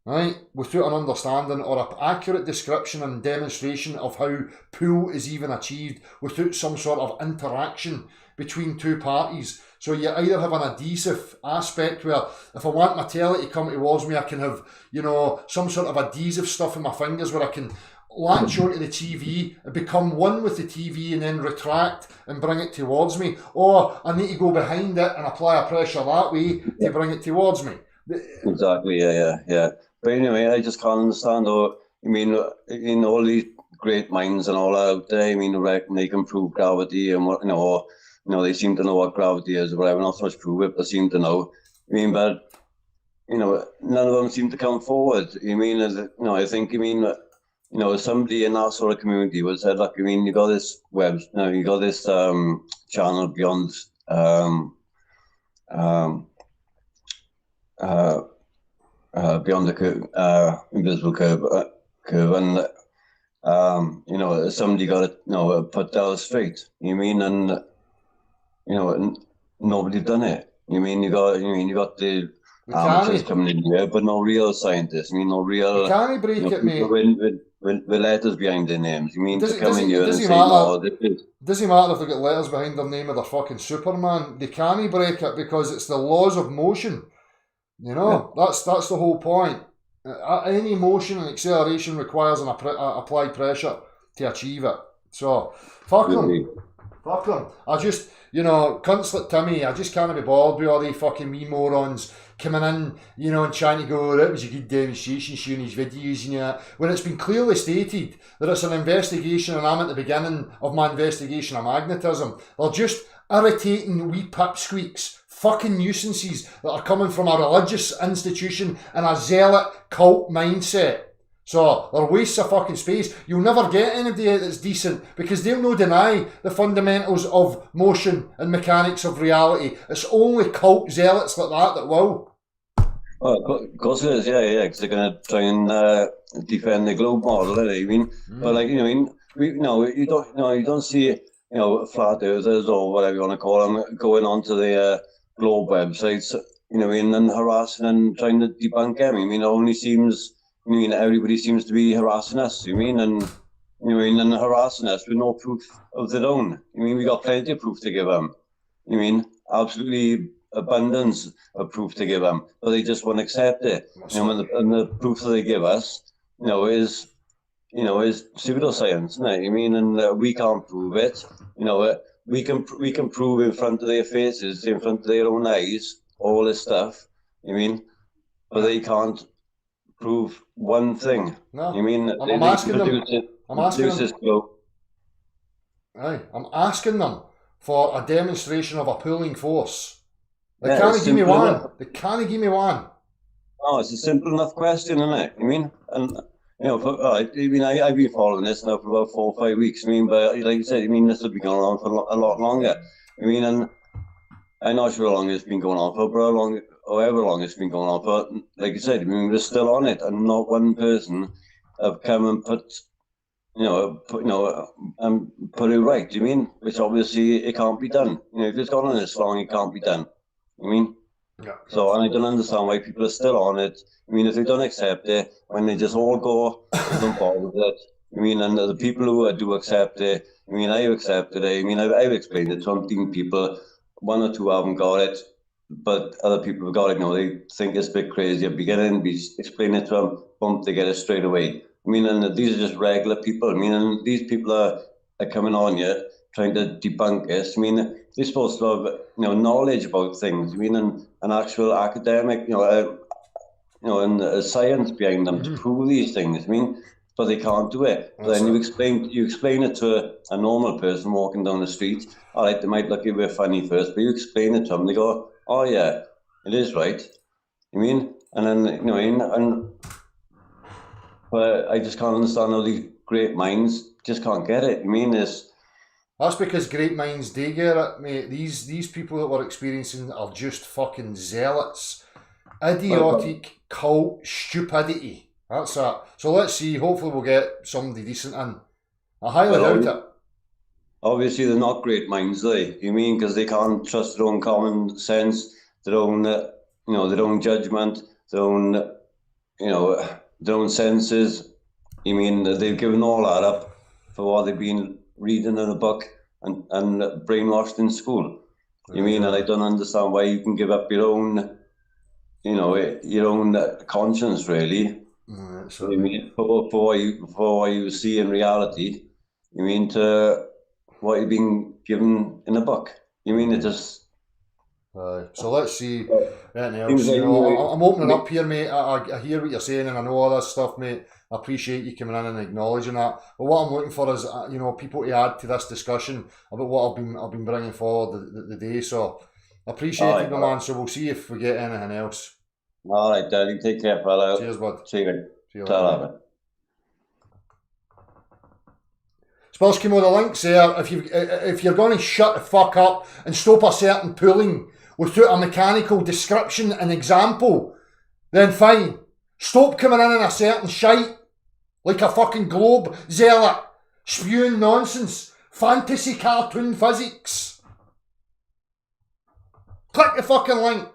right, without an understanding or an accurate description and demonstration of how pull is even achieved without some sort of interaction between two parties. So you either have an adhesive aspect where if I want my telly to come towards me, I can have, you know, some sort of adhesive stuff in my fingers where I can latch onto the TV and become one with the TV and then retract and bring it towards me. Or I need to go behind it and apply a pressure that way to bring it towards me. Exactly, yeah. But anyway, I just can't understand, though. I mean, in all these great minds and all out there, I mean, they can prove gravity and what, you know, they seem to know what gravity is or whatever, not so much prove it, but seem to know. I mean, but, you know, none of them seem to come forward. I mean, I think, you know, somebody in that sort of community would say, look, I mean, you got this you got this channel beyond beyond the invisible curve, and you know, somebody got to, you know, put that straight. You mean, and you know, nobody done it. You mean, you got the amateurs coming in here, but no real scientists. I mean, no real. You can't break it, mate. With letters behind their names. You mean to come in here and say, no, doesn't matter if they've got letters behind their name or they're fucking Superman. They can't break it because it's the laws of motion. You know, yeah. That's the whole point. Any motion and acceleration requires an applied pressure to achieve it. So, fuck them. Fuck them. I just, you know, cunts like Timmy, I just can't be bothered with all the fucking wee morons coming in, you know, and trying to go, that was a good demonstration, showing his videos and that, when it's been clearly stated that it's an investigation and I'm at the beginning of my investigation of magnetism. They're just irritating wee pipsqueaks, fucking nuisances that are coming from a religious institution and a zealot cult mindset. So they're wastes of fucking space. You'll never get anybody that's decent because they'll no deny the fundamentals of motion and mechanics of reality. It's only cult zealots like that will. Well, of course it is, yeah, because they're going to try and defend the globe model, I mean. But like, you know, you don't see, you know, flat earthers or whatever you want to call them going onto the globe websites, you know, and harassing and trying to debunk them. I mean, it only seems. I mean, everybody seems to be harassing us, you mean, and and harassing us with no proof of their own. I mean, we got plenty of proof to give them. I mean, absolutely abundance of proof to give them, but they just won't accept it. You know, and the proof that they give us, is pseudoscience, isn't it? I mean, and we can't prove it. You know, we can prove in front of their faces, in front of their own eyes, all this stuff. I mean, but they can't prove one thing. No, you mean I'm asking them for a demonstration of a pulling force? They Yeah, can't it's give me simple one. enough. They can't give me one. Oh, it's a simple enough question, isn't it? I mean, and you know, I've been following this now for about 4 or 5 weeks. I mean, but like you said, I mean, this has been going on for a lot longer. I mean, and I'm not sure how long it's been going on for, but however long it's been going on for, like you said, I mean, we're still on it, and not one person have come and put it right. Do you mean? Which obviously it can't be done. You know, if it's gone on this long, it can't be done. I mean. Yeah. So, and I don't understand why people are still on it. I mean, if they don't accept it, when they just all go, they don't bother with it. I mean, and the people who do accept it, I mean, I've accepted it. I mean, I've explained it to 15 people. 1 or 2 haven't got it, but other people have got it. You know, they think it's a bit crazy at the beginning. We explain it to them, boom, they get it straight away. I mean, and these are just regular people. I mean, and these people are coming on here trying to debunk this. I mean, they're supposed to have, knowledge about things. I mean, an actual academic, and science behind them to prove these things. I mean, but they can't do it. But then you explain it to a normal person walking down the street. All right, they might look at you a bit funny first, but you explain it to them, they go, "Oh yeah, it is right." I mean, and then but I just can't understand how these great minds just can't get it. I mean, that's because great minds do get it, mate. These people that we're experiencing are just fucking zealots. Idiotic cult stupidity. That's it. So let's see. Hopefully we'll get somebody decent in. I highly doubt it. Obviously they're not great minds, you mean, because they can't trust their own common sense, their own, their own judgment, their own senses. You mean, they've given all that up for what they've been reading in a book and brainwashed in school. You mean, and I don't understand why you can give up your own, your own conscience, really. You mean, for what you see in reality. You mean, to what you've been given in a book. You mean, it just... So let's see anything else. I'm opening up here, mate. I hear what you're saying, and I know all this stuff, mate. I appreciate you coming in and acknowledging that. But what I'm looking for is, people to add to this discussion about what I've been bringing forward the day. So I appreciate it, my man. So we'll see if we get anything else. All right, darling. Take care, fella. Cheers, bud. See you. See you later. Spurs came with the links there. If you're going to shut the fuck up and stop a certain pulling without a mechanical description and example, then fine. Stop coming in a certain shite like a fucking globe zealot, spewing nonsense, fantasy cartoon physics. Click the fucking link.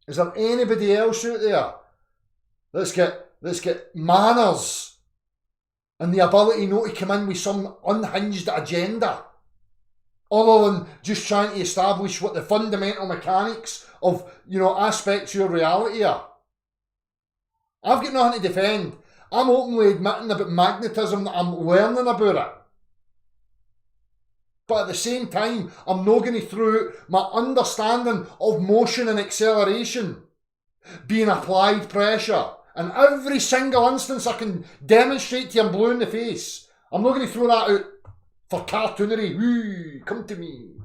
Is there anybody else out there that's got manners and the ability not to come in with some unhinged agenda, other than just trying to establish what the fundamental mechanics of, aspects of your reality are? I've got nothing to defend. I'm openly admitting about magnetism, that I'm learning about it. But at the same time, I'm not going to throw out my understanding of motion and acceleration being applied pressure. And every single instance I can demonstrate to you I'm blue in the face, I'm not going to throw that out for cartoonery. Woo, come to me.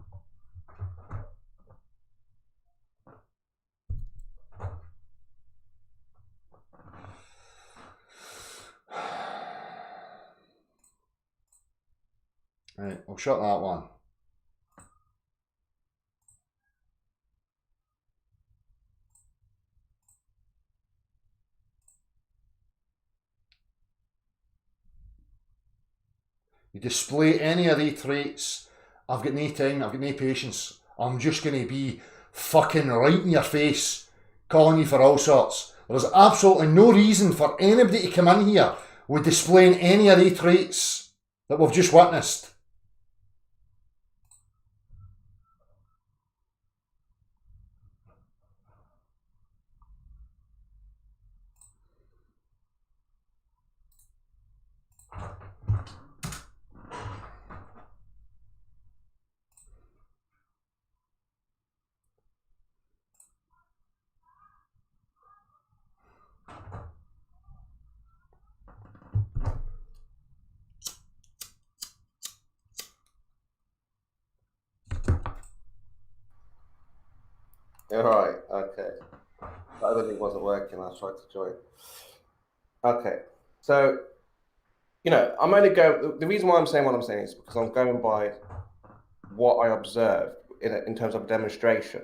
Right, I'll shut that one. You display any of these traits, I've got no time, I've got no patience. I'm just going to be fucking right in your face, calling you for all sorts. There's absolutely no reason for anybody to come in here with displaying any of these traits that we've just witnessed. other link wasn't working. I tried to join. Okay, so I'm only going. The reason why I'm saying what I'm saying is because I'm going by what I observed in terms of demonstration.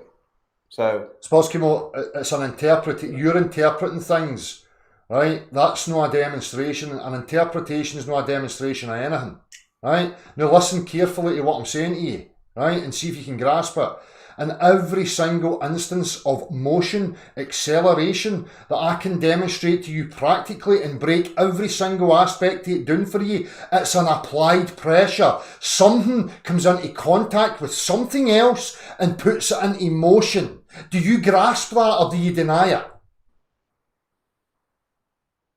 So, Sposkimo, it's an interpretation. You're interpreting things, right? That's not a demonstration. An interpretation is not a demonstration of anything, right? Now listen carefully to what I'm saying to you, right? And see if you can grasp it. In every single instance of motion, acceleration that I can demonstrate to you practically and break every single aspect of it down for you, it's an applied pressure. Something comes into contact with something else and puts it into motion. Do you grasp that or do you deny it?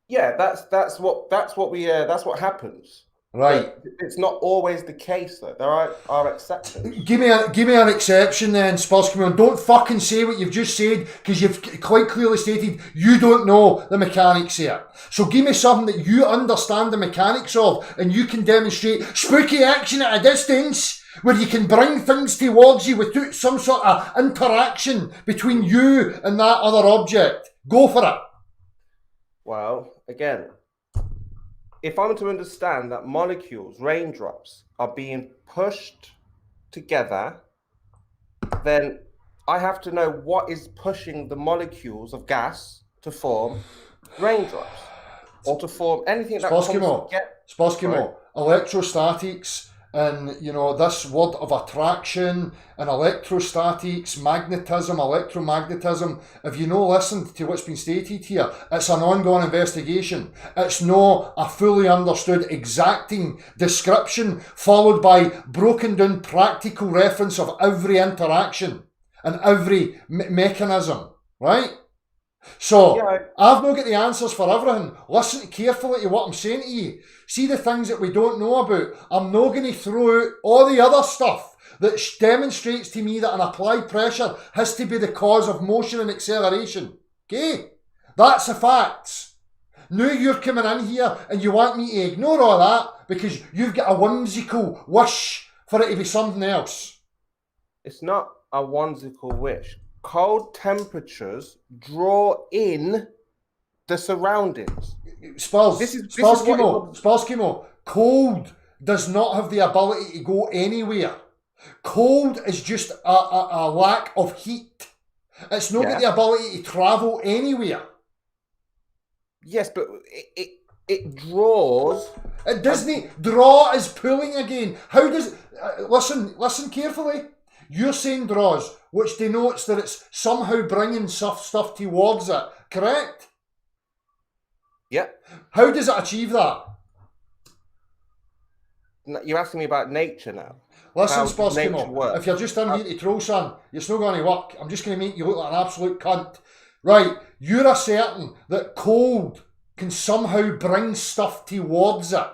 Yeah, that's what happens. Right. But it's not always the case, though. There are exceptions. Give me an exception then, Spursky. Don't fucking say what you've just said, because you've quite clearly stated you don't know the mechanics here. So give me something that you understand the mechanics of, and you can demonstrate spooky action at a distance, where you can bring things towards you without some sort of interaction between you and that other object. Go for it. Well, again, if I'm to understand that molecules, raindrops, are being pushed together, then I have to know what is pushing the molecules of gas to form raindrops, or to form anything that comes together. Sposkimo, electrostatics, and this word of attraction and electrostatics, magnetism, electromagnetism. If you no listened to what's been stated here, it's an ongoing investigation. It's not a fully understood exacting description followed by broken down practical reference of every interaction and every mechanism, right? So, I've not got the answers for everything. Listen carefully to what I'm saying to you. See the things that we don't know about. I'm not going to throw out all the other stuff that demonstrates to me that an applied pressure has to be the cause of motion and acceleration. Okay? That's the facts. Now you're coming in here and you want me to ignore all that because you've got a whimsical wish for it to be something else. It's not a whimsical wish. Cold temperatures draw in the surroundings. Sparskimo, cold does not have the ability to go anywhere. Cold is just a lack of heat. It's not got the ability to travel anywhere. Yes, but it draws. It doesn't. Draw is pulling again. How does... listen carefully. You're saying draws, which denotes that it's somehow bringing stuff towards it, correct? Yeah. How does it achieve that? You're asking me about nature now. Listen, Sposkimo, if you're just in here to troll, son, it's not going to work. I'm just going to make you look like an absolute cunt. Right, you're asserting that cold can somehow bring stuff towards it,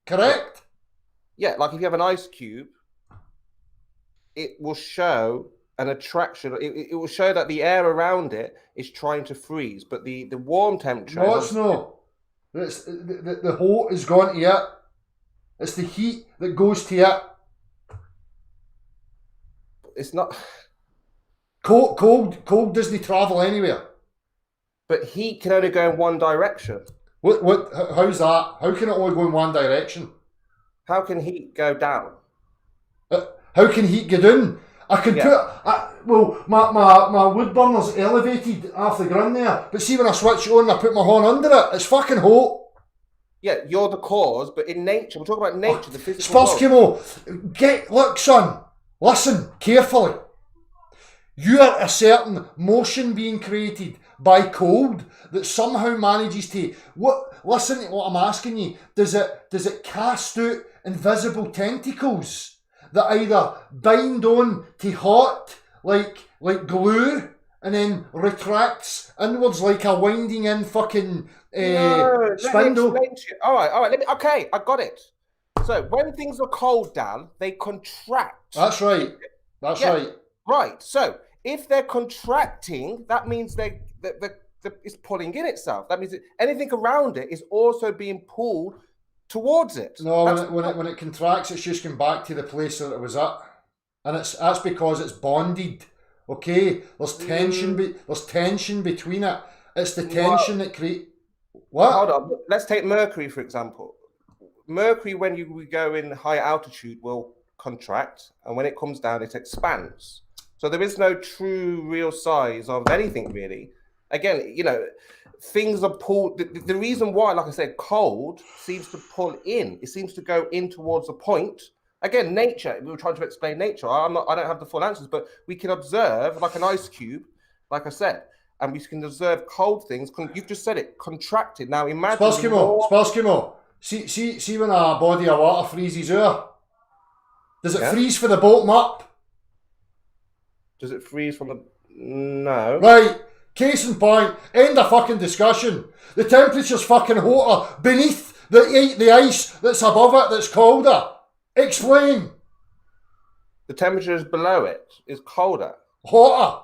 correct? Yeah, like if you have an ice cube, it will show an attraction. It will show that the air around it is trying to freeze, but the warm temperature... No, it's not. It's, the heat is going to it. It's the heat that goes to it. It's not... Cold doesn't travel anywhere. But heat can only go in one direction. How's that? How can it only go in one direction? How can heat go down? How can heat go down? I can put... my wood burner's elevated off the ground there, but see when I switch on and I put my horn under it, it's fucking hot. Yeah, you're the cause, but in nature, we're talking about nature, the physical world. Look, son, listen carefully. You are asserting motion being created by cold that somehow manages to... Listen to what I'm asking you. Does it cast out invisible tentacles that either bind on to hot like glue and then retracts inwards like a winding in fucking spindle? All right. Okay, I got it. So when things are cold, Dan, they contract. That's right. Right. Right. So if they're contracting, that means it's pulling in itself. That means anything around it is also being pulled towards it. No, when it contracts, it's just going back to the place that it was at, and that's because it's bonded Okay, there's tension. There's tension between it. It's the tension that creates. What? Hold on. Let's take mercury for example. Mercury, when we go in high altitude, will contract, and when it comes down, it expands. So there is no true real size of anything really. Again, you know, things are pulled. The reason why, like I said, cold seems to pull in. It seems to go in towards a point. Again, nature. We were trying to explain nature. I don't have the full answers, but we can observe like an ice cube, like I said, and we can observe cold things. You've just said it, contracted. Now imagine. Spaskimo. See when a body of water freezes over, does it freeze for the bottom up? Does it freeze from the... No. Right, case in point, end of fucking discussion. The temperature's fucking hotter beneath the ice that's above it that's colder. Explain. The temperature is below it is colder. Hotter.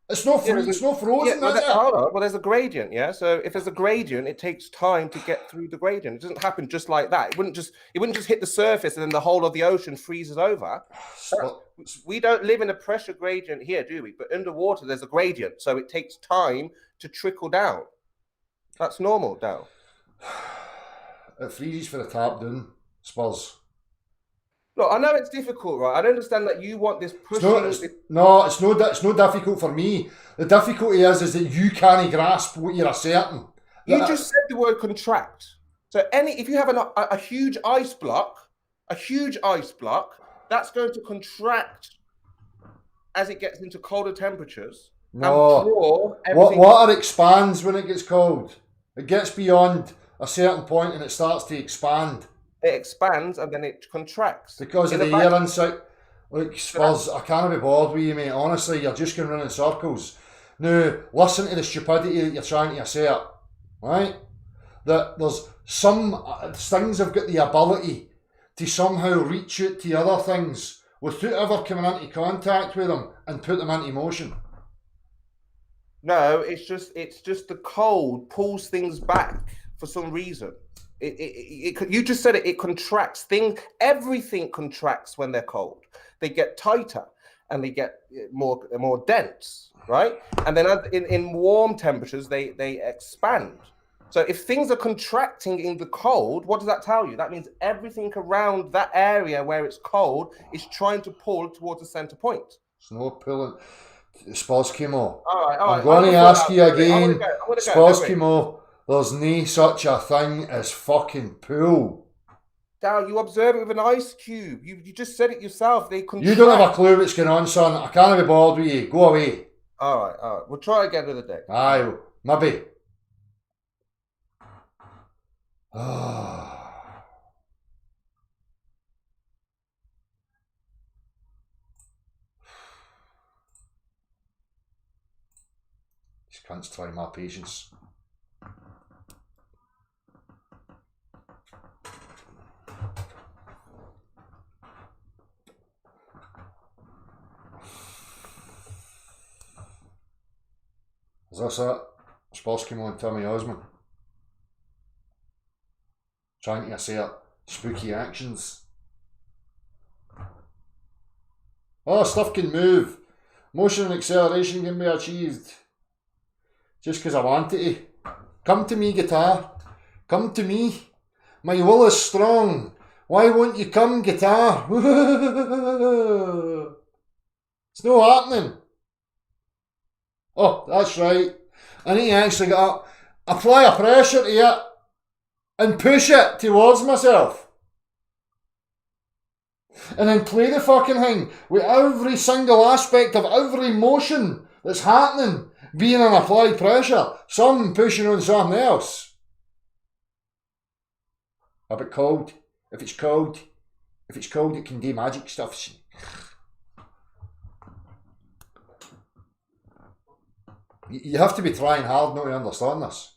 It's not frozen, is it? Hold on. Well, there's a gradient, yeah? So if there's a gradient, it takes time to get through the gradient. It doesn't happen just like that. It wouldn't just hit the surface and then the whole of the ocean freezes over. We don't live in a pressure gradient here, do we? But underwater, there's a gradient. So it takes time to trickle down. That's normal, Dale. It freezes for the tap down, Spurs. Look, I know it's difficult, right? I understand that you want this pushing... It's no difficult for me. The difficulty is that you can't grasp what you're asserting. You just said the word contract. So if you have a huge ice block, that's going to contract as it gets into colder temperatures. No, water expands when it gets cold. It gets beyond a certain point and it starts to expand. It expands and then it contracts. Because of the air inside. Look, Spurs, I can't be bored with you, mate. Honestly, you're just going round in circles. Now, listen to the stupidity that you're trying to assert. Right? That there's some things have got the ability to somehow reach out to other things without ever coming into contact with them and put them into motion. No, it's just the cold pulls things back for some reason. You just said it contracts. Everything contracts when they're cold. They get tighter and they get more dense, right? And then in warm temperatures, they expand. So if things are contracting in the cold, what does that tell you? That means everything around that area where it's cold is trying to pull towards the center point. It's not pulling. Spaskimo. All right. I'm going to ask you again, Spaskimo. There's no such a thing as fucking pull. Dal, you observe it with an ice cube. You just said it yourself. They contract. You don't have a clue what's going on, son. I can't be bored with you. Go away. All right. We'll try again another day. Aye, maybe. These cunts try my patience. Is this it? Spaskimo and Tommy Osmond trying to assert spooky actions. Oh, stuff can move. Motion and acceleration can be achieved just because I want it to. Come to me, guitar. Come to me. My will is strong. Why won't you come, guitar? It's not happening. Oh, that's right. I need to actually apply a pressure to it and push it towards myself. And then play the fucking thing with every single aspect of every motion that's happening being an applied pressure. Some pushing on something else. A bit cold. If it's cold, it can do magic stuff. You have to be trying hard not to understand this.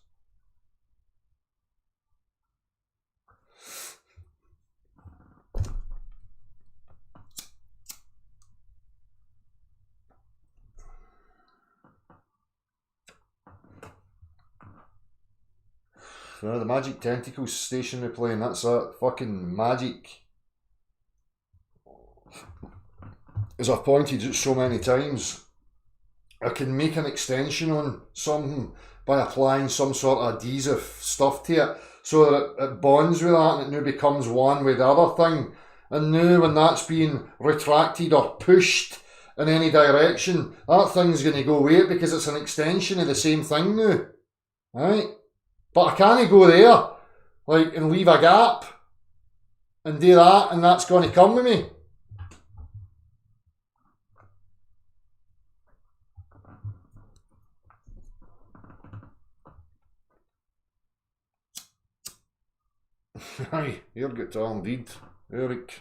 The Magic Tentacles stationary plane, that's it. Fucking magic. As I've pointed out so many times, I can make an extension on something by applying some sort of adhesive stuff to it so that it bonds with that and it now becomes one with the other thing. And now when that's being retracted or pushed in any direction, that thing's going to go away because it's an extension of the same thing now. Right? But I can't go there, like, and leave a gap and do that, and that's going to come with me. Aye, you're good to indeed, Eric.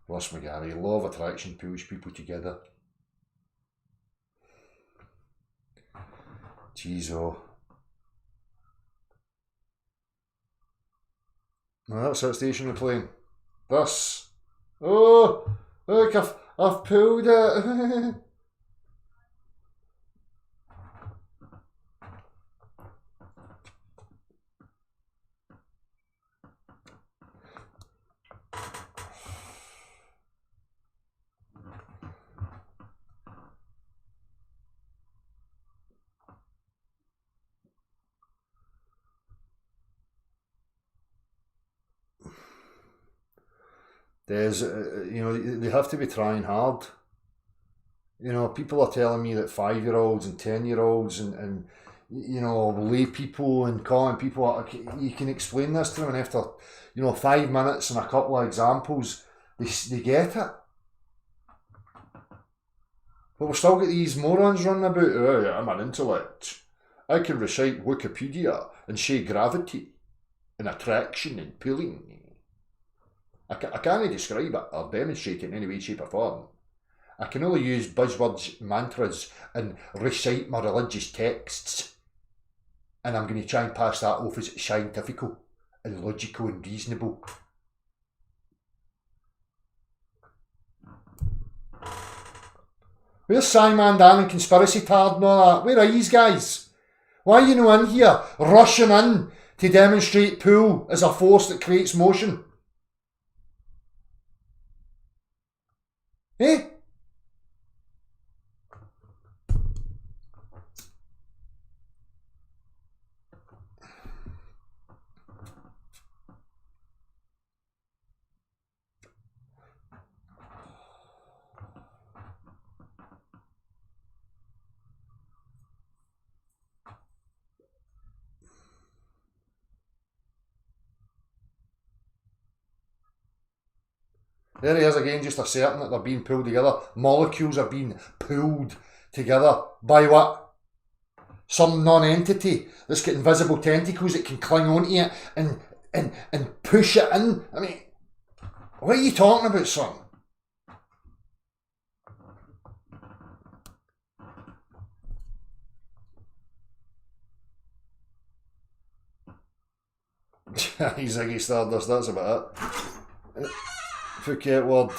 Ross McGarry, law of attraction pulls people together. Jeez, oh. No, that's that station we're playing. This. Oh, look, I've pulled it. There's, you know, they have to be trying hard. You know, people are telling me that 5-year-olds and 10-year-olds and you know, lay people and calling people, you can explain this to them, and after, you know, 5 minutes and a couple of examples, they get it. But we've still got these morons running about, oh, yeah, I'm an intellect. I can recite Wikipedia and say gravity and attraction and pulling. I can't describe it or demonstrate it in any way, shape or form. I can only use buzzwords, mantras and recite my religious texts. And I'm going to try and pass that off as scientific and logical and reasonable. Where's Scimandan and Conspiracy Tard and all that? Where are these guys? Why are you not in here, rushing in to demonstrate pull as a force that creates motion? Eh? There he is again, just asserting that they're being pulled together. Molecules are being pulled together by what? Some non-entity that's got invisible tentacles that can cling onto it and push it in. I mean, what are you talking about, son? He's Ziggy Stardust, that's about it. Phuket word.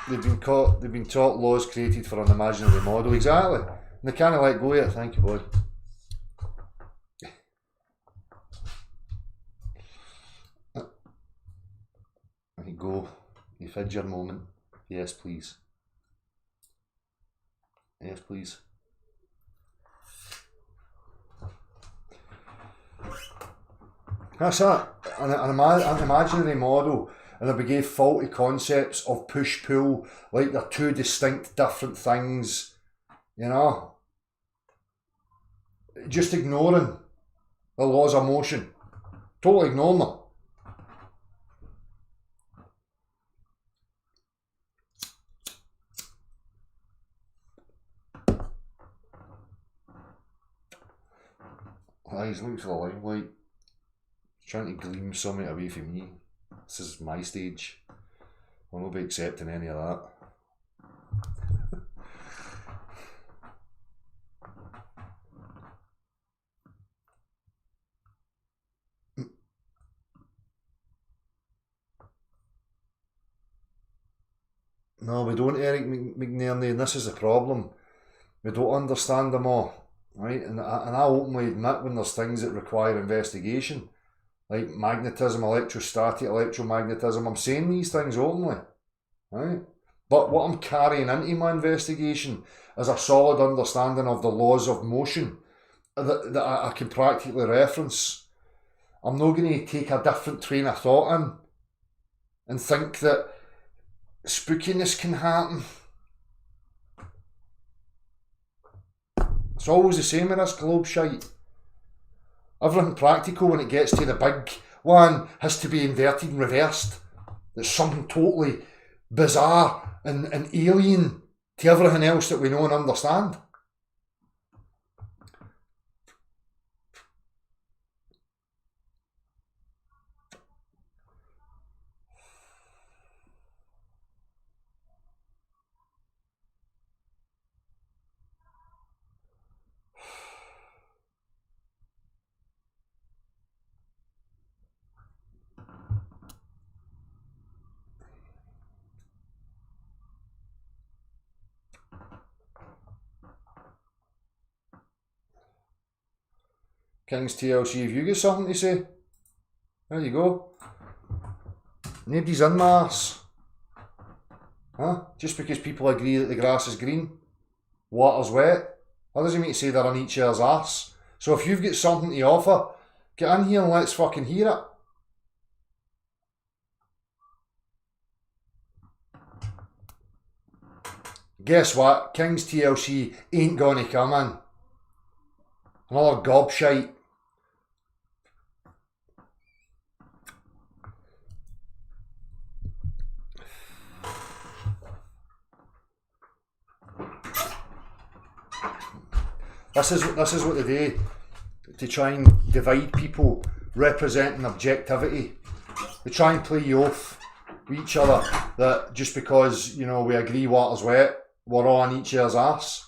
They've been taught laws created for an imaginary model. Exactly. And they can't let go of it. Thank you, boy. There you go. You've had your moment. Yes, please. Yes, please. That's that. An imaginary model. And they gave faulty concepts of push-pull, like they're two distinct different things, you know. Just ignoring the laws of motion. Totally ignoring them. He's looking for the limelight. He's trying to gleam something away from me. This is my stage. I won't be accepting any of that. No, we don't, Eric McNerney, and this is the problem. We don't understand them all, right? And I openly admit when there's things that require investigation. Like magnetism, electrostatic, electromagnetism. I'm saying these things openly, right? But what I'm carrying into my investigation is a solid understanding of the laws of motion that I can practically reference. I'm not going to take a different train of thought in and think that spookiness can happen. It's always the same in this globe shite. Everything practical when it gets to the big one has to be inverted and reversed. It's something totally bizarre and alien to everything else that we know and understand. King's TLC, have you got something to say? There you go. Nobody's in my arse. Huh? Just because people agree that the grass is green, water's wet, that doesn't mean to say they're on each other's arse. So if you've got something to offer, get in here and let's fucking hear it. Guess what? King's TLC ain't gonna come in. Another gobshite. This is what they do to try and divide people representing objectivity. They try and play you off with each other that just because, you know, we agree water's wet, we're all on each other's arse.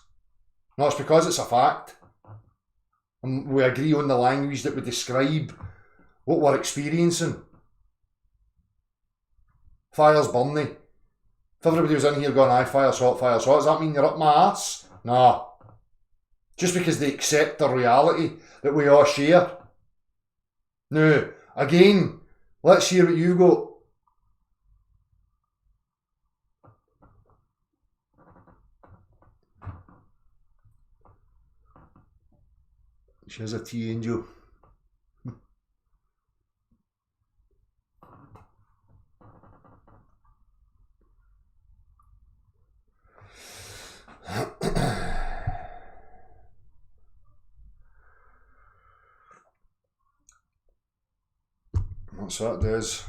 No, it's because it's a fact. And we agree on the language that we describe what we're experiencing. Fire's burning. If everybody was in here going, aye, fire's hot, does that mean you're up my arse? Nah. Just because they accept the reality that we all share. Now, again, let's hear what you've got. She's a tea angel. That's what it does.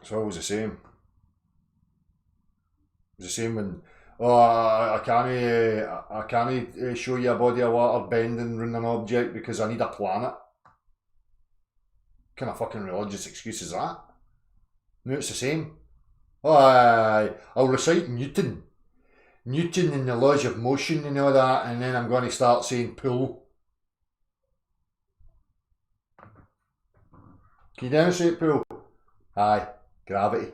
It's always the same. It's the same when, oh, I can't show you a body of water bending around an object because I need a planet. What kind of fucking religious excuse is that? No, it's the same. Oh, I'll recite Newton and the laws of motion and all that, and then I'm going to start saying pull. Can you demonstrate pull? Aye, gravity.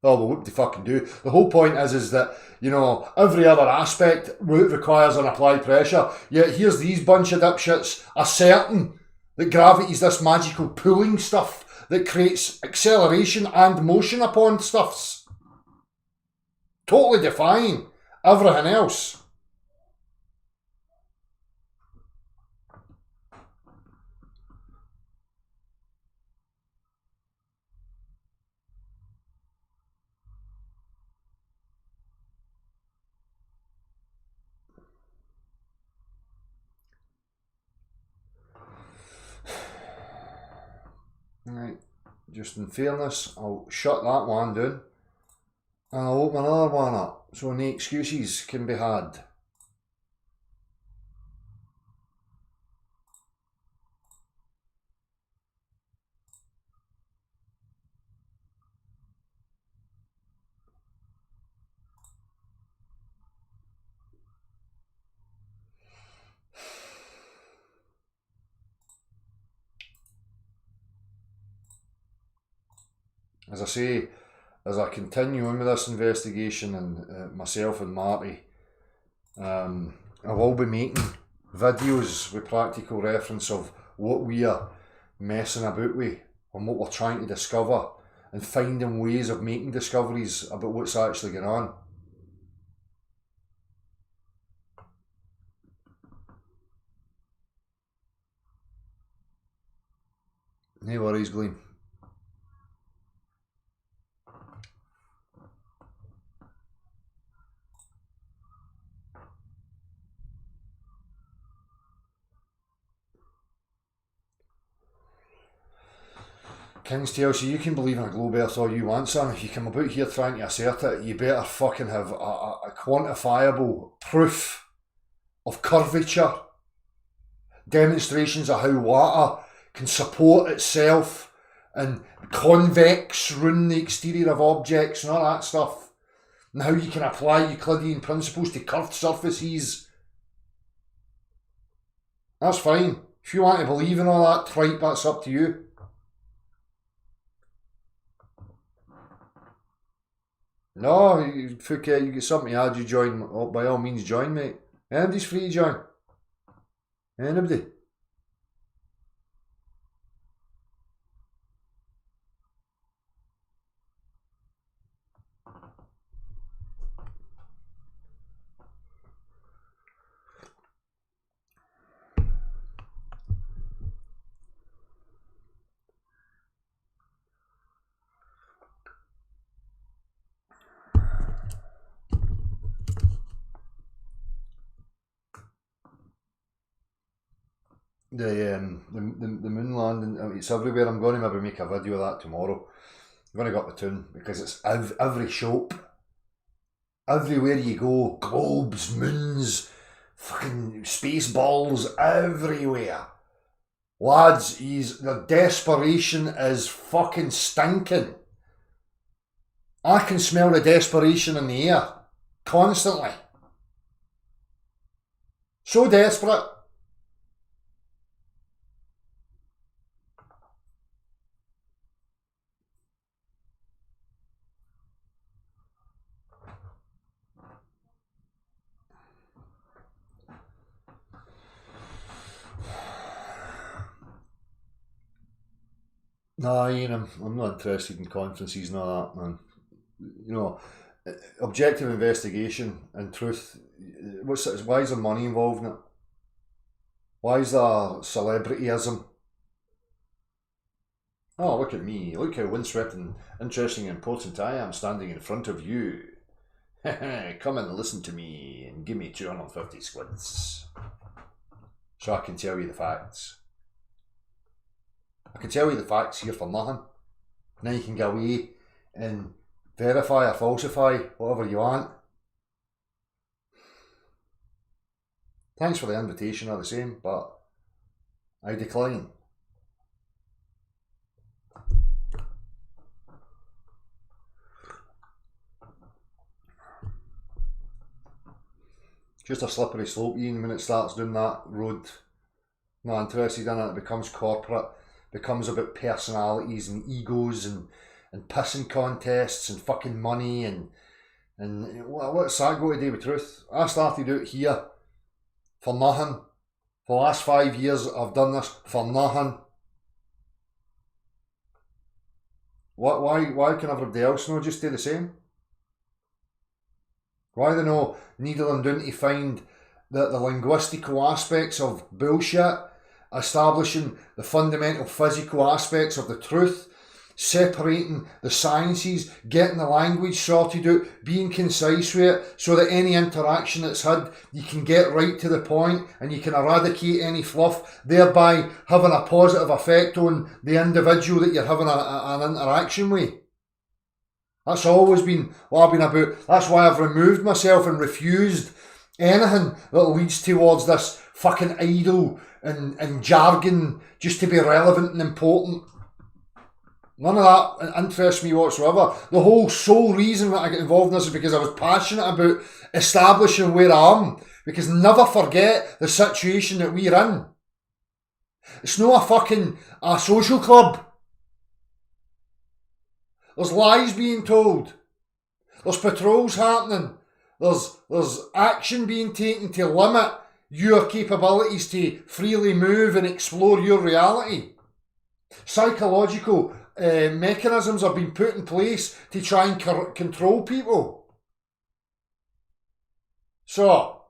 Oh, well, what do you fucking do? The whole point is that, you know, every other aspect requires an applied pressure, yet here's these bunch of dipshits asserting that gravity is this magical pulling stuff that creates acceleration and motion upon stuffs. Totally defying everything else. Right, just in fairness, I'll shut that one down and I'll open another one up so no excuses can be had. As I say, as I continue on with this investigation, and myself and Marty, I will be making videos with practical reference of what we are messing about with on what we're trying to discover and finding ways of making discoveries about what's actually going on. No worries, Gleam. King's Tale, so you can believe in a globe earth all you want, son. If you come about here trying to assert it, you better fucking have a quantifiable proof of curvature. Demonstrations of how water can support itself and convex ruin the exterior of objects and all that stuff. And how you can apply Euclidean principles to curved surfaces. That's fine. If you want to believe in all that tripe, that's up to you. No, Phuket, you get something to add, you join. Oh, by all means, join, mate. Anybody's free to join. Anybody. The moon landing, it's everywhere. I'm going to maybe make a video of that tomorrow. I'm going to go up the tune because it's every shop. Everywhere you go, globes, moons, fucking space balls, everywhere. Lads, the desperation is fucking stinking. I can smell the desperation in the air, constantly. So desperate. No, Ian, I'm not interested in conferences and all that, man. You know, objective investigation and truth. Why is there money involved in it? Why is there celebrityism? Oh, look at me. Look how windswept and interesting and important I am standing in front of you. Come and listen to me and give me 250 squids. So I can tell you the facts. I can tell you the facts here for nothing. Now you can go away and verify or falsify whatever you want. Thanks for the invitation all the same, but I decline. Just a slippery slope, Ian, when it starts doing that road. Not interested in it, it becomes corporate. Becomes about personalities and egos and pissing contests and fucking money and what's that got to do with truth? I started out here for nothing. For the last 5 years I've done this for nothing. Why can everybody else not just do the same? Why they no needling down to find the linguistical aspects of bullshit, establishing the fundamental physical aspects of the truth, separating the sciences, getting the language sorted out, being concise with it, so that any interaction that's had, you can get right to the point and you can eradicate any fluff, thereby having a positive effect on the individual that you're having an interaction with. That's always been what I've been about. That's why I've removed myself and refused anything that leads towards this fucking idle and jargon just to be relevant and important. None of that interests me whatsoever. The whole sole reason that I get involved in this is because I was passionate about establishing where I am. Because never forget the situation that we're in. It's not a social club. There's lies being told. There's patrols happening. There's action being taken to limit your capabilities to freely move and explore your reality. Psychological mechanisms have been put in place to try and control people. So,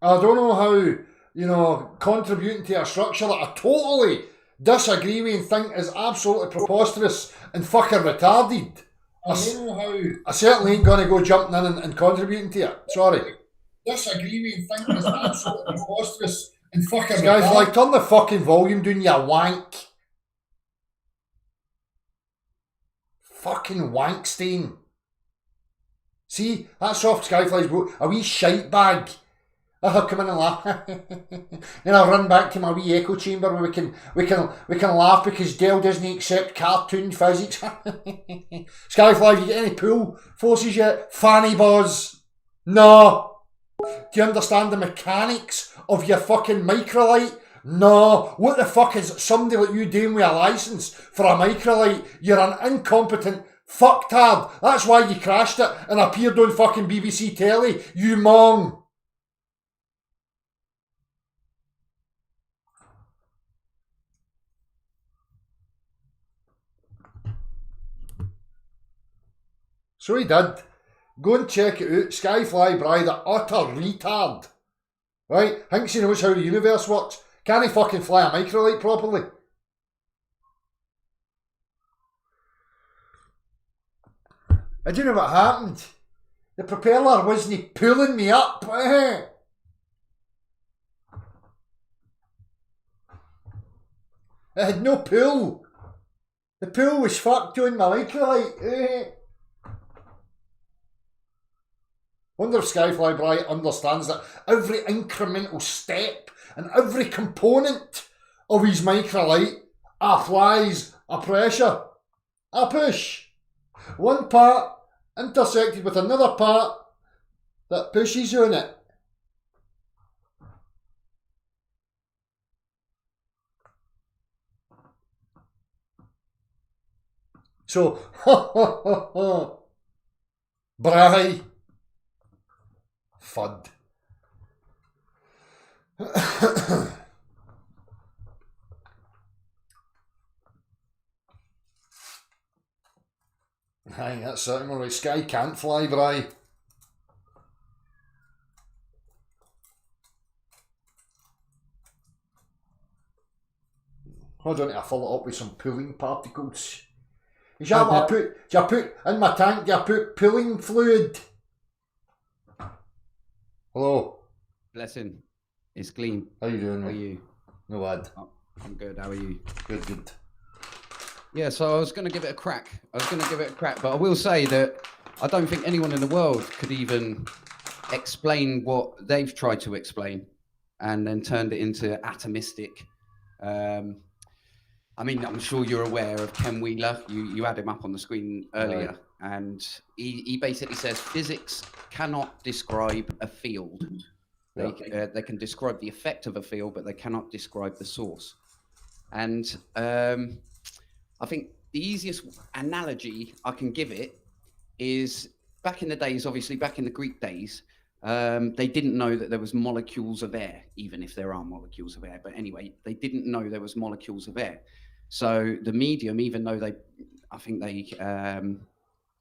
I don't know how, contributing to a structure that I totally disagree with and think is absolutely preposterous and fucking retarded. I don't know how. I certainly ain't going to go jumping in and contributing to it. Sorry. Disagree with and think is absolutely preposterous and fucking retarded. Guys, like, turn the fucking volume down, you wank. Fucking wank stain. See, that soft Skyfly's boat, a wee shite bag. I'll come in and laugh. Then I'll run back to my wee echo chamber where we can laugh because Dell doesn't accept cartoon physics. Skyfly, have you got any pool forces yet? Fanny buzz. No. Do you understand the mechanics of your fucking microlight? No. What the fuck is somebody like you doing with a licence for a microlight? You're an incompetent fucktard. That's why you crashed it and appeared on fucking BBC telly, you mong. So he did. Go and check it out. Skyfly Bry, the utter retard. Right? Thinks he knows how the universe works. Can't he fucking fly a microlight properly? I don't know what happened. The propeller wasn't pulling me up. It had no pull. The pull was fucked on my microlight. Wonder if Skyfly Bright understands that every incremental step and every component of his microlight applies a pressure, a push. One part intersected with another part that pushes on it. So, Bry. Fud. Aye, that's certainly right. Sky can't fly, Bry. Hold on, I fill it up with some pooling particles. Is that what do you put in my tank? Do you put pooling fluid? Hello. Blessing. It's Gleam. How you doing? How are you? No bad. Oh, I'm good. How are you? Good. Yeah, so I was going to give it a crack. But I will say that I don't think anyone in the world could even explain what they've tried to explain and then turned it into atomistic. I mean, I'm sure you're aware of Ken Wheeler. You had him up on the screen earlier. Right. And he basically says physics cannot describe a field. They can describe the effect of a field, but they cannot describe the source. And I think the easiest analogy I can give it is back in the days, obviously back in the Greek days, they didn't know that there was molecules of air, even if there are molecules of air. But anyway, they didn't know there was molecules of air. So the medium, even though I think they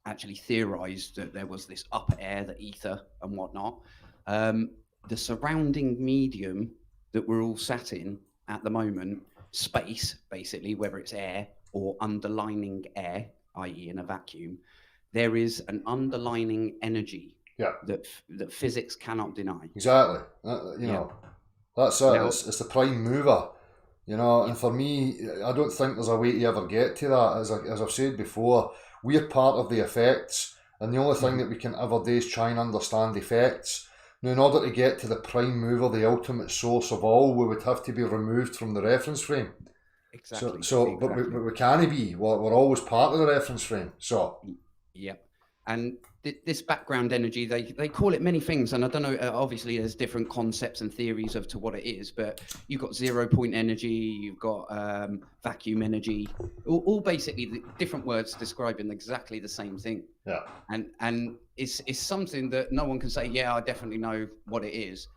actually theorized that there was this upper air, the ether and whatnot, the surrounding medium that we're all sat in at the moment, space, basically, whether it's air or underlining air, i.e. in a vacuum, there is an underlining energy that physics cannot deny. Exactly. That's it. It's the prime mover. And for me, I don't think there's a way to ever get to that. As I've said before, we're part of the effects, and the only thing that we can ever do is try and understand effects. Now, in order to get to the prime mover, the ultimate source of all, we would have to be removed from the reference frame. Exactly. But we can't be. We're always part of the reference frame. So. Yep. And this background energy, they call it many things, and I don't know, obviously there's different concepts and theories of to what it is, but you've got 0 point energy, you've got vacuum energy, all basically the different words describing exactly the same thing. Yeah. And it's something that no one can say, yeah, I definitely know what it is.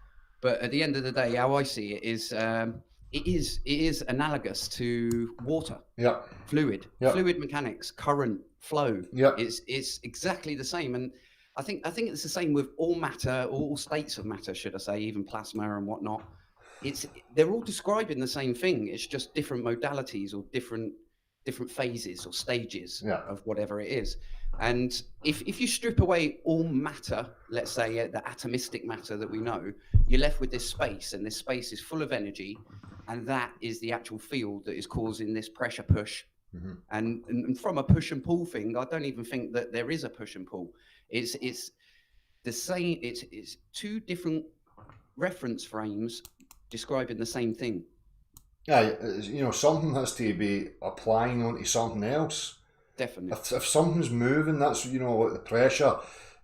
But at the end of the day, how I see it is it is analogous to water. Yeah. Fluid. Yeah. Fluid mechanics, current, flow. Yeah. It's exactly the same. And I think it's the same with all matter, all states of matter, should I say, even plasma and whatnot. They're all describing the same thing. It's just different modalities or different phases or stages of whatever it is. And if you strip away all matter, let's say the atomistic matter that we know, you're left with this space, and this space is full of energy, and that is the actual field that is causing this pressure push. Mm-hmm. And from a push and pull thing, I don't even think that there is a push and pull. It's the same. It's two different reference frames describing the same thing. Yeah, something has to be applying onto something else. Definitely. If something's moving, that's, like the pressure,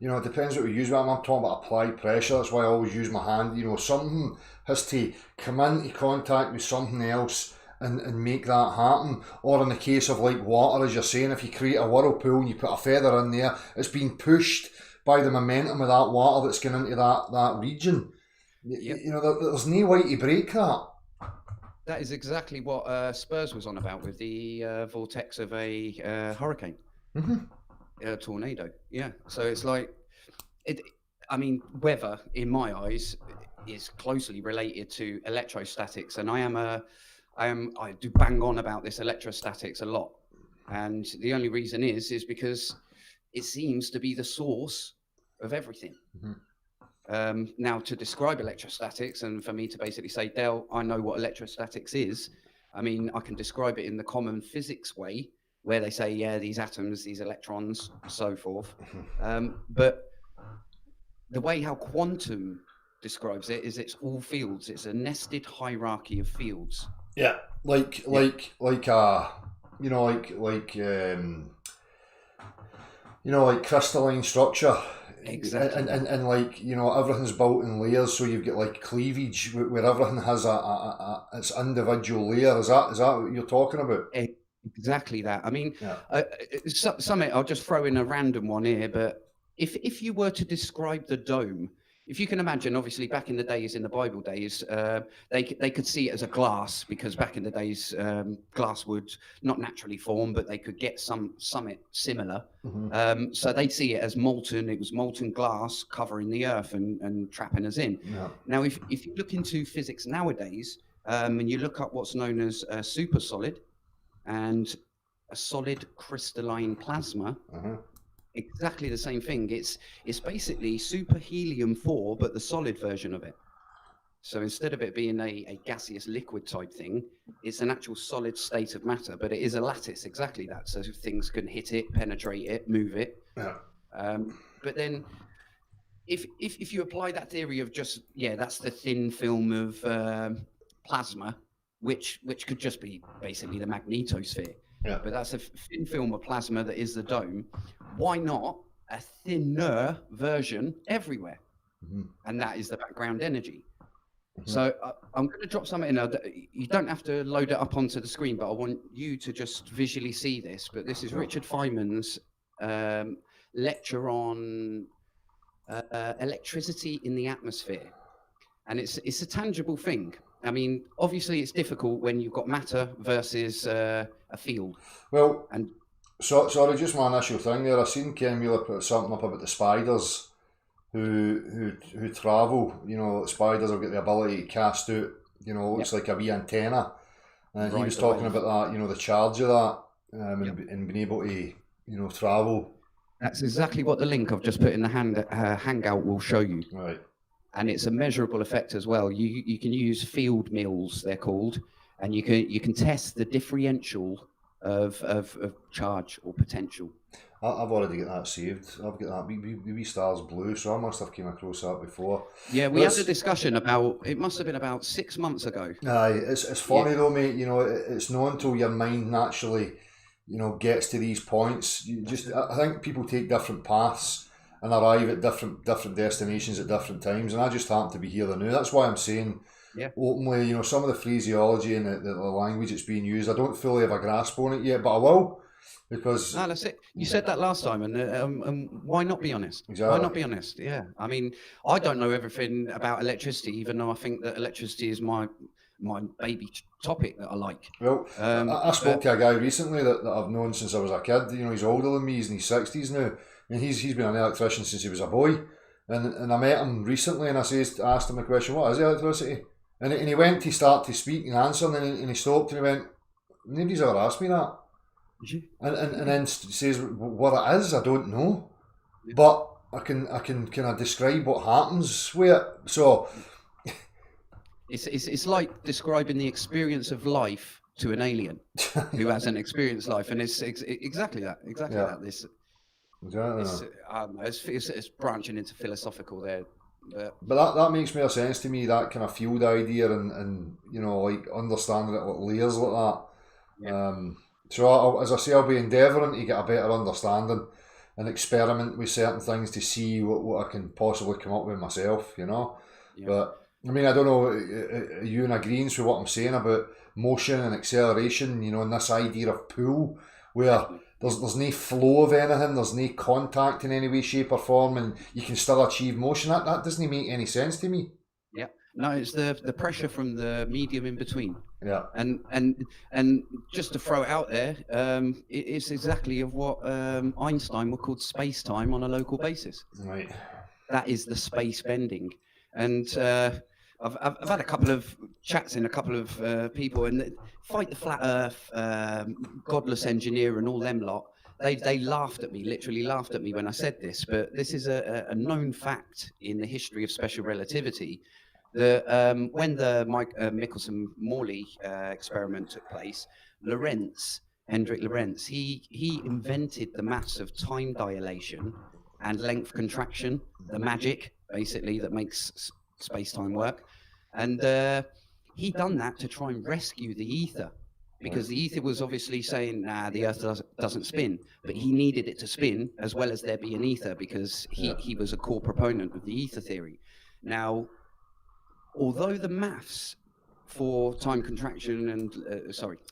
it depends what we use. I'm talking about applied pressure. That's why I always use my hand. Something has to come into contact with something else and make that happen. Or in the case of like water, as you're saying, if you create a whirlpool and you put a feather in there, it's being pushed by the momentum of that water that's going into that region. Yep. There's no way to break that. That is exactly what Spurs was on about with the vortex of a hurricane, a tornado. Yeah, so it's like, weather, in my eyes, is closely related to electrostatics, and I do bang on about this electrostatics a lot, and the only reason is because it seems to be the source of everything. Mm-hmm. Now, to describe electrostatics, and for me to basically say, Dale, I know what electrostatics is, I can describe it in the common physics way, where they say, yeah, these atoms, these electrons, so forth. But the way how quantum describes it is it's all fields. It's a nested hierarchy of fields. Yeah, like crystalline structure. Exactly. And everything's built in layers, so you've got like cleavage where everything has its individual layer. Is that what you're talking about? Exactly that. Something I'll just throw in a random one here, but if you were to describe the dome, if you can imagine, obviously back in the days, in the Bible days, they could see it as a glass, because back in the days, glass would not naturally form, but they could get something similar. Mm-hmm. So they'd see it as molten. It was molten glass covering the earth and trapping us in. Yeah. Now, if you look into physics nowadays, and you look up what's known as a super solid and a solid crystalline plasma, exactly the same thing. It's basically super helium-4, but the solid version of it. So instead of it being a gaseous liquid type thing, it's an actual solid state of matter, but it is a lattice, exactly that. So things can hit it, penetrate it, move it. Yeah. But then if you apply that theory of just, that's the thin film of plasma, which could just be basically the magnetosphere. Yeah. But that's a thin film of plasma that is the dome. Why not a thinner version everywhere? Mm-hmm. And that is the background energy. Mm-hmm. So I'm going to drop something in there. You don't have to load it up onto the screen, but I want you to just visually see this. But this is Richard Feynman's lecture on electricity in the atmosphere. And it's a tangible thing. Obviously, it's difficult when you've got matter versus a field. Well, sorry, just my initial thing there. I seen Ken Wheeler put something up about the spiders who travel. Spiders have got the ability to cast out. Looks like a wee antenna, and he was talking about that. The charge of that, and being able to travel. That's exactly what the link I've just put in the hangout will show you. Right. And it's a measurable effect as well. You can use field mills, they're called, and you can test the differential of charge or potential. I've already got that saved. I've got that wee star's blue, so I must have came across that before. Yeah, we had a discussion about, it must have been about 6 months ago. Aye, it's funny though, mate. It's not until your mind naturally, gets to these points. I think people take different paths and arrive at different destinations at different times, and I just happen to be here and now. That's why I'm saying openly, some of the phraseology and the language that's being used, I don't fully have a grasp on it yet, but I will, because... No, that's it. You said that last time, and why not be honest? Exactly. Why not be honest? Yeah. I don't know everything about electricity, even though I think that electricity is my my baby topic that I like. Well, I spoke to a guy recently that I've known since I was a kid. You know, he's older than me. He's in his 60s now, and he's been an electrician since he was a boy. And I met him recently, and I asked him a question: "What is electricity?" And he went to start to speak and answer, and he stopped and he went, "Nobody's ever asked me that." And then says, "What it is, I don't know, but I can kind of describe what happens with it." So it's like describing the experience of life to an alien who hasn't experienced life, and it's exactly that. This. It's branching into philosophical there. But that makes more sense to me, that kind of field idea and you know, like understanding it with layers like that. Yeah. So as I say, I'll be endeavouring to get a better understanding and experiment with certain things to see what I can possibly come up with myself, you know. Yeah. But I mean, I don't know, are you in agreement with what I'm saying about motion and acceleration, you know, and this idea of pull, where there's no flow of anything, there's no contact in any way, shape or form, and you can still achieve motion. That doesn't make any sense to me. Yeah, no, it's the pressure from the medium in between. Yeah, and just to throw it out there, it's exactly of what Einstein would call space-time on a local basis. Right. That is the space bending, and I've had a couple of chats in a couple of people, and Fight the Flat Earth, Godless Engineer, and all them lot. They laughed at me, literally laughed at me when I said this, but this is a known fact in the history of special relativity. That when the Michelson-Morley experiment took place, Hendrik Lorentz, he invented the maths of time dilation and length contraction, the magic basically that makes space-time work, and he done that to try and rescue the ether, because the ether was obviously saying, nah, the earth doesn't spin, but he needed it to spin as well as there be an ether, because he was a core proponent of the ether theory. Now, although the maths for time contraction and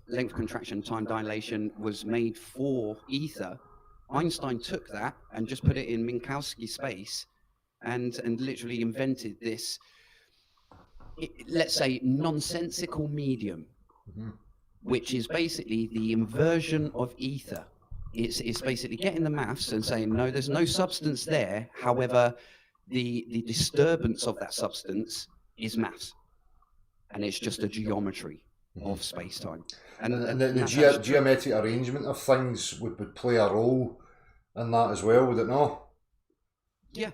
length contraction, time dilation was made for ether, Einstein took that and just put it in Minkowski space and literally invented this, let's say, nonsensical medium, which is basically the inversion of ether. It's basically getting the maths and saying, no, there's no substance there. However, the disturbance of that substance is mass, and it's just a geometry of space-time. And the geometric arrangement of things would play a role in that as well, would it not? Yeah.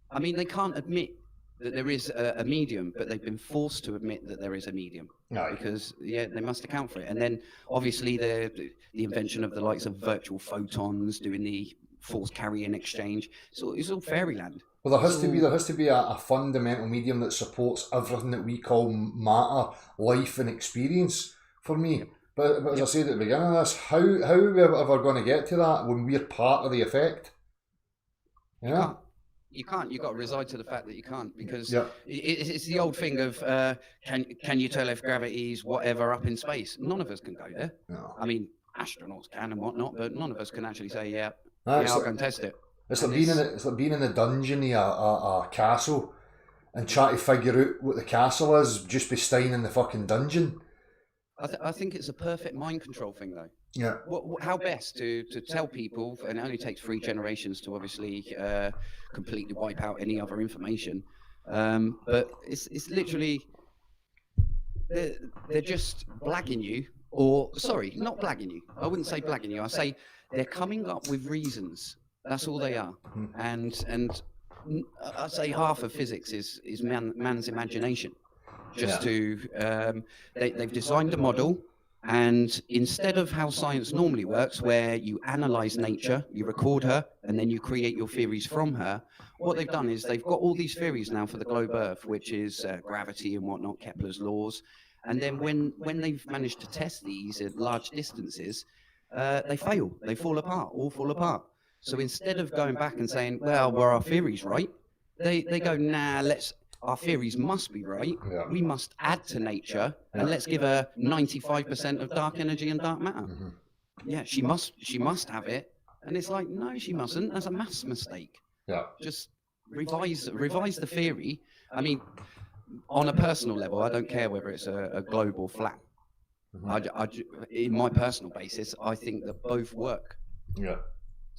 I mean, they can't admit that there is a medium, but they've been forced to admit that there is a medium. No. Because, they must account for it. And then, obviously, the invention of the likes of virtual photons, doing the force carrying exchange, so it's all fairyland. Well, there has to be a fundamental medium that supports everything that we call matter, life, and experience. For me, but as I said at the beginning of this, how are we ever going to get to that when we're part of the effect? Yeah. You can't. You've got to reside to the fact that you can't, because it's the old thing of can you tell if gravity's whatever up in space? None of us can go there. No. I mean, astronauts can and whatnot, but none of us can actually say, I'll go and test it. It's like being in the dungeon of a castle and trying to figure out what the castle is just by staying in the fucking dungeon. I think it's a perfect mind control thing, though. Yeah. How best to tell people, and it only takes 3 generations to obviously completely wipe out any other information. But it's literally they're just blagging you, or sorry, not blagging you. I wouldn't say blagging you. I say they're coming up with reasons. That's all they are. And I'd say half of physics is man's imagination. They've designed a model, and instead of how science normally works, where you analyze nature, you record her, and then you create your theories from her, what they've done is they've got all these theories now for the globe Earth, which is gravity and whatnot, Kepler's laws. And then when they've managed to test these at large distances, they fail. They fall apart. So instead of going back and saying, well, were our theories right? They go, nah, our theories must be right. Yeah. We must add to nature, and let's give her 95% of dark energy and dark matter. Yeah, she must have it. And it's like, no, she mustn't. That's a maths mistake. Yeah. Just revise the theory. I mean, on a personal level, I don't care whether it's a globe or flat. In my personal basis, I think that both work. Yeah.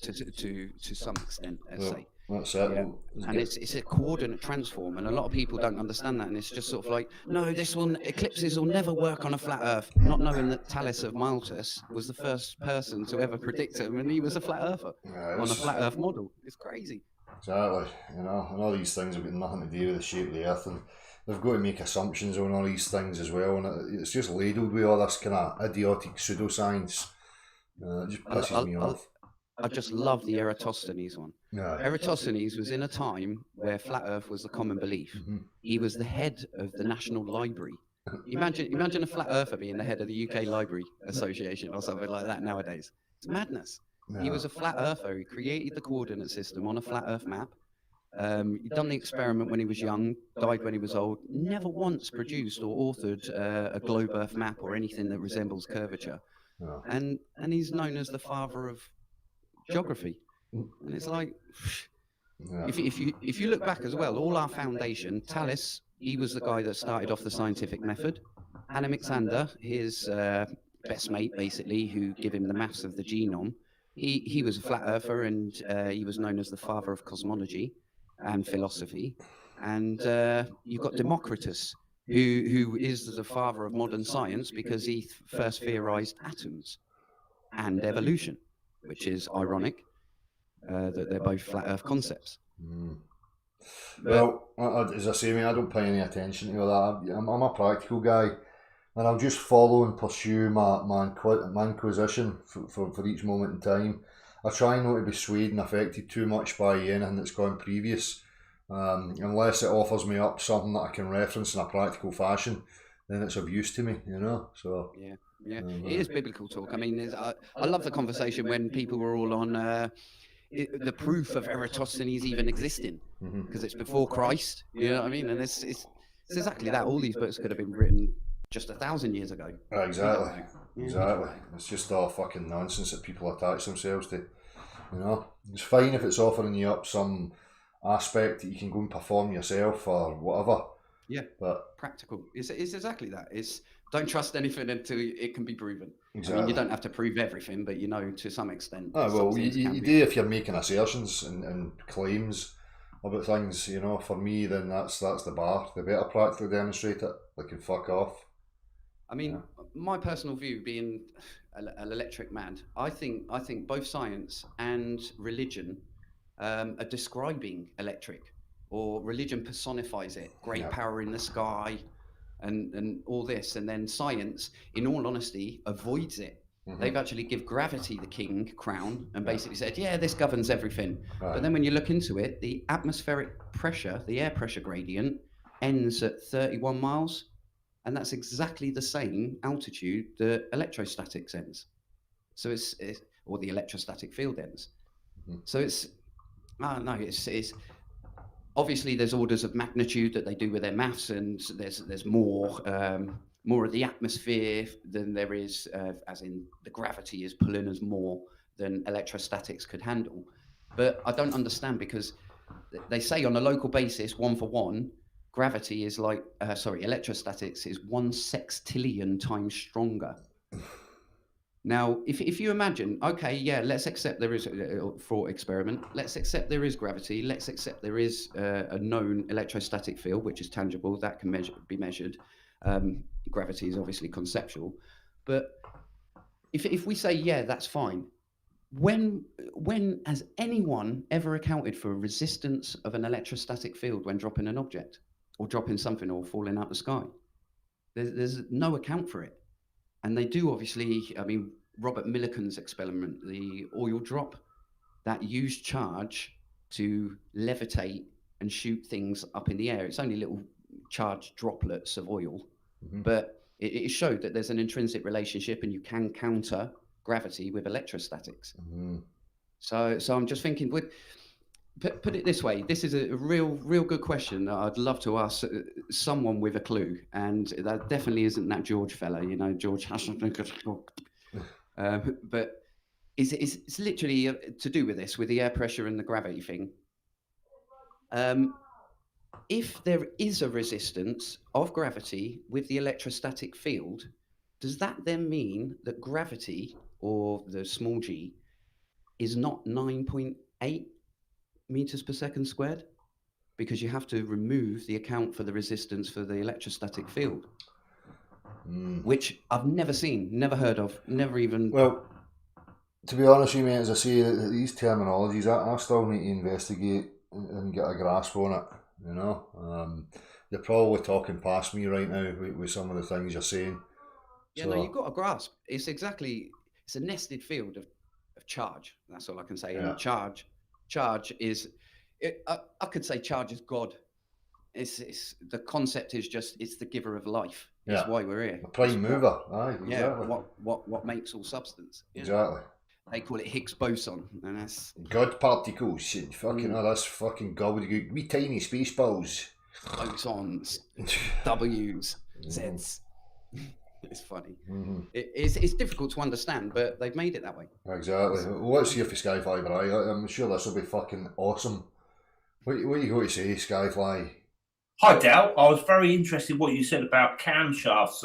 To some extent, let's say. That's it. Yeah. And it's a coordinate transform, and a lot of people don't understand that, and it's just sort of like, no, eclipses will never work on a flat Earth, not knowing that Thales of Miletus was the first person to ever predict it, and he was a flat Earther on a flat Earth model. It's crazy. Exactly. And all these things have got nothing to do with the shape of the Earth, and they've got to make assumptions on all these things as well, and it's just ladled with all this kind of idiotic pseudoscience. It just pisses me off. I just love the Eratosthenes one. Yeah. Eratosthenes was in a time where flat Earth was the common belief. He was the head of the National Library. Imagine a flat Earther being the head of the UK Library Association or something like that nowadays. It's madness. Yeah. He was a flat Earther. He created the coordinate system on a flat Earth map. He'd done the experiment when he was young, died when he was old, never once produced or authored a globe Earth map or anything that resembles curvature. Yeah. And he's known as the father of geography. And it's like, if you look back as well, all our foundation, Thales, he was the guy that started off the scientific method. Alexander, his best mate basically, who gave him the maths of the genome, he was a flat earther, and he was known as the father of cosmology and philosophy. And you've got Democritus, who is the father of modern science because he first theorized atoms and evolution, which is ironic that they're both flat Earth concepts. Well, as I say, I don't pay any attention to all that. I'm a practical guy, and I'll just follow and pursue my inquisition for each moment in time. I try not to be swayed and affected too much by anything that's gone previous, unless it offers me up something that I can reference in a practical fashion. Then it's of use to me, So yeah. It is biblical talk. I mean, I love the conversation when people were all on the proof of Eratosthenes even existing, because it's before Christ. You know what I mean? And it's exactly that. All these books could have been written just 1,000 years ago. Exactly. It's just all fucking nonsense that people attach themselves to. It's fine if it's offering you up some aspect that you can go and perform yourself or whatever. Yeah, but practical. It's exactly that. It's don't trust anything until it can be proven. Exactly. I mean, you don't have to prove everything, but to some extent. Oh, well, you do if you're making assertions and claims about things. For me, then that's the bar. They better practically demonstrate it. They can fuck off. I mean, my personal view, being an electric man, I think both science and religion are describing electric. Or religion personifies it, great power in the sky, and all this, and then science, in all honesty, avoids it. They've actually give gravity the king crown and basically said, this governs everything. Right. But then when you look into it, the atmospheric pressure, the air pressure gradient, ends at 31 miles, and that's exactly the same altitude that electrostatics ends. So it's or the electrostatic field ends. So it's obviously, there's orders of magnitude that they do with their maths, and there's more of the atmosphere than there is, as in the gravity is pulling us more than electrostatics could handle. But I don't understand, because they say on a local basis, 1 for 1, gravity is like, electrostatics is 1 sextillion times stronger. Now, if you imagine, let's accept there is a thought experiment. Let's accept there is gravity. Let's accept there is a known electrostatic field, which is tangible, that can be measured. Gravity is obviously conceptual. But if we say, that's fine, when has anyone ever accounted for a resistance of an electrostatic field when dropping an object or dropping something or falling out the sky? There's no account for it. And they do, obviously, I mean, Robert Millikan's experiment, the oil drop, that used charge to levitate and shoot things up in the air. It's only little charged droplets of oil, but it showed that there's an intrinsic relationship, and you can counter gravity with electrostatics. So I'm just thinking, put it this way, this is a real good question. I'd love to ask someone with a clue, and that definitely isn't that George fella, George Hasselhoff. But it's literally to do with this, with the air pressure and the gravity thing. if there is a resistance of gravity with the electrostatic field, does that then mean that gravity, or the small g, is not 9.8 meters per second squared? Because you have to remove the account for the resistance for the electrostatic field, which I've never seen, never heard of, never even... Well, to be honest with you, mate, as I say, these terminologies, I still need to investigate and get a grasp on it, you know. You're probably talking past me right now with some of the things you're saying. Yeah, so, no, you've got a grasp. It's a nested field of charge. That's all I can say. Yeah. And charge is, I could say charge is God. It's the concept is just, it's the giver of life. It's why we're here. The prime mover. Aye, exactly. Yeah, what makes all substance. Exactly. They call it Higgs boson, and that's God particles and fucking that's fucking gobbledygook. Wee tiny space balls. Bosons, W's, Z's. It's funny. It's difficult to understand, but they've made it that way. Exactly. Well, let's see if Skyfly, right? I'm sure this will be fucking awesome. What are you going to say, Skyfly? Hi, Dal. I was very interested in what you said about camshafts,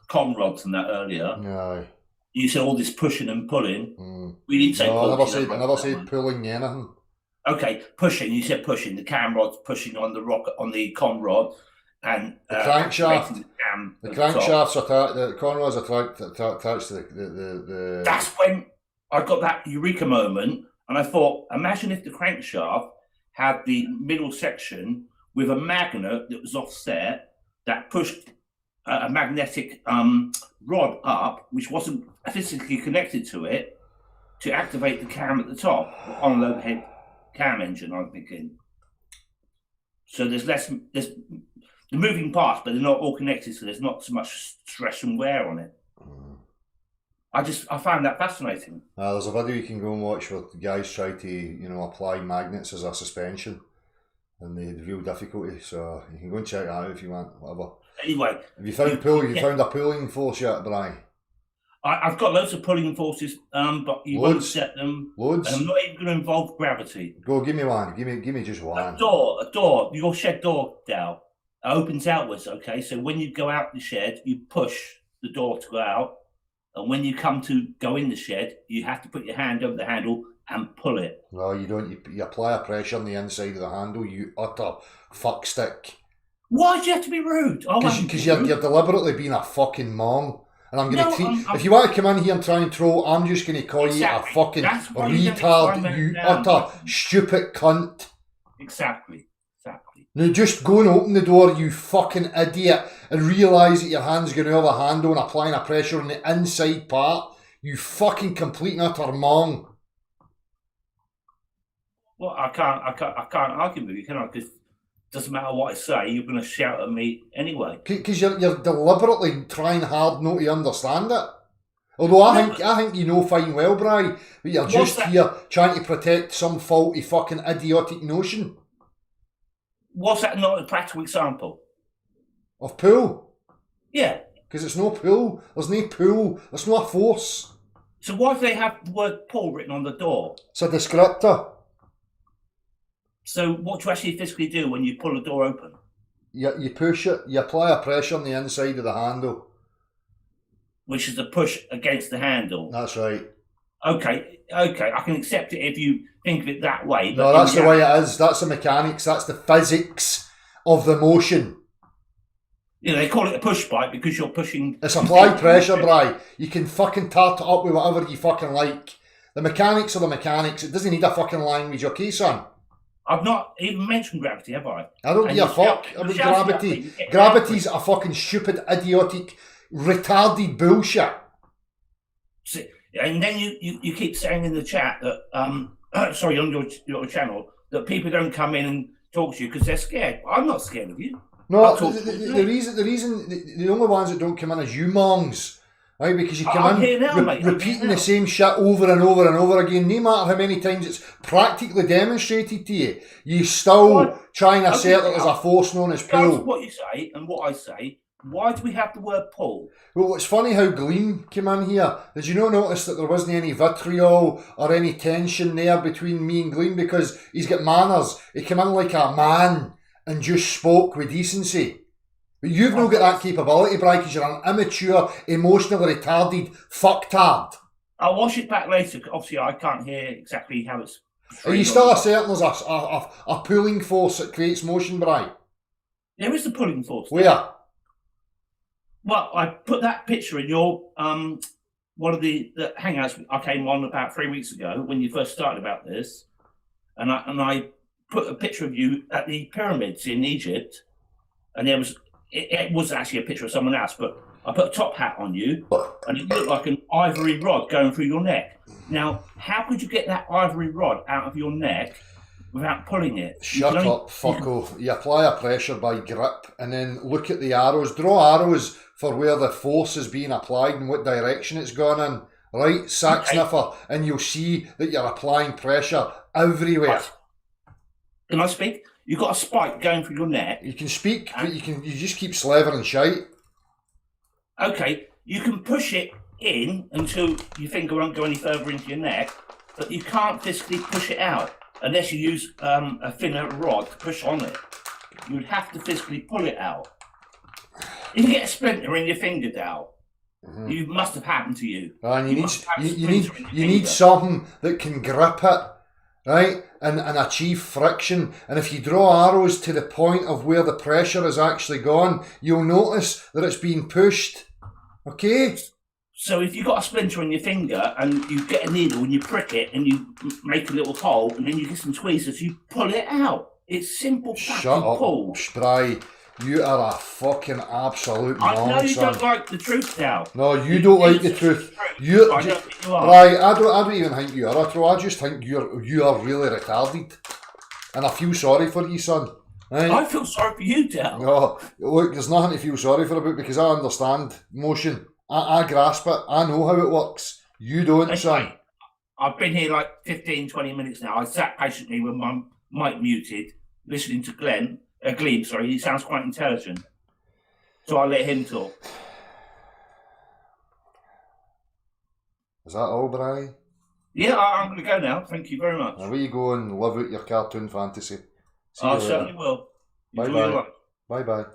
con rods and that earlier. No. You said all this pushing and pulling. We didn't say pull. I never said pulling anything. Okay, pushing. You said pushing. The cam rod's pushing on the rocket, on the con rod. And the crankshaft. The crankshafts are the con rods are attached to the. That's when I got that eureka moment, and I thought, imagine if the crankshaft had the middle section with a magnet that was offset that pushed a magnetic rod up, which wasn't physically connected to it, to activate the cam at the top, on the head cam engine, I'm thinking. So there's the moving parts, but they're not all connected, so there's not so much stress and wear on it. I found that fascinating. There's a video you can go and watch where the guys try to, apply magnets as a suspension, and the real difficulty. So you can go and check it out if you want, whatever. Anyway, have you found found a pulling force yet, Brian? I've got loads of pulling forces, but you won't set them. Loads. And I'm not even going to involve gravity. Go, give me one. Give me just one. A door. Your shed door, Dal, opens outwards. Okay, so when you go out the shed, you push the door to go out, and when you come to go in the shed, you have to put your hand over the handle and pull it. No, you don't. You apply a pressure on the inside of the handle. You utter fuckstick. Why do you have to be rude? Because you're deliberately being a fucking mom. And I'm going to if you want to come in here and try and troll, I'm just going to call you a fucking retard, you utter stupid cunt. Exactly. Now just go and open the door, you fucking idiot, and realise that your hand's going over the handle and applying a pressure on the inside part. You fucking complete and utter mong. Well, I can't argue with you, can I? Because doesn't matter what I say, you're going to shout at me anyway. Because you're deliberately trying hard not to understand it. Although I think you know fine well, Bri, but you're just here trying to protect some faulty fucking idiotic notion. Was that not a practical example? Of pull? Yeah. Because it's no pull. There's no pull. There's no force. So why do they have the word pull written on the door? It's a descriptor. So what do you actually physically do when you pull the door open? You push it, you apply a pressure on the inside of the handle. Which is a push against the handle. That's right. Okay, I can accept it if you think of it that way. No, that's the way it is. That's the mechanics, that's the physics of the motion. They call it a push bike because you're pushing... It's applied pressure, Bri. You can fucking tart it up with whatever you fucking like. The mechanics are the mechanics. It doesn't need a fucking language, okay, son? I've not even mentioned gravity, have I? I don't give a fuck about gravity. Gravity's a fucking stupid, idiotic, retarded bullshit. And then you keep saying in the chat that, sorry, on your channel, that people don't come in and talk to you because they're scared. I'm not scared of you. No, the only ones that don't come in is you mongs. Right, because you come in repeating the same shit over and over and over again. No matter how many times it's practically demonstrated to you, you still try and assert it as a force known as pull. That's what you say and what I say. Why do we have the word pull? Well, it's funny how Gleam came in here. Did you not notice that there wasn't any vitriol or any tension there between me and Gleam because he's got manners? He came in like a man and just spoke with decency. But you've not got that capability, Bri, because you're an immature, emotionally retarded fucktard. I'll watch it back later. Obviously, I can't hear exactly how it's. Are you still certain there's a pulling force that creates motion, Bri? There is a pulling force. Where? Well, I put that picture in your one of the hangouts I came on about 3 weeks ago when you first started about this, and I put a picture of you at the pyramids in Egypt, and there was it was actually a picture of someone else, but I put a top hat on you, and it looked like an ivory rod going through your neck. Now, how could you get that ivory rod out of your neck without pulling it? Shut up, fucko. You apply a pressure by grip, and then look at the arrows. Draw arrows for where the force is being applied and what direction it's gone in. Right, sack sniffer, and you'll see that you're applying pressure everywhere. Can I speak? You've got a spike going through your neck. You can speak, but you just keep slavering shite. Okay, you can push it in until your finger won't go any further into your neck, but you can't physically push it out unless you use a thinner rod to push on it. You'd have to physically pull it out. If you get a splinter in your finger, Dal, you must have happened to you. And you need something that can grip it, right, and achieve friction. And if you draw arrows to the point of where the pressure has actually gone, you'll notice that it's being pushed. Okay? So if you've got a splinter in your finger and you get a needle and you prick it and you make a little hole and then you get some tweezers, you pull it out. It's simple fucking pull. Spry. You are a fucking absolute I know you nonsense. don't like the truth now. No, you don't like the truth. You are. Right, I don't even think you are a troll. I just think you are really retarded. And I feel sorry for you, son. Right? I feel sorry for you, Dal. No, look, there's nothing to feel sorry for about because I understand motion. I grasp it. I know how it works. You don't, son. I've been here like 15, 20 minutes now. I sat patiently with my mic muted, listening to Gleam, sorry. He sounds quite intelligent. So I let him talk. Is that all, Bri? Yeah, I'm going to go now. Thank you very much. Now, where you go and live out your cartoon fantasy. I certainly will. Enjoy your life. Bye-bye.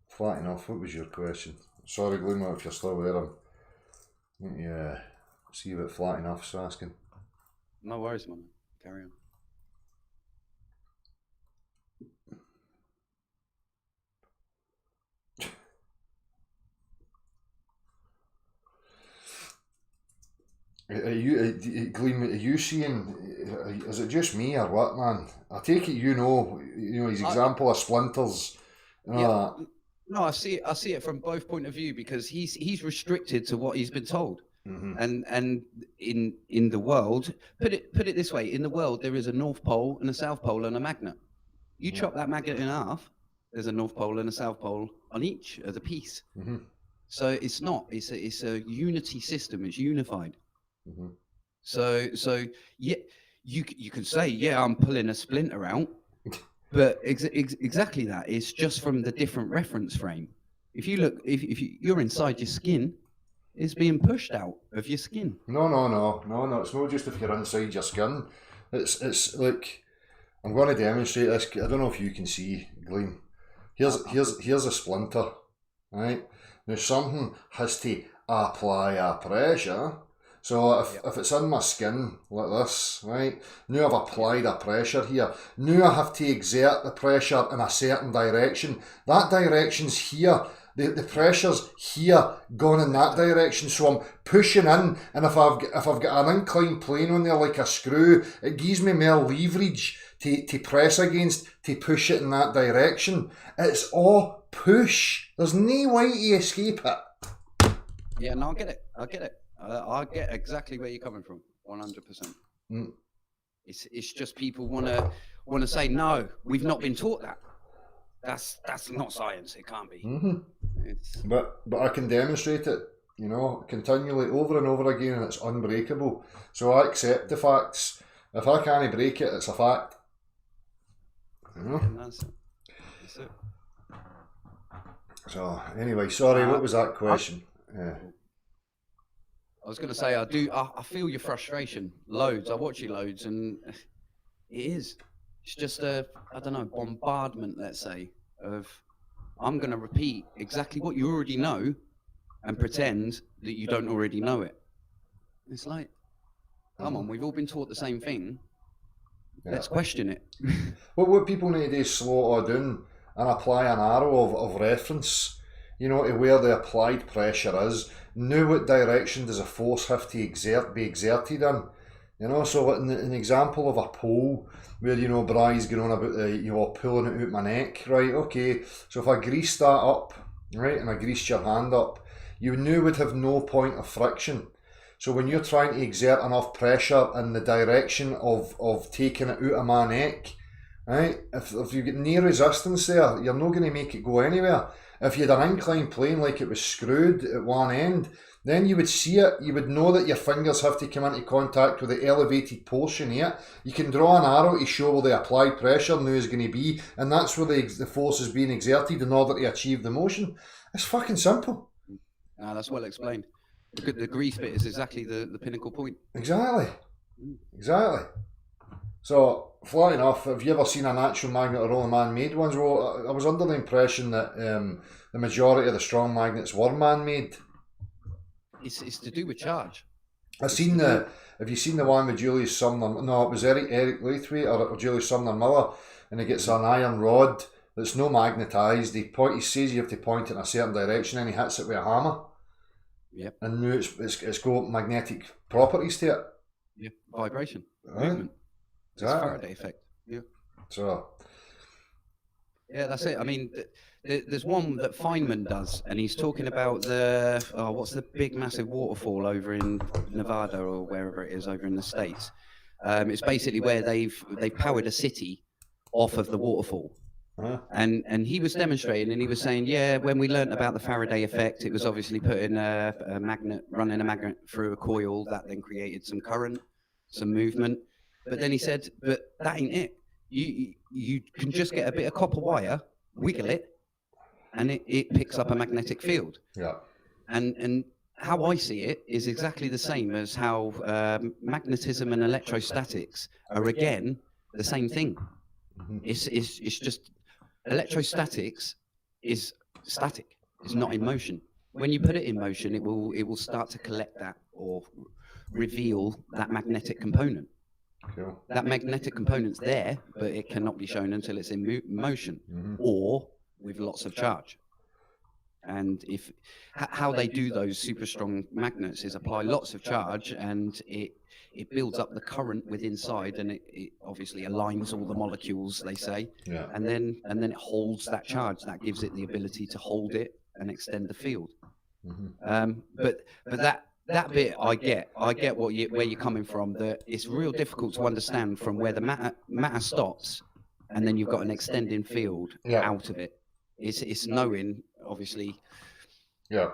Flat enough. What was your question? Sorry, Gloomer, if you're still there. Yeah. See about flat enough's asking. No worries, man. Carry on. Are you seeing? Is it just me or what, man? I take it you know his example of splinters. No, I see it from both point of view because he's restricted to what he's been told. Mm-hmm. And in the world, put it this way: in the world, there is a North Pole and a South Pole and a magnet. You chop that magnet in half, there's a North Pole and a South Pole on each of the piece. Mm-hmm. So it's not. It's a unity system. It's unified. Mm-hmm. So yeah, you can say, yeah, I'm pulling a splinter out, but exactly that. It's just from the different reference frame. If you look, if you're inside your skin, it's being pushed out of your skin. No. It's not just if you're inside your skin. It's like I'm going to demonstrate this. I don't know if you can see, Gleam. Here's a splinter, right? Now something has to apply a pressure. So if it's in my skin like this, right, now I've applied a pressure here. Now I have to exert the pressure in a certain direction. That direction's here. The pressure's here, gone in that direction. So I'm pushing in, and if I've got an inclined plane on there like a screw, it gives me more leverage to press against to push it in that direction. It's all push. There's no way to escape it. Yeah, no, I get it. I get exactly where you're coming from, 100%. It's just people want to say no. We've not been taught that. That's not science. It can't be. Mm-hmm. But I can demonstrate it, continually over and over again, and it's unbreakable. So I accept the facts. If I can't break it, it's a fact. Yeah, that's it. So anyway, sorry. What was that question? I was going to say, I feel your frustration loads. I watch you loads, and it's just I don't know, bombardment, let's say, of I'm going to repeat exactly what you already know and pretend that you don't already know it. It's like, come on, we've all been taught the same thing. Let's question it. What people need to do is slow it down and apply an arrow of reference, you know, to where the applied pressure is. Now what direction does a force have to be exerted in? You know, so an example of a pole where, you know, Bry's going on about pulling it out my neck, right? Okay, so if I grease that up, right, and I greased your hand up, you now would have no point of friction. So when you're trying to exert enough pressure in the direction of taking it out of my neck, right, if you get near resistance there, you're not going to make it go anywhere. If you had an inclined plane like it was screwed at one end, then you would see it, you would know that your fingers have to come into contact with the elevated portion here. You can draw an arrow to show where the applied pressure now is going to be, and that's where the force is being exerted in order to achieve the motion. It's fucking simple. That's well explained. The grease bit is exactly the pinnacle point. Exactly. So, flat enough, have you ever seen a natural magnet or all man-made ones? Well, I was under the impression that the majority of the strong magnets were man-made. It's to do with charge. Have you seen the one with Julius Sumner? No, it was Eric Lathwaite or Julius Sumner Miller, and he gets an iron rod that's no magnetised. He says you have to point it in a certain direction, and he hits it with a hammer. Yep. And now it's got magnetic properties to it. Yeah, vibration, Right. movement. It's Exactly. Faraday effect. Yeah. So. Yeah, that's it. I mean, there's one that Feynman does, and he's talking about what's the big massive waterfall over in Nevada or wherever it is over in the States. It's basically where they've powered a city off of the waterfall. And he was demonstrating, and he was saying, yeah, when we learnt about the Faraday effect, it was obviously putting running a magnet through a coil that then created some current, some movement. But then he said, but that ain't it. You can just get a bit of copper wire, wiggle it, and it picks up a magnetic field. Yeah. And how I see it is exactly the same as how magnetism and electrostatics are again the same thing. It's just electrostatics is static. It's not in motion. When you put it in motion, it will start to collect that or reveal that magnetic component. Cool. That magnetic component's there, but it cannot be shown until it's in motion or with lots of charge. And how they do those super strong magnets is apply lots of charge, and it builds up the current within inside, and it obviously aligns all the molecules, they say. Yeah. And then it holds that charge. That gives it the ability to hold it and extend the field. But that bit I get where you're coming from. That it's real difficult to understand from where the matter stops, and then you've got an extending field out of it. It's knowing, obviously. Yeah,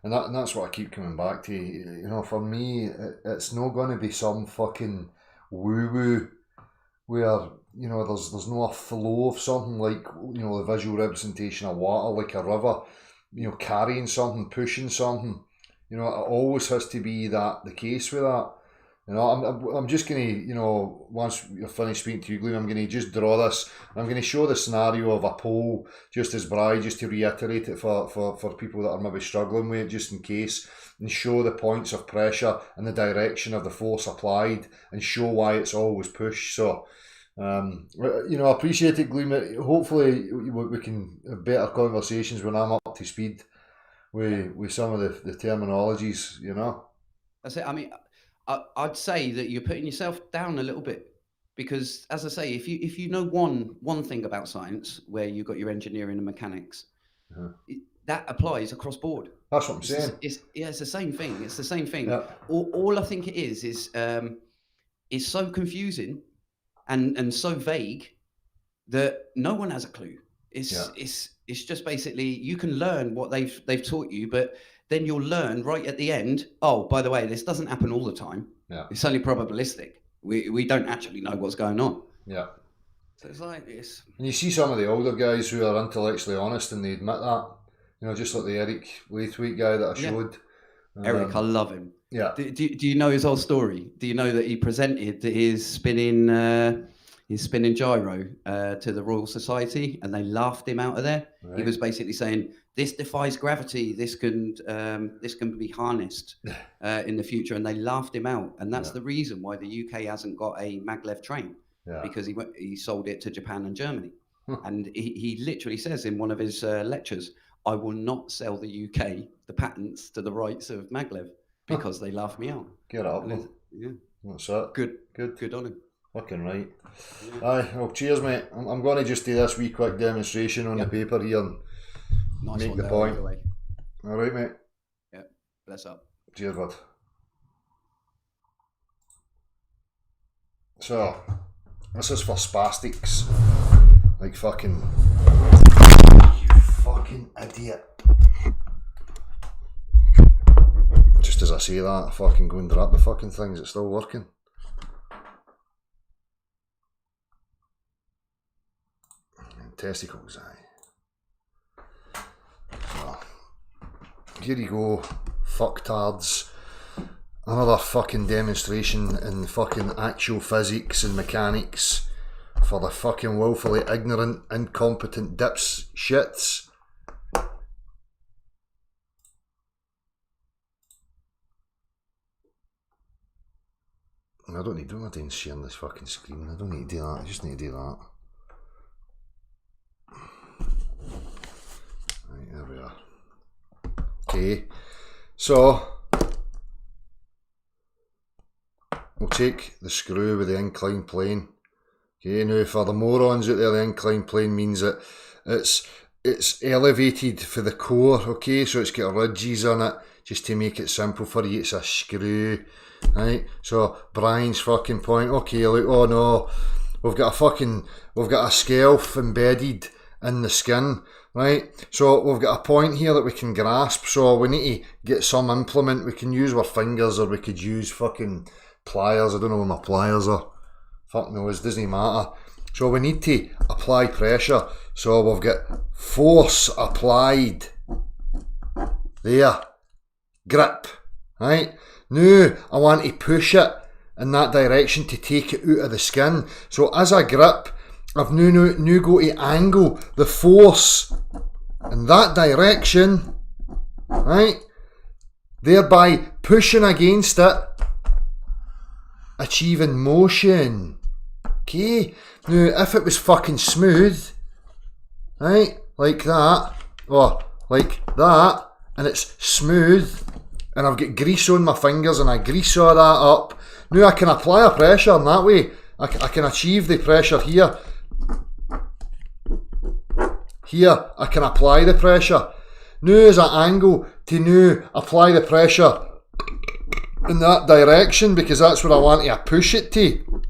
and that's what I keep coming back to. You know, for me, it's not going to be some fucking woo-woo where, you know, there's no a flow of something like, you know, the visual representation of water, like a river, you know, carrying something, pushing something. You know, it always has to be the case with that. You know, I'm just going to, you know, once you're finished speaking to you, Glenn, I'm going to just draw this. I'm going to show the scenario of a pole, just as Bri, just to reiterate it for people that are maybe struggling with it, just in case, and show the points of pressure and the direction of the force applied, and show why it's always pushed. So, you know, I appreciate it, Glenn. Hopefully we can have better conversations when I'm up to speed with some of the terminologies, you know. That's it. I mean, I'd say that you're putting yourself down a little bit, because, as I say, if you know one thing about science, where you've got your engineering and mechanics, that applies across board. That's what I'm saying. It's the same thing. It's the same thing. Yeah. All I think it is it's so confusing and so vague that no one has a clue. It's just basically, you can learn what they've taught you, but then you'll learn right at the end, oh, by the way, this doesn't happen all the time. Yeah. It's only probabilistic. We don't actually know what's going on. Yeah. So it's like this. And you see some of the older guys who are intellectually honest and they admit that. You know, just like the Eric Lathwaite guy that I showed. Eric, I love him. Yeah. Do you know his whole story? Do you know that he presented his spinning gyro to the Royal Society, and they laughed him out of there? Right. He was basically saying, "This defies gravity. This can be harnessed in the future," and they laughed him out. And that's the reason why the UK hasn't got a maglev train, because he sold it to Japan and Germany. And he literally says in one of his lectures, "I will not sell the UK the patents to the rights of maglev because they laugh me out." Get up. Yeah. That's it. Good on him. Fucking right. Aye, well, cheers, mate. I'm going to just do this wee quick demonstration on the paper here and make the point. All right, mate. Yeah, bless up. Cheers, bud. So, this is for spastics. Like fucking... You fucking idiot. Just as I say that, I fucking go and drop the fucking thing. Is it still working? Testicles, aye. So, here you go, fucktards. Another fucking demonstration in fucking actual physics and mechanics for the fucking willfully ignorant, incompetent dips shits. I don't need to share this fucking screen. I don't need to do that. I just need to do that. Right, there we are. Okay, so we'll take the screw with the inclined plane. Okay, now for the morons out there, the inclined plane means that it's elevated for the core. Okay, so it's got ridges on it. Just to make it simple for you, it's a screw. Right, so Brian's fucking point. Okay, look, oh no, we've got a scalp embedded in the skin. Right, so we've got a point here that we can grasp, so we need to get some implement. We can use our fingers, or we could use fucking pliers. I don't know where my pliers are. Fuck knows, doesn't matter. So we need to apply pressure. So we've got force applied. There. Grip. Right? Now I want to push it in that direction to take it out of the skin. So as I grip, I've now got to angle the force in that direction, right? Thereby pushing against it, achieving motion. Okay, now if it was fucking smooth, right, like that, or like that, and it's smooth, and I've got grease on my fingers and I grease all that up, now I can apply a pressure in that way. I can achieve the pressure here. Here, I can apply the pressure. Now as I angle to now apply the pressure in that direction, because that's where I want to push it to.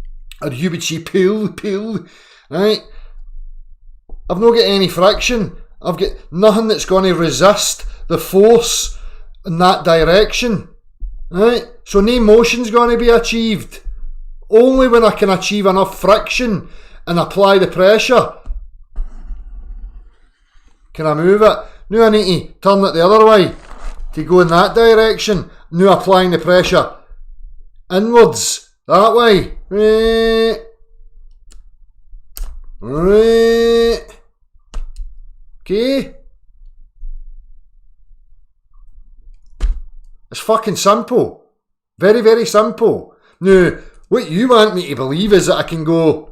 Or you would see pull, right? I've not got any friction. I've got nothing that's going to resist the force in that direction, right? So no motion's going to be achieved. Only when I can achieve enough friction and apply the pressure can I move it. Now I need to turn it the other way to go in that direction. Now applying the pressure inwards, that way. Okay. It's fucking simple. Very, very simple. Now, what you want me to believe is that I can go,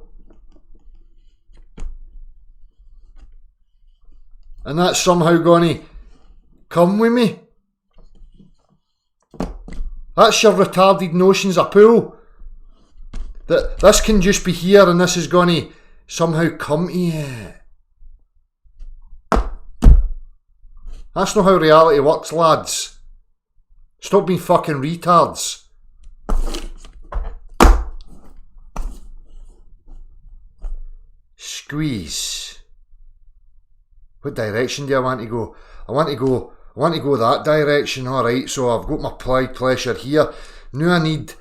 and that's somehow going to come with me. That's your retarded notions of pull. That this can just be here and this is going to somehow come to you. That's not how reality works, lads. Stop being fucking retards. Squeeze. What direction do I want to go? I want to go that direction. Alright, so I've got my applied pressure here. Now I need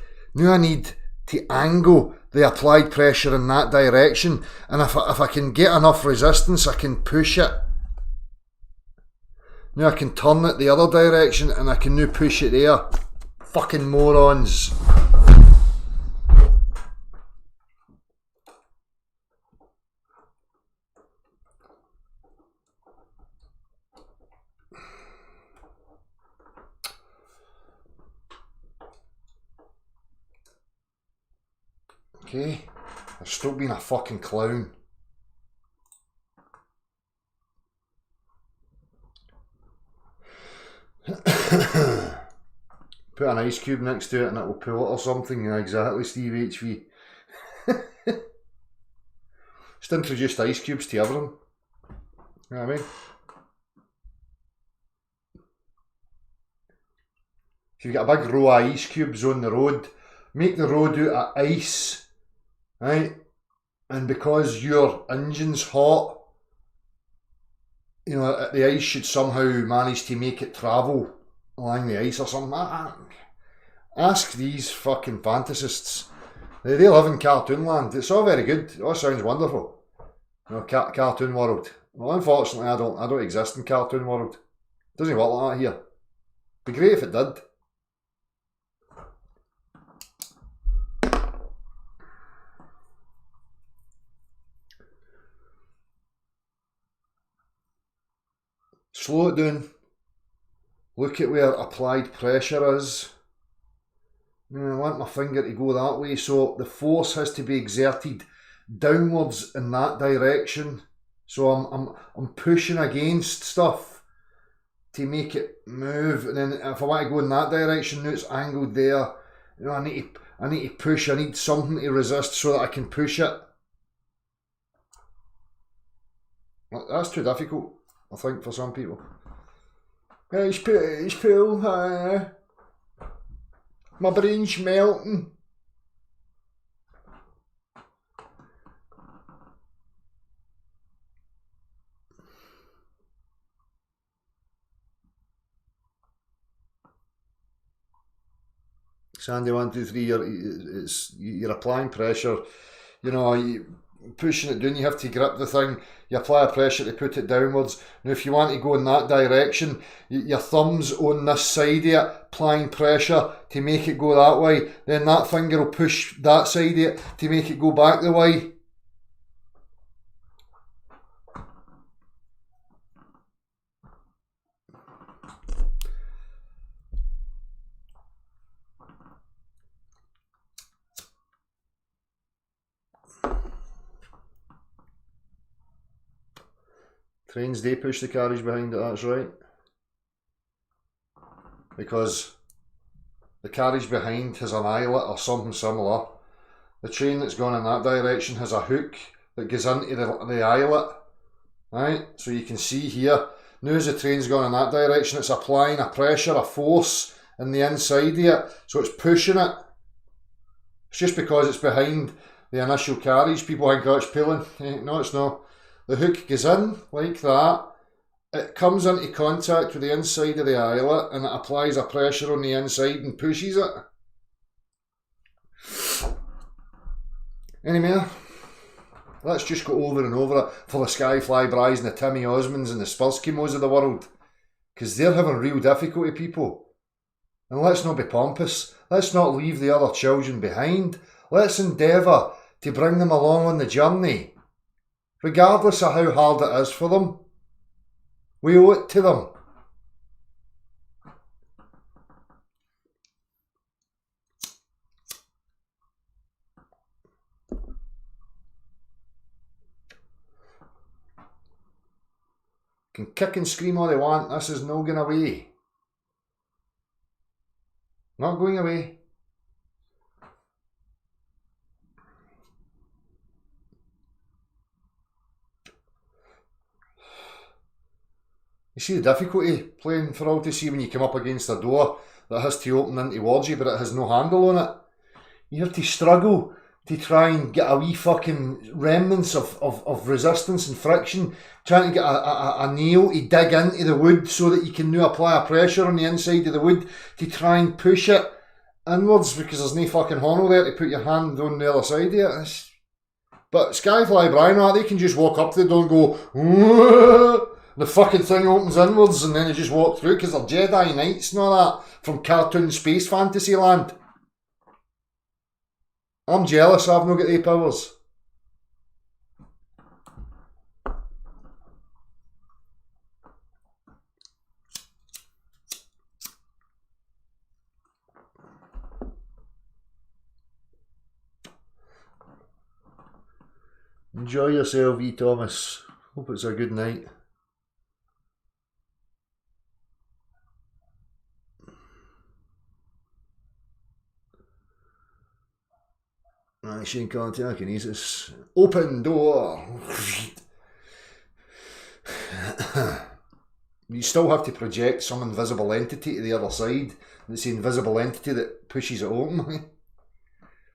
to angle the applied pressure in that direction. And if I can get enough resistance, I can push it. Now I can turn it the other direction and I can now push it there. Fucking morons. Okay, stop being a fucking clown. Put an ice cube next to it and it will pull it or something. Yeah, exactly, Steve HV. Just introduced ice cubes to everyone. You know what I mean? If you've got a big row of ice cubes on the road, make the road out of ice, right? And because your engine's hot, you know, the ice should somehow manage to make it travel along the ice or something. Ask these fucking fantasists. They live in cartoon land. It's all very good. It all sounds wonderful. You know, cartoon world. Well, unfortunately, I don't exist in cartoon world. It doesn't work like that here. Be great if it did. Slow it down. Look at where applied pressure is. I want my finger to go that way, so the force has to be exerted downwards in that direction. So I'm pushing against stuff to make it move, and then if I want to go in that direction, now it's angled there. You know, I need to push. I need something to resist so that I can push it. That's too difficult, I think, for some people. It's cool. My brain's melting. Sandy 1, 2, 3. You're applying pressure. You know, you pushing it down. You have to grip the thing. You apply a pressure to put it downwards. Now, if you want to go in that direction, your thumb's on this side of it, applying pressure to make it go that way. Then that finger will push that side of it to make it go back the way. Trains, they push the carriage behind it, that's right. Because the carriage behind has an eyelet or something similar. The train that's gone in that direction has a hook that goes into the eyelet. Right? So you can see here, now as the train's gone in that direction, it's applying a pressure, a force in the inside of it. So it's pushing it. It's just because it's behind the initial carriage, people think, oh, it's pulling. No, it's not. The hook goes in like that, it comes into contact with the inside of the eyelet and it applies a pressure on the inside and pushes it. Anyway, let's just go over and over it for the Skyfly Bries and the Timmy Osmonds and the Spurskimos of the world, because they're having real difficulty, people. And let's not be pompous, let's not leave the other children behind, let's endeavour to bring them along on the journey. Regardless of how hard it is for them, we owe it to them. Can kick and scream all they want, this is not going away. Not going away. You see the difficulty playing for all to see when you come up against a door that has to open in towards you but it has no handle on it. You have to struggle to try and get a wee fucking remnants of resistance and friction, trying to get a nail to dig into the wood so that you can now apply a pressure on the inside of the wood to try and push it inwards, because there's no fucking handle there to put your hand on the other side of it. But Skyfly Brian, they can just walk up to the door and go, whoa! The fucking thing opens inwards and then they just walk through because they're Jedi Knights and all that. from cartoon space fantasy land. I'm jealous I've not got the powers. Enjoy yourself, E. Thomas. Hope it's a good night. Action content, telekinesis. Open door. You still have to project some invisible entity to the other side. It's the invisible entity that pushes it open.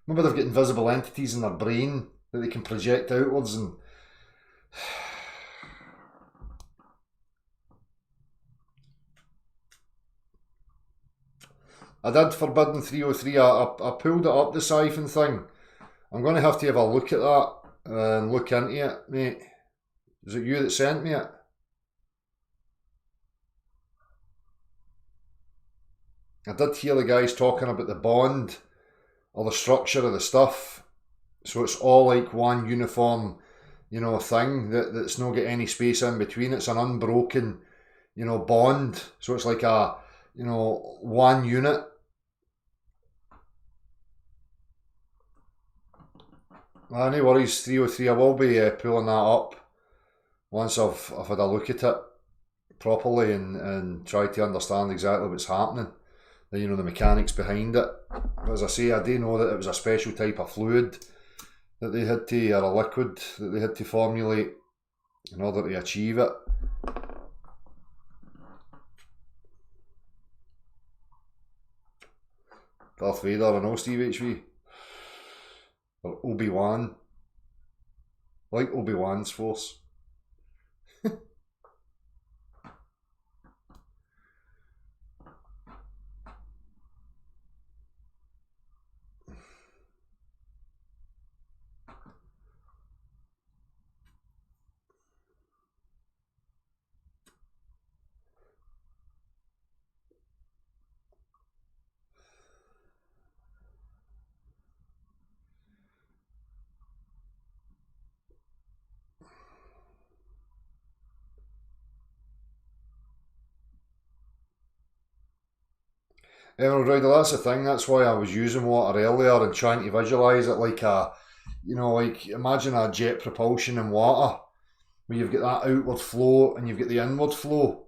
Maybe they've got invisible entities in their brain that they can project outwards and... I did Forbidden 303, I pulled it up, the siphon thing. I'm going to have a look at that and look into it, mate. Is it you that sent me it? I did hear the guys talking about the bond or the structure of the stuff. So it's all like one uniform, you know, thing that's not got any space in between. It's an unbroken, you know, bond. So it's like a, you know, one unit. No worries, 303. I will be pulling that up once I've had a look at it properly and try to understand exactly what's happening. You know, the mechanics behind it. But as I say, I do know that it was a special type of fluid that they had to, or a liquid that they had to formulate in order to achieve it. Darth Vader, I know, Steve HV. Or Obi-Wan. I like Obi-Wan's force. Right, that's the thing, that's why I was using water earlier and trying to visualise it like a, you know, like imagine a jet propulsion in water, where you've got that outward flow and you've got the inward flow,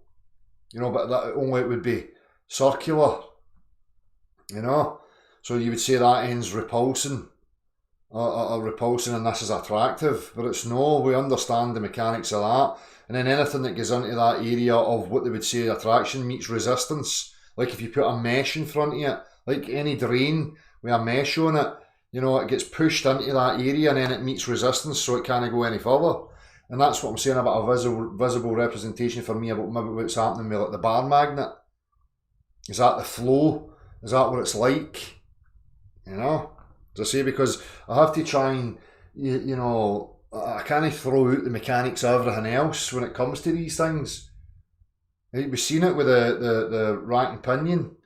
you know, but that only it would be circular, you know, so you would say that end's repulsing, repulsing and this is attractive, but it's no, we understand the mechanics of that, and then anything that goes into that area of what they would say attraction meets resistance. Like if you put a mesh in front of it, like any drain with a mesh on it, you know, it gets pushed into that area and then it meets resistance, so it can't go any further. And that's what I'm saying about a visible representation for me about maybe what's happening with like the bar magnet. Is that the flow? Is that what it's like? You know? As I say, because I have to try and, you know, I can't throw out the mechanics of everything else when it comes to these things. We've seen it with the rack and pinion,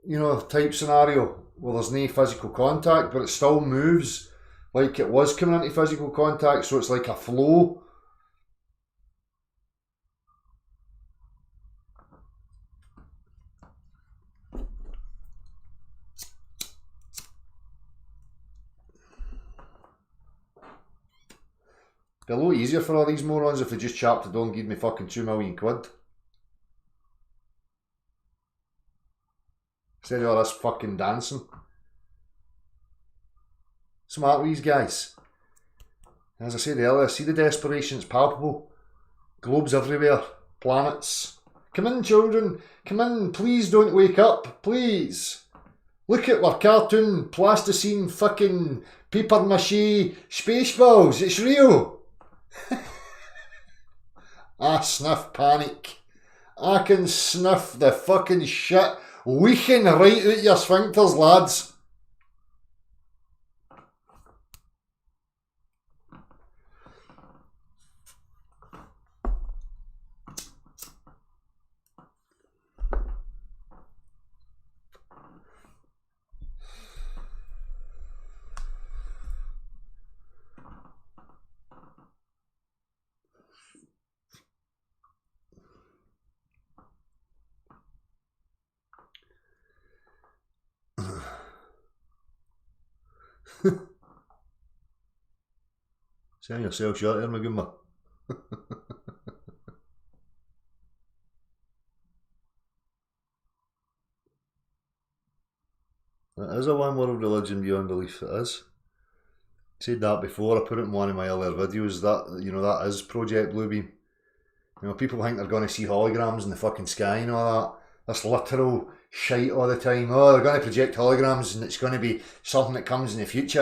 you know, type scenario where there's no physical contact, but it still moves like it was coming into physical contact, so it's like a flow. It'd be a lot easier for all these morons if they just chapped the door and gave me fucking 2 million quid. Instead of all this fucking dancing. Smart with these guys. As I said earlier, see the desperation, it's palpable. Globes everywhere. Planets. Come in, children. Come in. Please don't wake up. Please. Look at our cartoon, plasticine, fucking paper mache, space balls. It's real. I sniff panic. I can sniff the fucking shit leaking right out your sphincters, lads. Selling yourself short there, Maguma. It is a one world religion beyond belief, it is. I said that before, I put it in one of my earlier videos, that, you know, that is Project Bluebeam. You know, people think they're going to see holograms in the fucking sky and all that. That's literal shite all the time. Oh, they're going to project holograms and it's going to be something that comes in the future.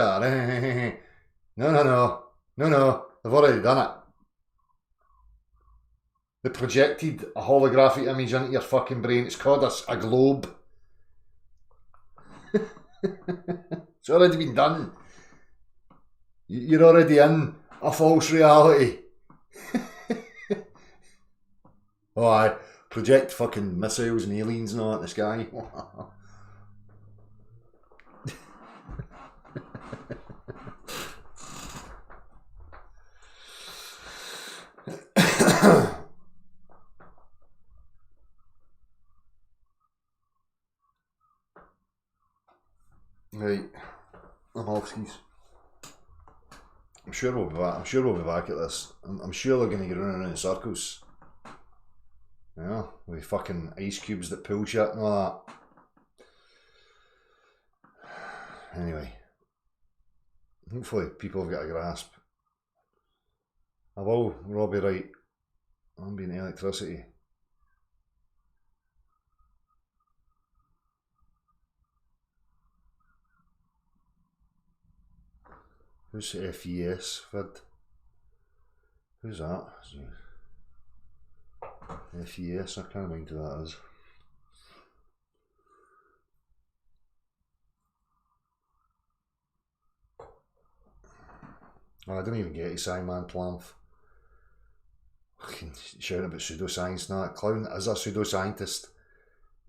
No. They've already done it. They projected a holographic image into your fucking brain. It's called a globe. It's already been done. You're already in a false reality. Oh, I project fucking missiles and aliens and all that in the sky. Right, I'm off skis. I'm sure we'll be back. I'm sure we'll be back at this. I'm sure they're going to get running in circles. Yeah, with fucking ice cubes that pull shit and all that. Anyway, hopefully people have got a grasp. I will, Robbie, right. I'm being electricity. Who's the FES vid? Who's that? FES, I can't mind who that is. Oh, I didn't even get his Scimandan Plamp. Fucking shouting about pseudoscience now. That clown is a pseudoscientist.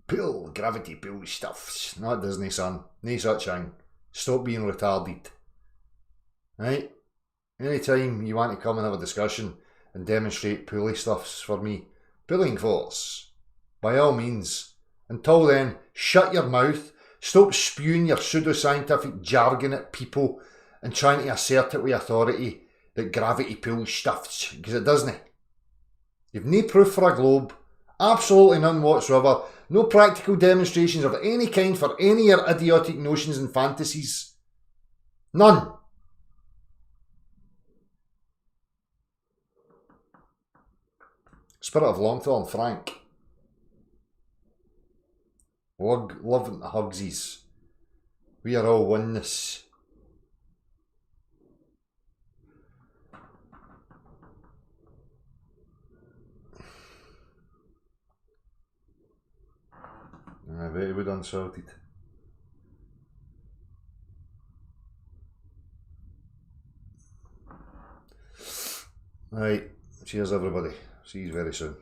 Pull, gravity pull stuff. Not Disney, son. No such thing. Stop being retarded. Right? Anytime you want to come and have a discussion and demonstrate pulley stuffs for me, pulling force, by all means. Until then, shut your mouth, stop spewing your pseudoscientific jargon at people and trying to assert it with authority that gravity pulls stuffs, because it doesn't. You've no proof for a globe, absolutely none whatsoever, no practical demonstrations of any kind for any of your idiotic notions and fantasies. None. Spirit of Longthorn, Frank. Love and hugsies. We are all oneness. I bet he would unsalted. Right, cheers everybody. See you very soon.